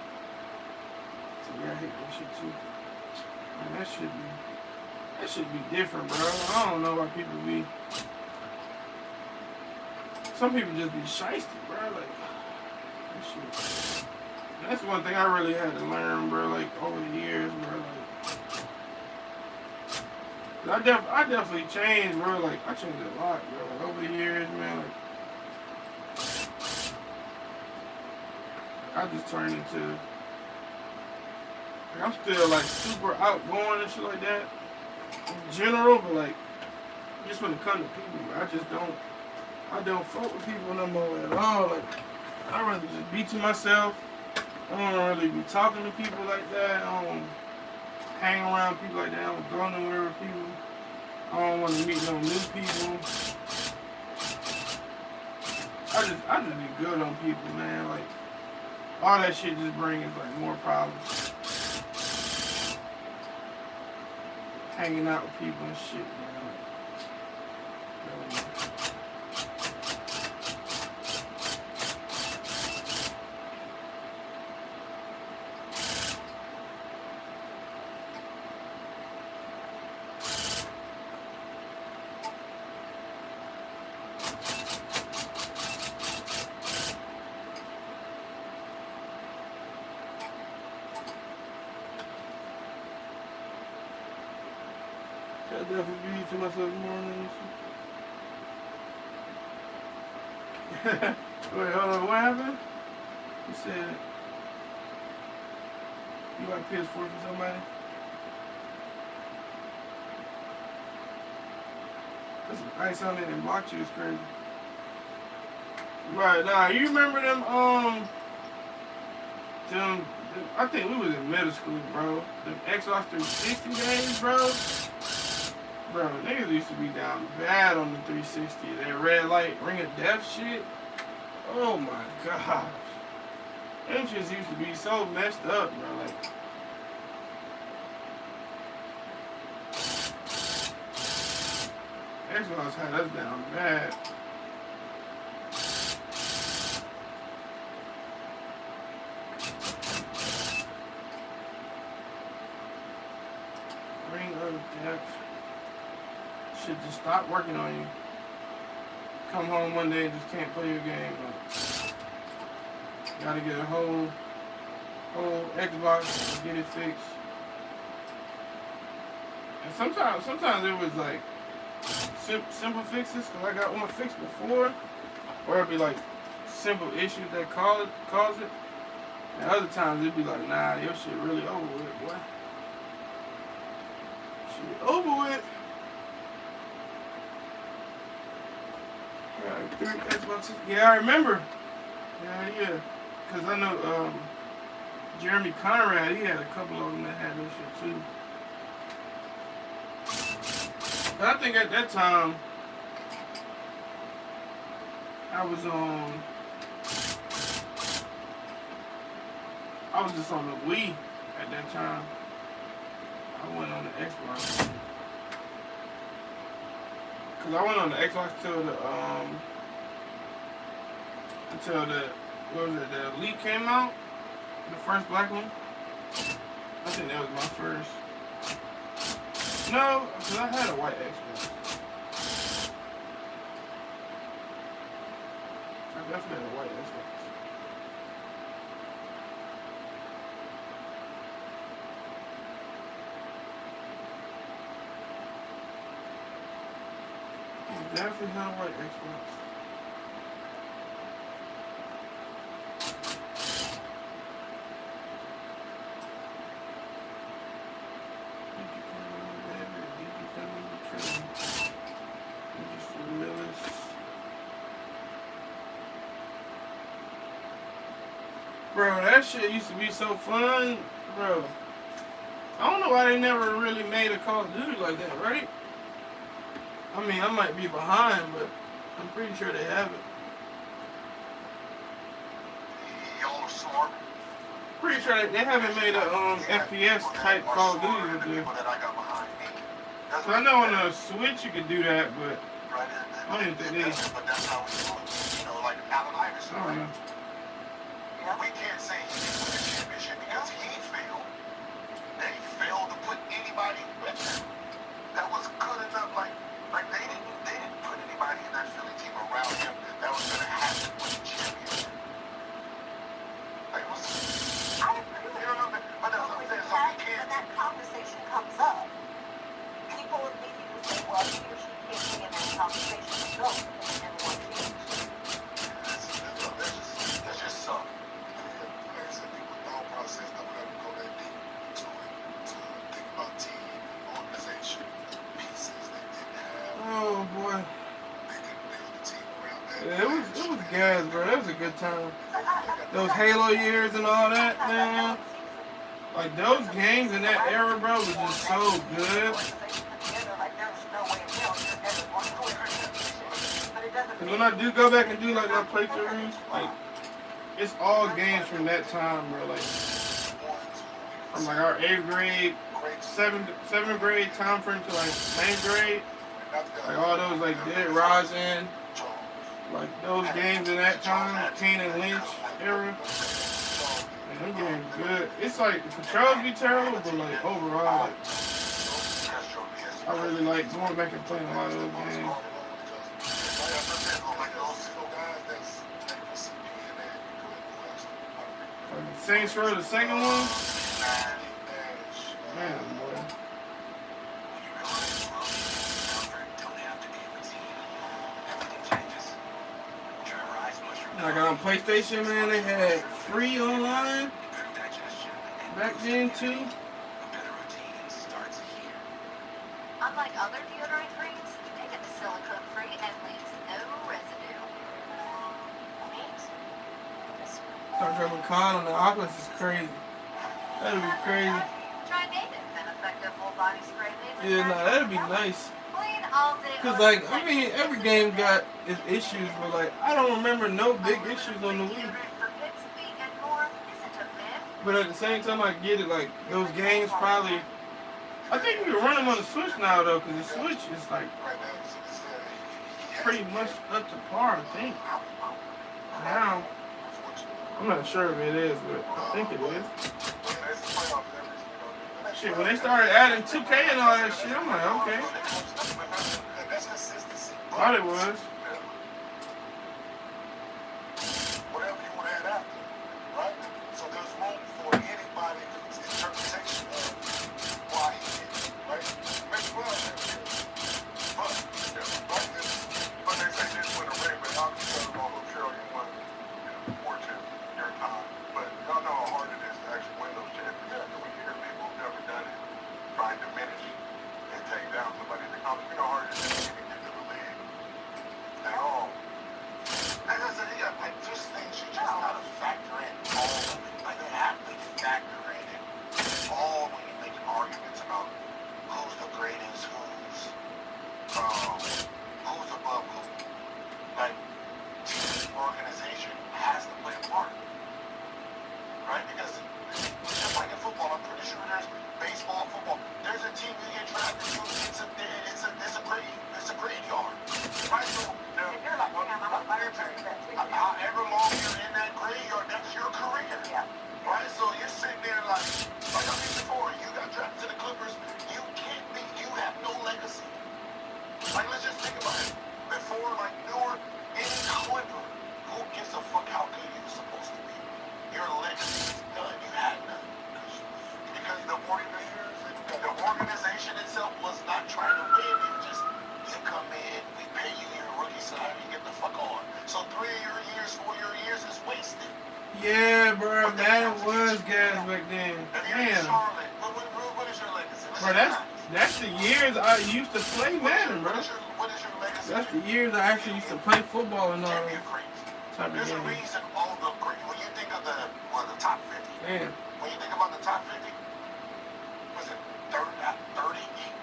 So yeah, I hate that shit too. Man, that should be different, bro. I don't know why people be. Some people just be shiesty, bro. Like, that shit. That's one thing I really had to learn, bro, like, over the years, bro, like, I definitely changed, bro, like, I changed a lot, bro, like, over the years, man, like, I just turned into, like, I'm still, like, super outgoing and shit like that, in general, but, like, just when it comes to people, bro, I don't fuck with people no more at all, like, I'd rather just be to myself. I don't really be talking to people like that. I don't hang around people like that. I don't go nowhere with people. I don't want to meet no new people. I just be good on people, man. Like, all that shit just brings like more problems. Hanging out with people and shit, man. Got definitely be to myself morning. Wait, hold on, what happened? You said you got PS4 for somebody? Put some ice on it and block you is crazy. Right, nah, you remember them, I think we was in middle school, bro. Them Xbox 360 days, bro. Bro, niggas used to be down bad on the 360. That red light, ring of death shit. Oh my gosh. Them shits used to be so messed up, bro. Like, Xbox had us down bad. Ring of death. Should just stop working on you. Come home one day and just can't play your game. Gotta get a whole Xbox and get it fixed. And sometimes it was like simple fixes, cause I got one fixed before, or it'd be like simple issues that cause it. And other times it'd be like, nah, your shit really over with, boy. Shit over with. Right, 3 Xboxes. Yeah, I remember. Yeah. Cause I know Jeremy Conrad, he had a couple of them that had that shit too. But I think at that time I was just on the Wii at that time. I went on the Xbox. Cause I went on the Xbox until the what was it, the Elite came out? The first black one? I think that was my first. No, because I had a white Xbox. I definitely had a white Xbox. I definitely had a white Xbox. Bro, that shit used to be so fun, bro. I don't know why they never really made a Call of Duty like that, right? I mean, I might be behind, but I'm pretty sure they have it. Y'all are smart. Pretty sure they haven't made a FPS type Call of Duty with this. So I know on the Switch you could do that, but I don't even think they. But that's how we do it. You know, like Allen Iverson, I don't know. We can't say he didn't win a championship because he failed. That he failed to put anybody with him that was good enough. Like they didn't put anybody in that Philly team around him that was gonna have to win a championship. Like it was. I agree with you. But that's what I'm saying. So we can't. When that conversation comes up, people immediately say, well, he or she can't be in that conversation. No, because they never want to change. That's just something. Like I said, people's thought process don't ever go that deep to it, to think about team, organization, pieces they didn't have. Oh boy. They didn't build a team around that. Yeah, it was gas, bro. It was a good time. Those Halo years and all that, man. Like those games in that era, bro, was just so good. Cause when I do go back and do like my playthroughs, like it's all games from that time, bro. Like from like our 8th grade, 7th grade time frame to like 9th grade. Like all those like Dead Rising, like those games in that time, Kane and Lynch era. Man, them games good. It's like the controls be terrible, but like overall, like, I really like going back and playing a lot of those games. Like Saints Row, the second one. Man, boy. Like on PlayStation, man, they had free online back then too. Unlike other deodorant creams, Kaminga is silicone-free and leaves no residue. Start dropping cod on the Oculus is crazy. That'd be crazy. Try Native, an effective full-body spray leave. Yeah, nah, that'd be nice. Clean all day. Cause like, I mean, every game got its issues, but like, I don't remember no big issues on the Wii. For kids' feet and more isn't a myth. But at the same time, I get it. Like those games probably. I think you can run them on the Switch now though, cause the Switch is like pretty much up to par, I think. Now, I'm not sure if it is, but I think it is. Shit, when they started adding 2K and all that shit, I'm like, okay. Thought it was. Whatever you want to add after, right? So there's room for anybody's interpretation of why he did it, right? Makes well but they say this win a ring, but y'all can tell them all who sure you won, war two, your time. But y'all know how hard it is to actually win those championships. And we hear people who've never done it try and diminish and take down somebody in the competition. You know how hard it is to even get to the league at all. Like I said, like just things you just gotta factor in all of it. Like you have to factor in it all when you're making arguments about who's the greatest, who's above who. Like team organization has to play a part, right? Because just like in football, I'm pretty sure there's baseball, football. There's a team you get drafted to. It's a graveyard, right? So however long you're in that graveyard, that's your career. Yeah. Right? So you're sitting there like I mentioned before, you got drafted to the Clippers, you have no legacy. Like, let's just think about it. Before, like, any Clipper, who gives a fuck how good you were supposed to be? Your legacy is done. You had none. Because the organization itself was not trying to win. It was just, you come in, we pay you your rookie salary, you get the fuck on. So 3 of your years, 4 of your years is wasted. Yeah, bro, that was gas back then. Damn. Charlotte, what is your legacy? Bro, that's the years I used to play Madden, bro. What is your legacy? That's the years I actually used to play football and all that type of There's a games. reason all the great, when you think of the top 50, Damn. when you think about the top 50, was it 38,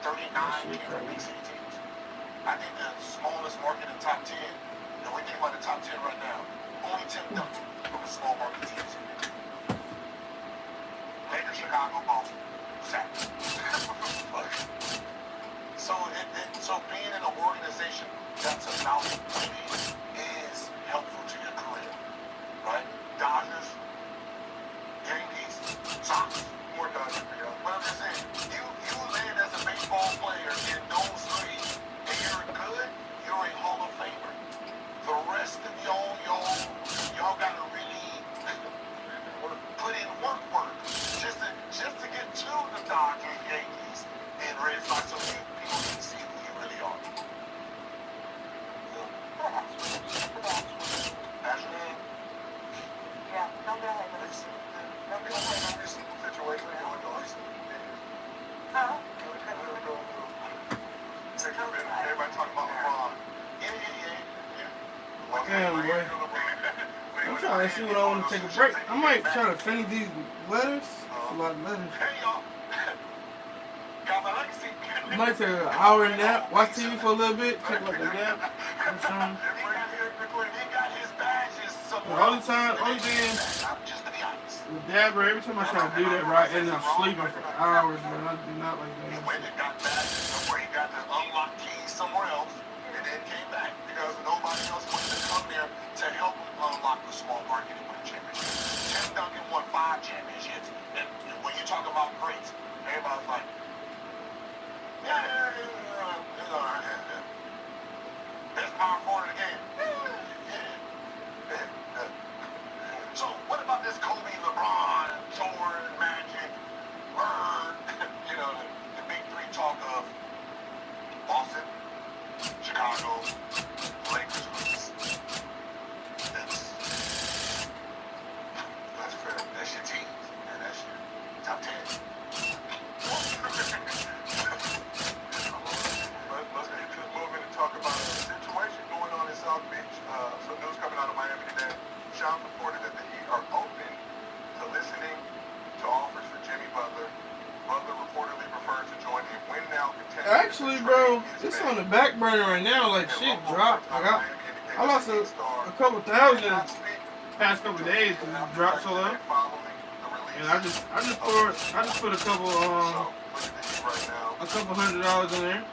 39 came from big city teams? I think the smallest market in top 10, and we think about the top 10 right now, only Tim Duncan from the small market teams. Lakers, Chicago, Boston, Zach. So being in an organization that's about winning is helpful to your career, right? Dodgers, Yankees, Sox, more Dodgers for y'all. But I'm just saying, you land as a baseball player in those three, and you're good, you're a Hall of Famer. The rest of y'all gotta really put in work just to get to the Dodgers, Yankees, and Red Sox, so people can see who you really are. Actually, Yeah, don't go ahead. it's a simple situation. Oh. Everybody talking about LeBron. Yeah. Damn, boy. I'm trying to see what I want to take a break. I might try to finish these letters. It's a lot of letters. Hey, y'all. Got my legacy. I might take an hour nap, watch TV for a little bit, take like a nap. He got his badges somewhere. Only thing Just to be honest. with Dabber, every time I try to do that, bro, I end up sleeping for hours, man. I do not like He that. went and got badges somewhere. He got the unlocked keys somewhere else and then came back because nobody else wanted to come there to help him unlock the small market and win a championship. Tim Duncan won 5 championships. And when you talk about greats, everybody's like, best power forward in the game. So what about this Kobe, LeBron, Jordan, Magic, Bird, the big three talk of Boston, Chicago, Lakers, Actually, bro, it's on the back burner right now. Like shit dropped. Like I lost a couple thousand past couple days because it dropped so low. And I just put a couple $100 in there.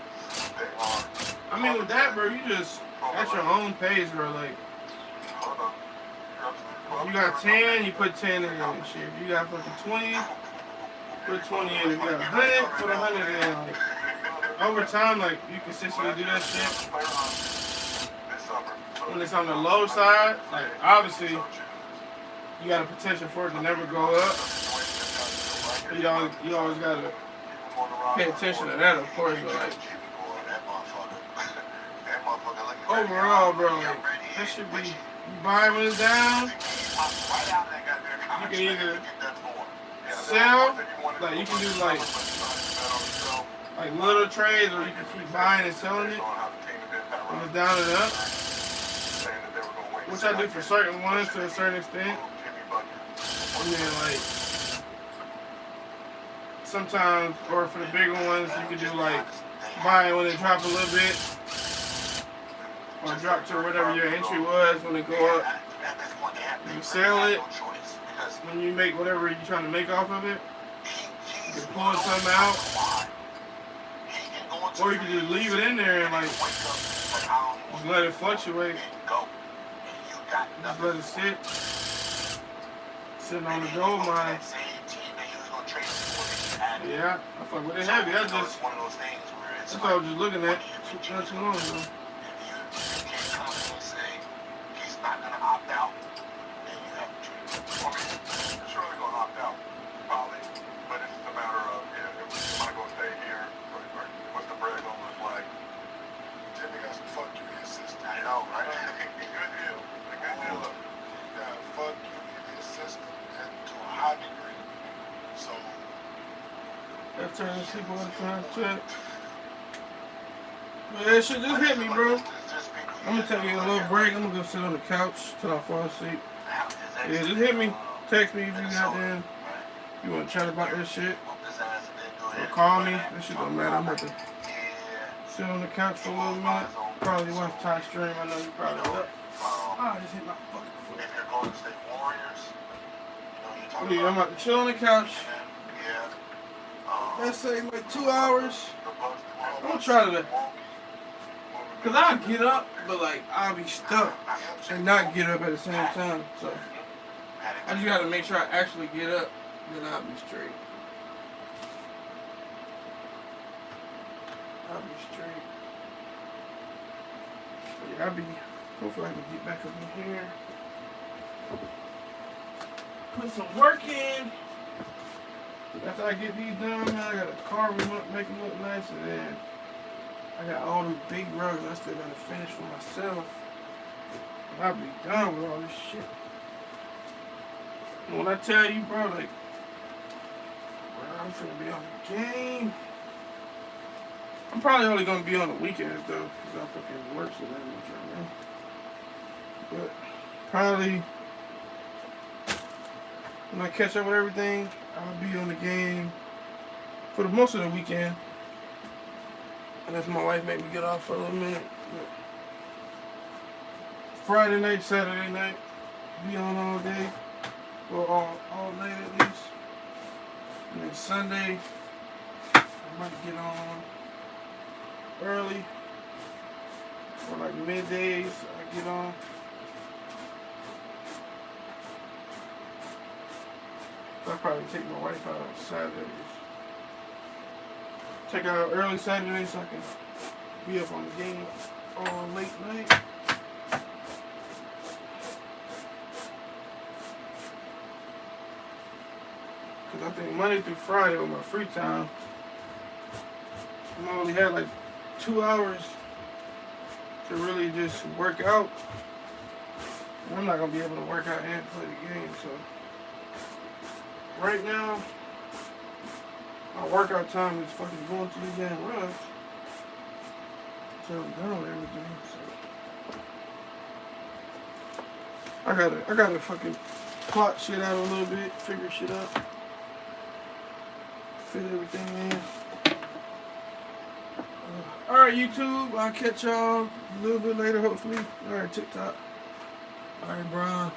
I mean, with that, bro, you just at your own pace, bro. Like, if you got 10, you put 10 in and shit. If you got fucking 20, put 20 in. If you got 100, put 100 in. Like, over time, like, you consistently do that shit. When it's on the low side, like, obviously, you got a potential for it to never go up. But you always gotta pay attention to that, of course. But like, overall, bro, like, that should be, you buy when it's down. You can either sell, like you can do like little trades, or you can keep buying and selling it when it's down and up. Which I do for certain ones to a certain extent. And then like sometimes, or for the bigger ones, you can do like buy it when it drop a little bit, or drop to whatever your entry was when it go up. You sell it when you make whatever you're trying to make off of it. You can pull some out, or you can just leave it in there and like just let it fluctuate. Just let it sit. Sitting on the gold mine. Yeah, I fuck with it heavy. That's what I was just looking at not too long ago. Let's turn this people on trying to check. But that shit just hit me, bro. I'm gonna take a little break. I'm gonna go sit on the couch till I fall asleep. Yeah, just hit me. Text me if you got there. You wanna chat about that shit? Or call me. That shit don't matter. I'm about to sit on the couch for a little minute. Probably watch Ty stream. I know you probably up. Oh, I just hit my fucking foot. Yeah, I'm about to chill on the couch. Let's say like 2 hours. I'm gonna try to, cause I'll get up, but like I'll be stuck and not get up at the same time. So I just gotta make sure I actually get up, then I'll be straight. So yeah, hopefully I can get back up in here, put some work in. After I get these done, man, I gotta carve them up, make them look nice, and then I got all them big rugs I still gotta finish for myself. And I'll be done with all this shit. And when I tell you, bro, like, bro, I'm finna be on the game. I'm probably only gonna be on the weekends though, cause I fucking work so that much right now. But probably when I catch up with everything, I'll be on the game for the most of the weekend. Unless my wife make me get off for a little minute. But Friday night, Saturday night, be on all day. Well, all night at least. And then Sunday, I might get on early. Or like middays, I get on. I'll probably take my wife out on Saturdays. Take her out early Saturday so I can be up on the game all late night. Cause I think Monday through Friday with my free time, I only had like 2 hours to really just work out. And I'm not gonna be able to work out and play the game, so. Right now, my workout time is fucking going to the damn rush. So I'm done with everything. So I gotta fucking plot shit out a little bit, figure shit out, fit everything in. All right, YouTube. I'll catch y'all a little bit later, hopefully. All right, TikTok. All right, Brian.